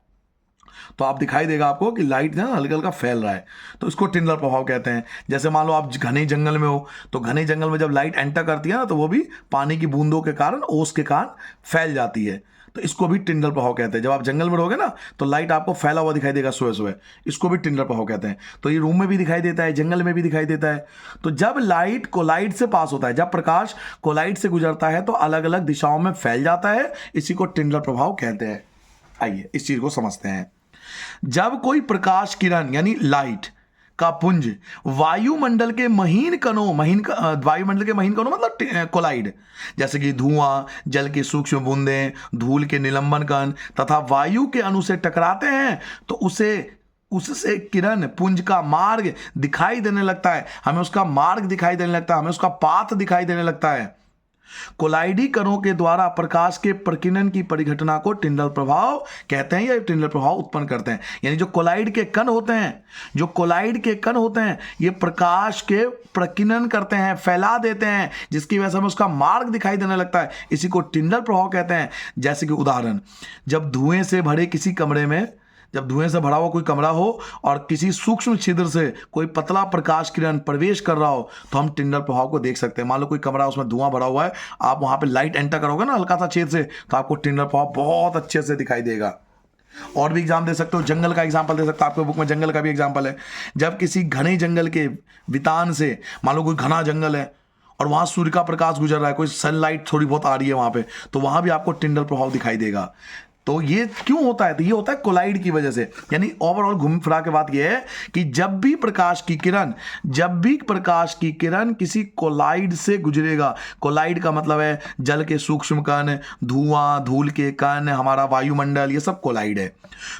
तो आप दिखाई देगा आपको कि लाइट ना हल्का हल्का फैल रहा है, तो इसको टिंडल प्रभाव कहते हैं। जैसे मान लो आप घने जंगल में हो, तो घने जंगल में जब लाइट एंटर करती है ना, तो वो भी पानी की बूंदों के कारण, ओस के कारण फैल जाती है, तो इसको भी टिंडल प्रभाव कहते हैं। जब आप जंगल में रहोगे ना तो लाइट आपको फैला हुआ दिखाई देगा सुबह सुबह, इसको भी टिंडल प्रभाव कहते हैं। तो ये रूम में भी दिखाई देता है, जंगल में भी दिखाई देता है। तो जब लाइट कोलाइड से पास होता है, जब प्रकाश कोलाइड से गुजरता है तो अलग अलग दिशाओं में फैल जाता है, इसी को टिंडल प्रभाव कहते हैं। आइए इस चीज को समझते हैं। जब कोई प्रकाश किरण यानी लाइट का पुंज वायुमंडल के महीन कणों वायुमंडल के महीन कणों मतलब कोलाइड, जैसे कि धुआं, जल की सूक्ष्म बूंदें, धूल के निलंबन कण तथा वायु के अणु से टकराते हैं तो उससे किरण पुंज का मार्ग दिखाई देने लगता है, हमें उसका मार्ग दिखाई देने लगता है, हमें उसका पाथ दिखाई देने लगता है। कोलाइडी कणों के द्वारा प्रकाश के प्रकीर्णन की परिघटना को टिंडल प्रभाव कहते हैं या टिंडल प्रभाव उत्पन्न करते हैं। यानी जो कोलाइड के कण होते हैं, ये प्रकाश के प्रकीर्णन करते हैं, फैला देते हैं, जिसकी वजह से हमें उसका मार्ग दिखाई देने लगता है। इसी को टिंडल प्रभाव कहते हैं। जैसे कि उदाहरण, जब धुएं से भरा हुआ कोई कमरा हो और किसी सूक्ष्म छिद्र से कोई पतला प्रकाश किरण प्रवेश कर रहा हो तो हम टिंडल प्रभाव को देख सकते हैं। मान लो कोई कमरा, उसमें धुआं भरा हुआ है, आप वहां पे लाइट एंटर करोगे ना हल्का सा छेद से, तो आपको टिंडल प्रभाव बहुत अच्छे से दिखाई देगा। और भी एग्जाम दे सकते हो, जंगल का एग्जाम्पल दे सकते हो, आपके बुक में जंगल का भी एग्जाम्पल है। जब किसी घने जंगल के वितान से, मान लो कोई घना जंगल है और वहां सूर्य का प्रकाश गुजर रहा है, कोई सनलाइट थोड़ी बहुत आ रही है वहां पे, तो वहां भी आपको टिंडल प्रभाव दिखाई देगा। तो ये क्यों होता है? तो ये होता है कोलाइड की वजह से। यानी ओवरऑल घूम फिरा के बात ये है कि जब भी प्रकाश की किरण किसी कोलाइड से गुजरेगा, कोलाइड का मतलब है जल के सूक्ष्म कण, धुआं, धूल के कण, हमारा वायुमंडल, ये सब कोलाइड है।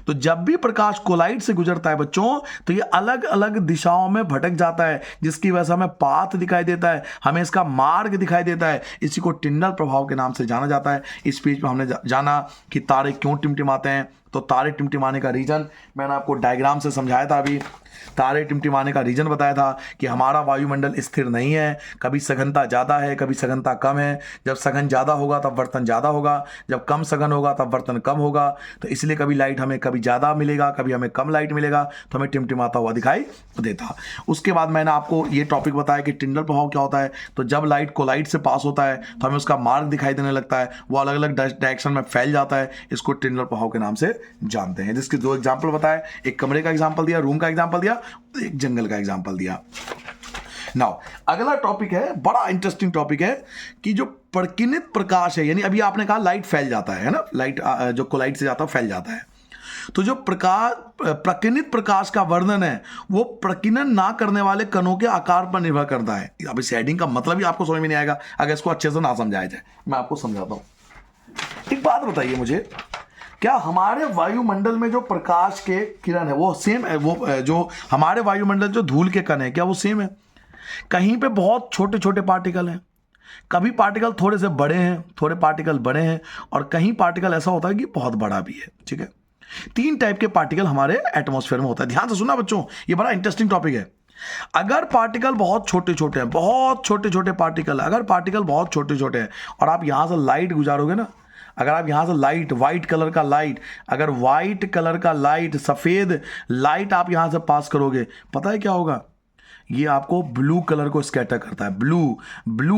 तो जब भी प्रकाश कोलाइड से गुजरता है बच्चों, तो ये अलग अलग दिशाओं में भटक जाता है, जिसकी वजह से हमें पाथ दिखाई देता है, हमें इसका मार्ग दिखाई देता है। इसी को टिंडल प्रभाव के नाम से जाना जाता है। इस पेज में हमने जाना कि तारे क्यों टिमटिमाते हैं। तो तारे टिमटिमाने का रीजन मैंने आपको डायग्राम से समझाया था। अभी तारे टिमटिमाने का रीजन बताया था कि हमारा वायुमंडल स्थिर नहीं है, कभी सघनता ज़्यादा है, कभी सघनता कम है। जब सघन ज़्यादा होगा तब वर्तन ज़्यादा होगा, जब कम सघन होगा तब वर्तन कम होगा। तो इसलिए कभी लाइट हमें कभी ज़्यादा मिलेगा, कभी हमें कम लाइट मिलेगा, तो हमें टिमटिमाता हुआ दिखाई देता। उसके बाद मैंने आपको ये टॉपिक बताया कि टिंडल प्रभाव क्या होता है। तो जब लाइट कोलाइड से पास होता है तो हमें उसका मार्ग दिखाई देने लगता है, वो अलग अलग डायरेक्शन में फैल जाता है। इसको टिंडल प्रभाव के नाम से जानते हैं। जिसके दो एग्जाम्पल बताए, एक कमरे का एग्जाम्पल दिया, रूम का एग्जाम्पल दिया, एक जंगल का एग्जाम्पल दिया। नाउ अगला टॉपिक है, बड़ा इंटरेस्टिंग टॉपिक है कि जो प्रकीर्णित प्रकाश है, यानी अभी आपने कहा लाइट फैल जाता है ना, लाइट जो कोलाइड से जाता है फैल जाता है। तो जो प्रकीर्णित प्रकाश का वर्णन है वो प्रकीर्णन ना करने वाले कणों के आकार पर निर्भर करता है। अब इस हेडिंग का मतलब ही आपको समझ में नहीं आएगा अगर इसको अच्छे से ना समझाया जाए। मैं आपको समझाता हूं। एक बात बताइए मुझे, क्या हमारे वायुमंडल में जो प्रकाश के किरण है वो सेम है? वो जो हमारे वायुमंडल जो धूल के कण है, क्या वो सेम है? कहीं पे बहुत छोटे छोटे पार्टिकल हैं, कभी पार्टिकल थोड़े से बड़े हैं, थोड़े पार्टिकल बड़े हैं, और कहीं पार्टिकल ऐसा होता है कि बहुत बड़ा भी है। ठीक है, 3 टाइप के पार्टिकल हमारे एटमॉस्फेयर में होता है। ध्यान से सुनना बच्चों, ये बड़ा इंटरेस्टिंग टॉपिक है। अगर पार्टिकल बहुत छोटे छोटे हैं, बहुत छोटे छोटे पार्टिकल, अगर पार्टिकल बहुत छोटे छोटे हैं और आप यहां से लाइट गुजारोगे ना, अगर आप यहां से लाइट, व्हाइट कलर का लाइट, अगर व्हाइट कलर का लाइट, सफेद लाइट आप यहां से पास करोगे, पता है क्या होगा? ये आपको ब्लू कलर को स्कैटर करता है, ब्लू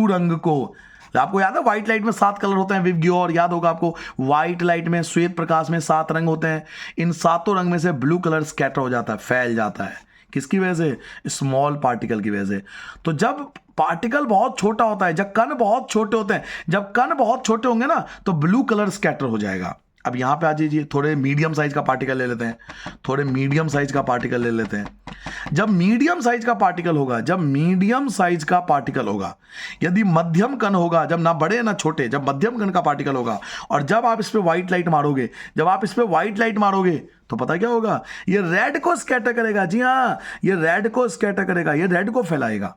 रंग को। आपको याद है व्हाइट लाइट में 7 कलर होते हैं, विवग्योर याद होगा आपको। व्हाइट लाइट में, श्वेत प्रकाश में 7 रंग होते हैं। इन 7 रंग में से ब्लू कलर स्कैटर हो जाता है, फैल जाता है। किसकी वजह से? स्मॉल पार्टिकल की वजह से। तो जब पार्टिकल बहुत छोटा होता है, जब कण बहुत छोटे होते हैं, जब कण बहुत छोटे होंगे ना, तो ब्लू कलर स्कैटर हो जाएगा। अब यहां पे आ जाइए, थोड़े मीडियम साइज का पार्टिकल ले लेते हैं, जब मीडियम साइज का पार्टिकल होगा, यदि मध्यम कण होगा, जब ना बड़े ना छोटे, जब मध्यम कण का पार्टिकल होगा, और जब आप इस पे व्हाइट लाइट मारोगे, तो पता क्या होगा? ये रेड को स्कैटर करेगा। जी हाँ, ये रेड को स्कैटर करेगा, ये रेड को फैलाएगा।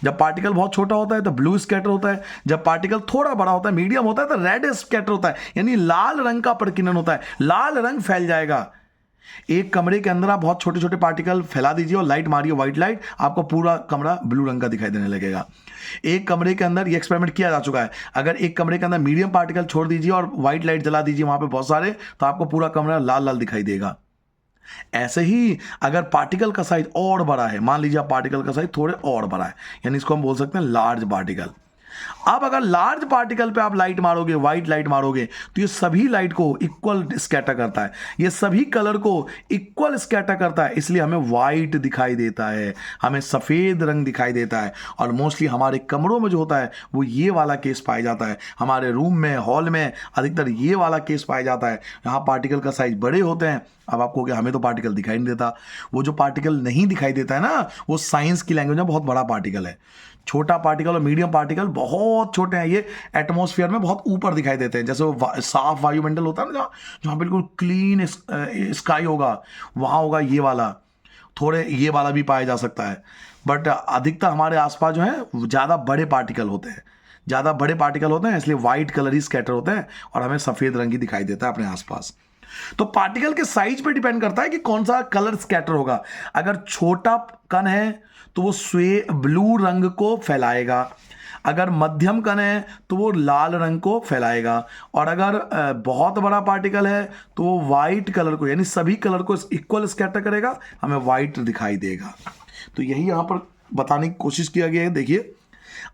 जब पार्टिकल बहुत छोटा होता है तो ब्लू स्कैटर होता है, जब पार्टिकल थोड़ा बड़ा होता है, मीडियम होता है, तो रेड स्कैटर होता है, यानी लाल रंग का प्रकीर्णन होता है, लाल रंग फैल जाएगा। एक कमरे के अंदर आप बहुत छोटे छोटे पार्टिकल फैला दीजिए और लाइट मारिए, व्हाइट लाइट, आपको पूरा कमरा ब्लू रंग का दिखाई देने लगेगा। एक कमरे के अंदर, ये एक्सपेरिमेंट किया जा चुका है, अगर एक कमरे के अंदर मीडियम पार्टिकल छोड़ दीजिए और व्हाइट लाइट जला दीजिए वहां पे बहुत सारे, तो आपको पूरा कमरा लाल लाल दिखाई देगा। ऐसे ही अगर पार्टिकल का साइज और बड़ा है, मान लीजिए आप पार्टिकल का साइज थोड़े और बड़ा है, यानी इसको हम बोल सकते हैं लार्ज पार्टिकल। अब अगर लार्ज पार्टिकल पे आप लाइट मारोगे, व्हाइट लाइट मारोगे, तो ये सभी लाइट को इक्वल स्कैटर करता है, ये सभी कलर को इक्वल स्कैटर करता है, इसलिए हमें व्हाइट दिखाई देता है, हमें सफेद रंग दिखाई देता है। और मोस्टली हमारे कमरों में जो होता है वो ये वाला केस पाया जाता है, हमारे रूम में, हॉल में अधिकतर ये वाला केस पाया जाता है। यहाँ पार्टिकल का साइज बड़े होते हैं। अब आपको क्या, हमें तो पार्टिकल दिखाई नहीं देता। वो जो पार्टिकल नहीं दिखाई देता है ना, वो साइंस की लैंग्वेज में बहुत बड़ा पार्टिकल है। छोटा पार्टिकल और मीडियम पार्टिकल बहुत छोटे हैं, ये एटमॉस्फेयर में बहुत ऊपर दिखाई देते हैं। जैसे वो साफ वायुमंडल होता है ना, जहाँ जहाँ बिल्कुल क्लीन स्काई होगा, वहाँ होगा ये वाला, थोड़े ये वाला भी पाया जा सकता है। बट अधिकतर हमारे आसपास जो है ज़्यादा बड़े पार्टिकल होते हैं, ज़्यादा बड़े पार्टिकल होते हैं, इसलिए वाइट कलर ही स्कैटर होते हैं और हमें सफ़ेद रंग ही दिखाई देता है अपने आसपास। तो पार्टिकल के साइज पे डिपेंड करता है कि कौन सा कलर स्कैटर होगा। अगर छोटा कण है तो वो ब्लू रंग को फैलाएगा, अगर मध्यम कण है तो वो लाल रंग को फैलाएगा, और अगर बहुत बड़ा पार्टिकल है तो वो वाइट कलर को, यानी सभी कलर को इक्वल स्कैटर करेगा, हमें वाइट दिखाई देगा। तो यही यहां पर बताने की कोशिश किया गया है। देखिए,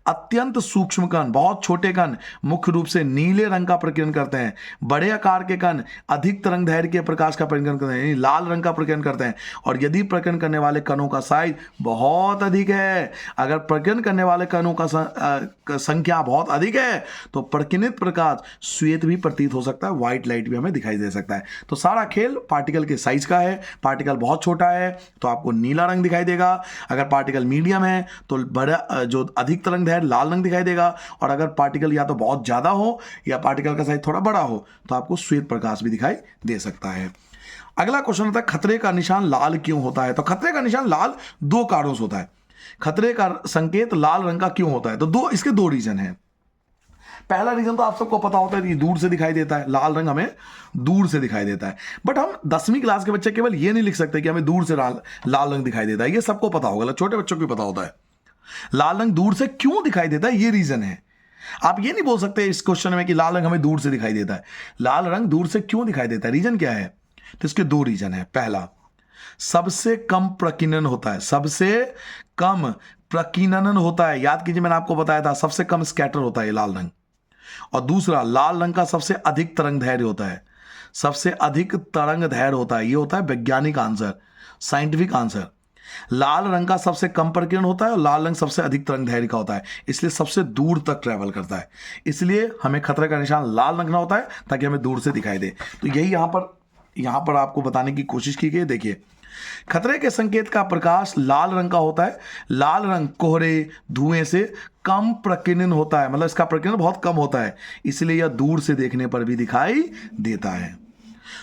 अत्यंत सूक्ष्म कण, बहुत छोटे कण मुख्य रूप से नीले रंग का प्रकीर्णन करते हैं। बड़े आकार के कण अधिक तरंग दैर्घ्य के प्रकाश का प्रकीर्णन करते हैं, यानी लाल रंग का प्रकीर्णन करते हैं। और यदि प्रकीर्णन करने वाले कणों का साइज बहुत अधिक है, अगर प्रकीर्णन करने वाले कणों का संख्या बहुत अधिक है, तो प्रकीर्णित प्रकाश श्वेत भी प्रतीत हो सकता है, व्हाइट लाइट भी हमें दिखाई दे सकता है। तो सारा खेल पार्टिकल के साइज का है। पार्टिकल बहुत छोटा है तो आपको नीला रंग दिखाई देगा, अगर पार्टिकल मीडियम है तो बड़ा जो अधिक तरंग दैर्घ्य लाल रंग दिखाई देगा, और अगर पार्टिकल या तो बहुत ज्यादा हो या पार्टिकल का साइज थोड़ा बड़ा हो तो आपको श्वेत प्रकाश भी दिखाई दे सकता है। अगला क्वेश्चन होता है, खतरे का निशान लाल क्यों होता है? तो खतरे का निशान लाल दो कारणों से होता है। खतरे का संकेत लाल रंग का क्यों होता है? तो इसके दो रीजन है। पहला रीजन तो आप सबको पता होता है, दूर से दिखाई देता है, लाल रंग हमें दूर से दिखाई देता है। बट हम 10वीं क्लास के बच्चे केवल ये नहीं लिख सकते कि हमें दूर से लाल रंग दिखाई देता है, ये सबको पता होगा, छोटे बच्चों को भी पता होता है लाल रंग दूर से क्यों दिखाई देता है, ये रीजन है। आप ये नहीं बोल सकते इस क्वेश्चन में कि लाल रंग हमें दूर से दिखाई देता है। लाल रंग दूर से क्यों दिखाई देता है, रीजन क्या है? तो इसके दो रीजन है। पहला, सबसे कम प्रकीर्णन होता है, सबसे कम प्रकीर्णन होता है। याद कीजिए, मैंने आपको बताया था सबसे कम स्कैटर होता है लाल रंग। और दूसरा, लाल रंग का सबसे अधिक तरंग दैर्घ्य होता है, सबसे अधिक तरंग दैर्घ्य होता है। ये होता है वैज्ञानिक आंसर, साइंटिफिक आंसर। लाल रंग का सबसे कम प्रकीर्णन होता है और लाल रंग सबसे अधिक तरंग दैर्घ्य का होता है, इसलिए सबसे दूर तक ट्रैवल करता है। इसलिए हमें खतरे का निशान लाल रखना होता है ताकि हमें दूर से दिखाई दे। तो यही यहां पर आपको बताने की कोशिश की गई। देखिए, खतरे के संकेत का प्रकाश लाल रंग का होता है। लाल रंग कोहरे, धुएं से कम प्रकीर्णन होता है, मतलब इसका प्रकीर्णन बहुत कम होता है, इसलिए यह दूर से देखने पर भी दिखाई देता है।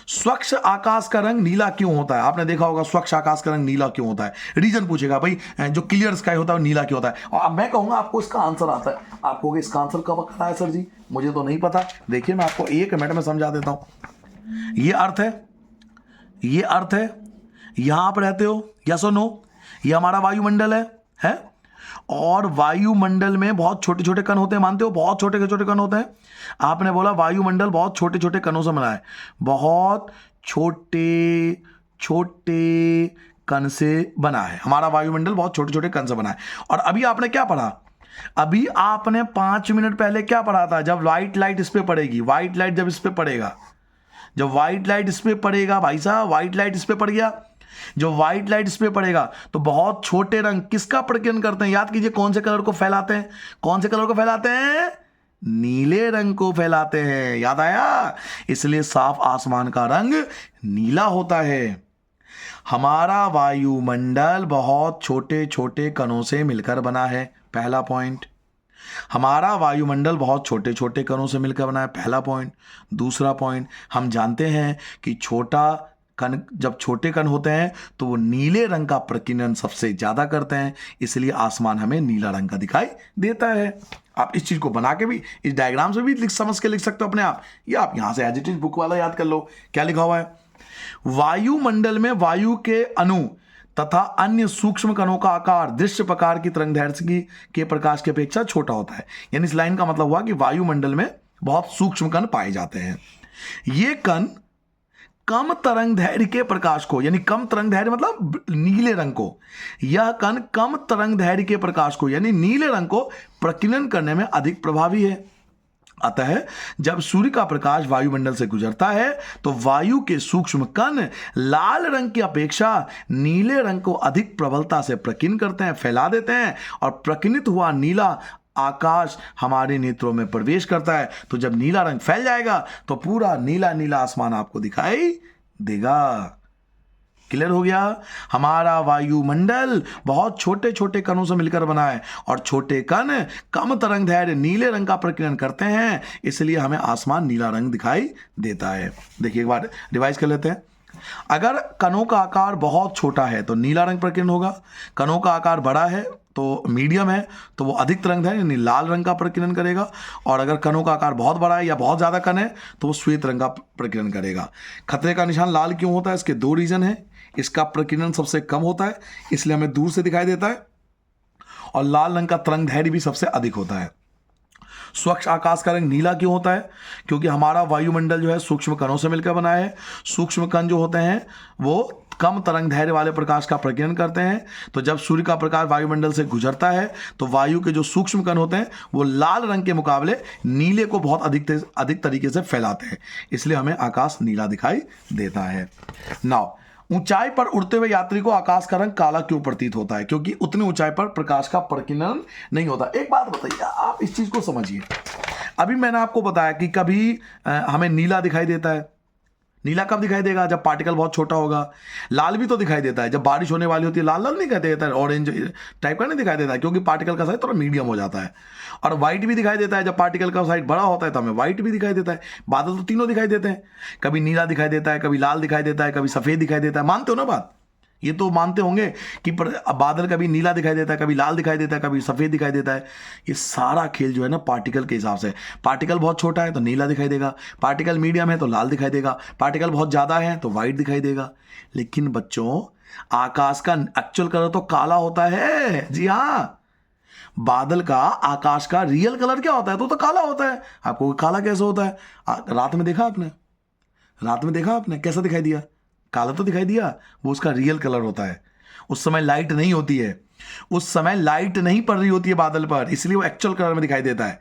स्वच्छ आकाश का रंग नीला क्यों होता है? आपने देखा होगा स्वच्छ आकाश का रंग नीला क्यों होता है। रीजन पूछेगा, भाई जो क्लियर स्काई होता है नीला क्यों होता है? और अब मैं कहूंगा आपको इसका आंसर आता है। आप कहोगे इसका आंसर कब आता है सर जी, मुझे तो नहीं पता। देखिए, मैं आपको 1 मिनट में समझा देता हूं। ये अर्थ है, ये अर्थ है, यहां आप रहते हो, यस और नो। ये हमारा वायुमंडल है? और वायुमंडल में बहुत छोटे छोटे कण होते हैं, मानते हो? बहुत छोटे छोटे कण होते हैं। आपने बोला वायुमंडल बहुत छोटे छोटे कणों से बना है, बहुत छोटे छोटे कण से बना है। हमारा वायुमंडल बहुत छोटे छोटे कण से बना है। और अभी आपने क्या पढ़ा? अभी आपने 5 मिनट पहले क्या पढ़ा था? जब व्हाइट लाइट इस पे पड़ेगी, व्हाइट लाइट जब इस पे पड़ेगा, जब व्हाइट लाइट इस पे पड़ेगा, भाई साहब व्हाइट लाइट इस पे पड़ गया, जो व्हाइट लाइट इस पे पड़ेगा तो बहुत छोटे रंग किसका प्रकीर्णन करते हैं? याद कीजिए, कौन से कलर को फैलाते हैं? कौन से कलर को फैलाते हैं? नीले रंग को फैलाते हैं। याद आया? इसलिए साफ आसमान का रंग नीला होता है। हमारा वायुमंडल बहुत छोटे छोटे कणों से मिलकर बना है, पहला पॉइंट। हमारा वायुमंडल बहुत छोटे छोटे कणों से मिलकर बना है, पहला पॉइंट। दूसरा पॉइंट, हम जानते हैं कि छोटा कण, जब छोटे कण होते हैं तो वो नीले रंग का प्रकीर्णन सबसे ज्यादा करते हैं, इसलिए आसमान हमें नीला रंग का दिखाई देता है। आप इस चीज को बना के भी, इस डायग्राम से भी समझ के लिख सकते हो अपने आप, या आप यहां से एज इट इज बुक वाला याद कर लो। क्या लिखा हुआ है? वायुमंडल में वायु के अणु तथा अन्य सूक्ष्म कणों का आकार दृश्य प्रकार की तरंग दैर्घ्य के प्रकाश की अपेक्षा छोटा होता है। यानी इस लाइन का मतलब हुआ कि वायुमंडल में बहुत सूक्ष्म कण पाए जाते हैं। ये कण कम तरंग दैर्घ्य के प्रकाश को, यानी कम तरंग दैर्घ्य मतलब नीले रंग को, यह कण कम तरंग दैर्घ्य के प्रकाश को यानी नीले रंग को प्रकीर्णन करने में अधिक प्रभावी है। अतः जब सूर्य का प्रकाश वायुमंडल से गुजरता है तो वायु के सूक्ष्म कण लाल रंग की अपेक्षा नीले रंग को अधिक प्रबलता से प्रकीर्णन करते हैं, फैला देते हैं, और प्रकीर्णित हुआ नीला आकाश हमारे नेत्रों में प्रवेश करता है। तो जब नीला रंग फैल जाएगा तो पूरा नीला नीला आसमान आपको दिखाई देगा। क्लियर हो गया? हमारा वायुमंडल बहुत छोटे छोटे कणों से मिलकर बना है और छोटे कण कम तरंग दैर्घ्य नीले रंग का प्रकीर्णन करते हैं, इसलिए हमें आसमान नीला रंग दिखाई देता है। देखिए एक बार रिवाइज कर लेते हैं। अगर कणों का आकार बहुत छोटा है तो नीला रंग प्रकीर्णन होगा, कणों का आकार बड़ा है तो मीडियम है तो वो अधिक तरंग दैर्घ्य यानी लाल रंग का प्रकीर्णन करेगा, और अगर कणों का आकार बहुत बड़ा है या बहुत ज़्यादा कण है तो वो श्वेत रंग का प्रकीर्णन करेगा। खतरे का निशान लाल क्यों होता है? इसके दो रीजन है। इसका प्रकीर्णन सबसे कम होता है इसलिए हमें दूर से दिखाई देता है, और लाल रंग का तरंग दैर्घ्य भी सबसे अधिक होता है। स्वच्छ आकाश का रंग नीला क्यों होता है? क्योंकि हमारा वायुमंडल जो है सूक्ष्म कणों से मिलकर बना है। सूक्ष्म कण जो होते हैं वो कम तरंग दैर्घ्य वाले प्रकाश का प्रकीर्णन करते हैं। तो जब सूर्य का प्रकाश वायुमंडल से गुजरता है तो वायु के जो सूक्ष्म कण होते हैं वो लाल रंग के मुकाबले नीले को बहुत अधिक तरीके से फैलाते हैं, इसलिए हमें आकाश नीला दिखाई देता है। नाउ ऊंचाई पर उड़ते हुए यात्री को आकाश का रंग काला क्यों प्रतीत होता है? क्योंकि उतनी ऊंचाई पर प्रकाश का प्रकीर्णन नहीं होता। एक बात बताइए, आप इस चीज को समझिए। अभी मैंने आपको बताया कि कभी हमें नीला दिखाई देता है। नीला कब दिखाई देगा? जब पार्टिकल बहुत छोटा होगा। लाल भी तो दिखाई देता है जब बारिश होने वाली होती है, लाल लाल नहीं दिखाई देता है, ऑरेंज टाइप का नहीं दिखाई देता है, क्योंकि पार्टिकल का साइज थोड़ा मीडियम हो जाता है। और व्हाइट भी दिखाई देता है जब पार्टिकल का साइज बड़ा होता है, तो हमें व्हाइट भी दिखाई देता है। बादल तो तीनों दिखाई देते हैं, कभी नीला दिखाई देता है, कभी लाल दिखाई देता है, कभी सफेद दिखाई देता है। मानते हो ना बात? ये तो मानते होंगे कि बादल कभी नीला दिखाई देता है, कभी लाल दिखाई देता है, कभी सफ़ेद दिखाई देता है। ये सारा खेल जो है ना पार्टिकल के हिसाब से। पार्टिकल बहुत छोटा है तो नीला दिखाई देगा, पार्टिकल मीडियम है तो लाल दिखाई देगा, पार्टिकल बहुत ज़्यादा है तो वाइट दिखाई देगा। लेकिन बच्चों, आकाश का एक्चुअल कलर तो काला होता है। जी हाँ, बादल का, आकाश का रियल कलर क्या होता है? तो काला होता है। आपको काला कैसे होता है? रात में देखा आपने? रात में देखा आपने कैसा दिखाई दिया? काला तो दिखाई दिया, वो उसका रियल कलर होता है। उस समय लाइट नहीं होती है, उस समय लाइट नहीं पड़ रही होती है बादल पर, इसलिए वो एक्चुअल कलर में दिखाई देता है।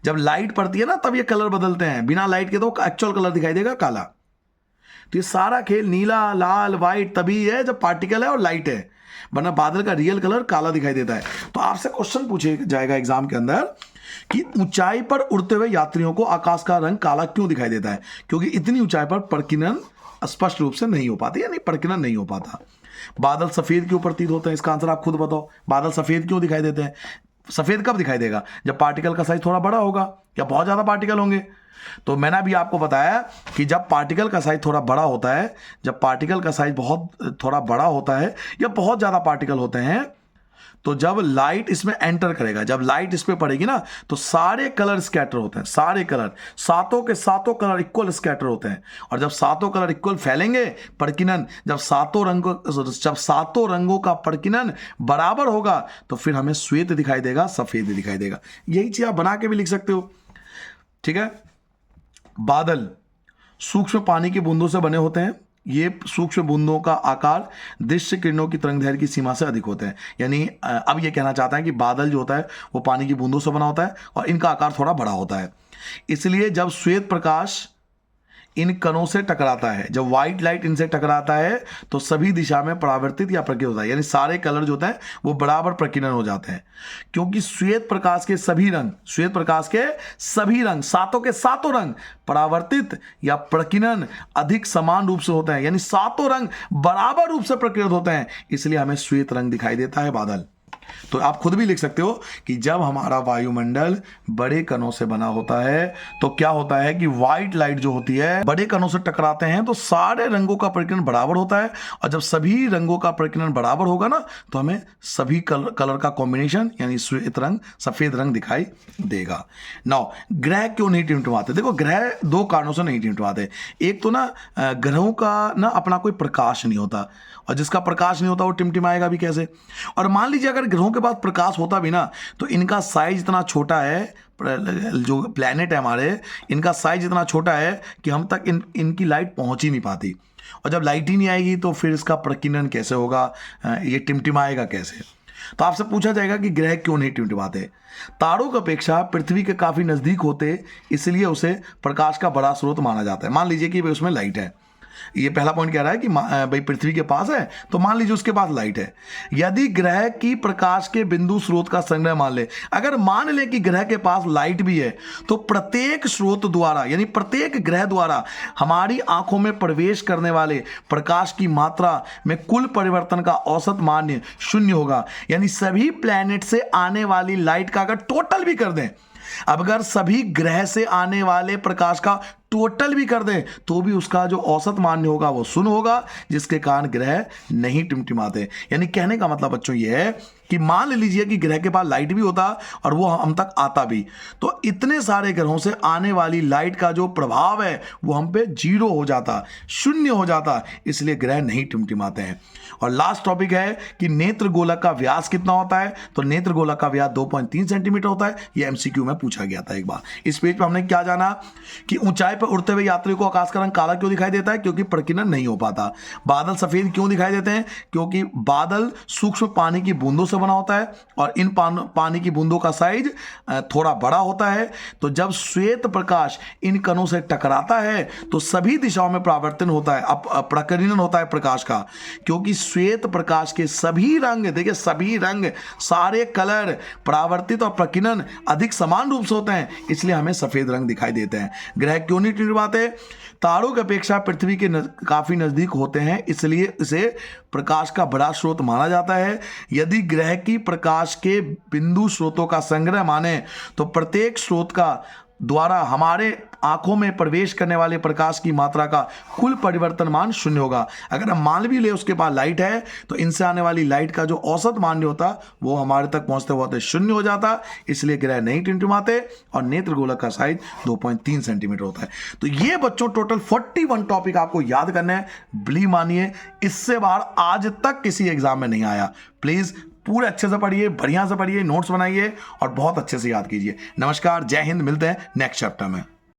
जब लाइट पड़ती है ना तब ये कलर बदलते हैं, बिना लाइट के तो एक्चुअल कलर दिखाई देगा काला। तो ये सारा खेल नीला, लाल, वाइट तभी है जब पार्टिकल है और लाइट है, वरना बादल का रियल कलर काला दिखाई देता है। तो आपसे क्वेश्चन पूछे जाएगा एग्जाम के अंदर कि ऊंचाई पर उड़ते हुए यात्रियों को आकाश का रंग काला क्यों दिखाई देता है? क्योंकि इतनी ऊंचाई पर प्रकीर्णन स्पष्ट रूप से नहीं हो पाती, यानी प्रकीर्णन नहीं हो पाता। बादल सफेद क्यों प्रतीत होते हैं? इसका आंसर आप खुद बताओ। बादल सफेद क्यों दिखाई देते हैं? सफेद कब दिखाई देगा? जब पार्टिकल का साइज थोड़ा बड़ा होगा या बहुत ज्यादा पार्टिकल होंगे। तो मैंने अभी आपको बताया कि जब पार्टिकल का साइज थोड़ा बड़ा होता है, जब पार्टिकल का साइज बहुत थोड़ा बड़ा होता है या बहुत ज्यादा पार्टिकल होते हैं, तो जब लाइट इसमें एंटर करेगा, जब लाइट इस पे पड़ेगी ना, तो सारे कलर स्कैटर होते हैं। सारे कलर, सातों के सातों कलर इक्वल स्कैटर होते हैं। और जब सातों कलर इक्वल फैलेंगे, प्रकीर्णन, जब सातों रंगों का प्रकीर्णन बराबर होगा तो फिर हमें श्वेत दिखाई देगा, सफेद दिखाई देगा। यही चीज आप बना के भी लिख सकते हो। ठीक है। बादल सूक्ष्म पानी की बूंदों से बने होते हैं। ये सूक्ष्म बूंदों का आकार दृश्य किरणों की तरंग दैर्घ्य की सीमा से अधिक होते हैं। यानी अब ये कहना चाहता है कि बादल जो होता है वो पानी की बूंदों से बना होता है और इनका आकार थोड़ा बड़ा होता है। इसलिए जब श्वेत प्रकाश इन कणों से टकराता है, जब व्हाइट लाइट इनसे टकराता है, तो सभी दिशा में परावर्तित या प्रकीर्णन होता है। यानी सारे कलर जो होते हैं वो बराबर प्रकीर्णन हो जाते हैं, क्योंकि श्वेत प्रकाश के सभी रंग, सातों के सातों रंग परावर्तित या प्रकीर्णन अधिक समान रूप से होते हैं। यानी सातों रंग बराबर रूप से प्रकीर्णित होते हैं, इसलिए हमें श्वेत रंग दिखाई देता है बादल। तो आप खुद भी लिख सकते हो कि जब हमारा वायुमंडल बड़े कणों से बना होता है तो क्या होता है कि व्हाइट लाइट जो होती है बड़े कणों से टकराते हैं तो सारे रंगों का प्रकीर्णन बराबर होता है, और जब सभी रंगों का प्रकीर्णन बराबर होगा ना तो हमें सभी कलर का कॉम्बिनेशन यानी श्वेत रंग, सफेद रंग दिखाई देगा। नाउ ग्रह क्यों नहीं टिमटिमाते? देखो, ग्रह दो कारणों से नहीं टिमटिमाते। एक तो ना ग्रहों का ना अपना कोई प्रकाश नहीं होता, और जिसका प्रकाश नहीं होता वो टिमटिमाएगा भी कैसे? और मान लीजिए अगर ग्रहों के पास प्रकाश होता भी ना तो इनका साइज इतना छोटा है, जो प्लैनेट है हमारे, इनका साइज इतना छोटा है कि हम तक इनकी लाइट पहुंच ही नहीं पाती। और जब लाइट ही नहीं आएगी तो फिर इसका प्रकीर्णन कैसे होगा, ये टिमटिमाएगा कैसे। तो आपसे पूछा जाएगा कि ग्रह क्यों नहीं टिमटिमाते। तारों की अपेक्षा पृथ्वी के काफी नजदीक होते, इसलिए उसे प्रकाश का बड़ा स्रोत माना जाता है। मान लीजिए कि भाई उसमें लाइट है, ये पहला पॉइंट कह रहा है कि भाई पृथ्वी के पास है, तो मान लीजिए उसके पास लाइट है। यदि ग्रह की प्रकाश के बिंदु स्रोत का संग्रह मान ले, अगर मान ले कि ग्रह के पास लाइट भी है, तो प्रत्येक स्रोत द्वारा यानी प्रत्येक ग्रह द्वारा हमारी आंखों में प्रवेश करने वाले प्रकाश की मात्रा में कुल परिवर्तन का औसत मान्य शून्य होगा। यानी सभी प्लैनेट से आने वाली लाइट का अगर टोटल भी कर दें, अब अगर सभी ग्रह से आने वाले प्रकाश का टोटल भी कर दें तो भी उसका जो औसत मान्य होगा वो शून्य होगा, जिसके कारण ग्रह नहीं टिमटिमाते। यानी कहने का मतलब बच्चों ये है कि मान लीजिए कि ग्रह के पास लाइट भी होता और वो हम तक आता भी, तो इतने सारे ग्रहों से आने वाली लाइट का जो प्रभाव है वो हम पे जीरो हो जाता, शून्य हो जाता, इसलिए ग्रह नहीं टिमटिमाते हैं। और लास्ट टॉपिक है कि नेत्र गोलक का व्यास कितना होता है। तो नेत्र गोलक का व्यास 2.3 सेंटीमीटर होता है। ये एमसीक्यू में पूछा गया था एक बार। इस पेज पे हमने क्या जाना कि ऊंचाई पर उड़ते हुए यात्री को आकाश का रंग काला क्यों दिखाई देता है, क्योंकि प्रकीर्णन नहीं हो पाता। बादल सफेद क्यों दिखाई देते हैं, क्योंकि बादल सूक्ष्म पानी की बूंदों से बना होता है और इन पानी की बूंदों का साइज थोड़ा बड़ा होता है। तो जब श्वेत प्रकाश इन कणों से टकराता है तो सभी दिशाओं में परावर्तन होता है, प्रकीर्णन होता है प्रकाश का, क्योंकि श्वेत प्रकाश के सभी रंग, देखिए सभी रंग, सारे कलर परावर्तित और प्रकीर्णन अधिक समान रूप से होते हैं, इसलिए हमें सफेद रंग दिखाई देते हैं। ग्रह क्यों नहीं टिमटिमाते, तारों की अपेक्षा पृथ्वी के काफी नजदीक होते हैं, इसलिए इसे प्रकाश का बड़ा स्रोत माना जाता है। यदि ग्रह की प्रकाश के बिंदु स्रोतों का संग्रह माने तो प्रत्येक स्रोत का द्वारा हमारे आंखों में प्रवेश करने वाले प्रकाश की मात्रा का कुल परिवर्तन मान शून्य होगा। अगर हम मान भी ले उसके पास लाइट है तो इनसे आने वाली लाइट का जो औसत मान्य होता वो हमारे तक पहुंचते पहुंचते शून्य हो जाता, इसलिए ग्रह नहीं टिमटिमाते। और नेत्र गोलक का साइज 2.3 सेंटीमीटर होता है। तो ये बच्चों टोटल 41 टॉपिक आपको याद करने हैं। बिलीव मानिए इससे बाहर आज तक किसी एग्जाम में नहीं आया। प्लीज पूरे अच्छे से पढ़िए, बढ़िया से पढ़िए, नोट्स बनाइए और बहुत अच्छे से याद कीजिए। नमस्कार, जय हिंद, मिलते हैं नेक्स्ट चैप्टर में।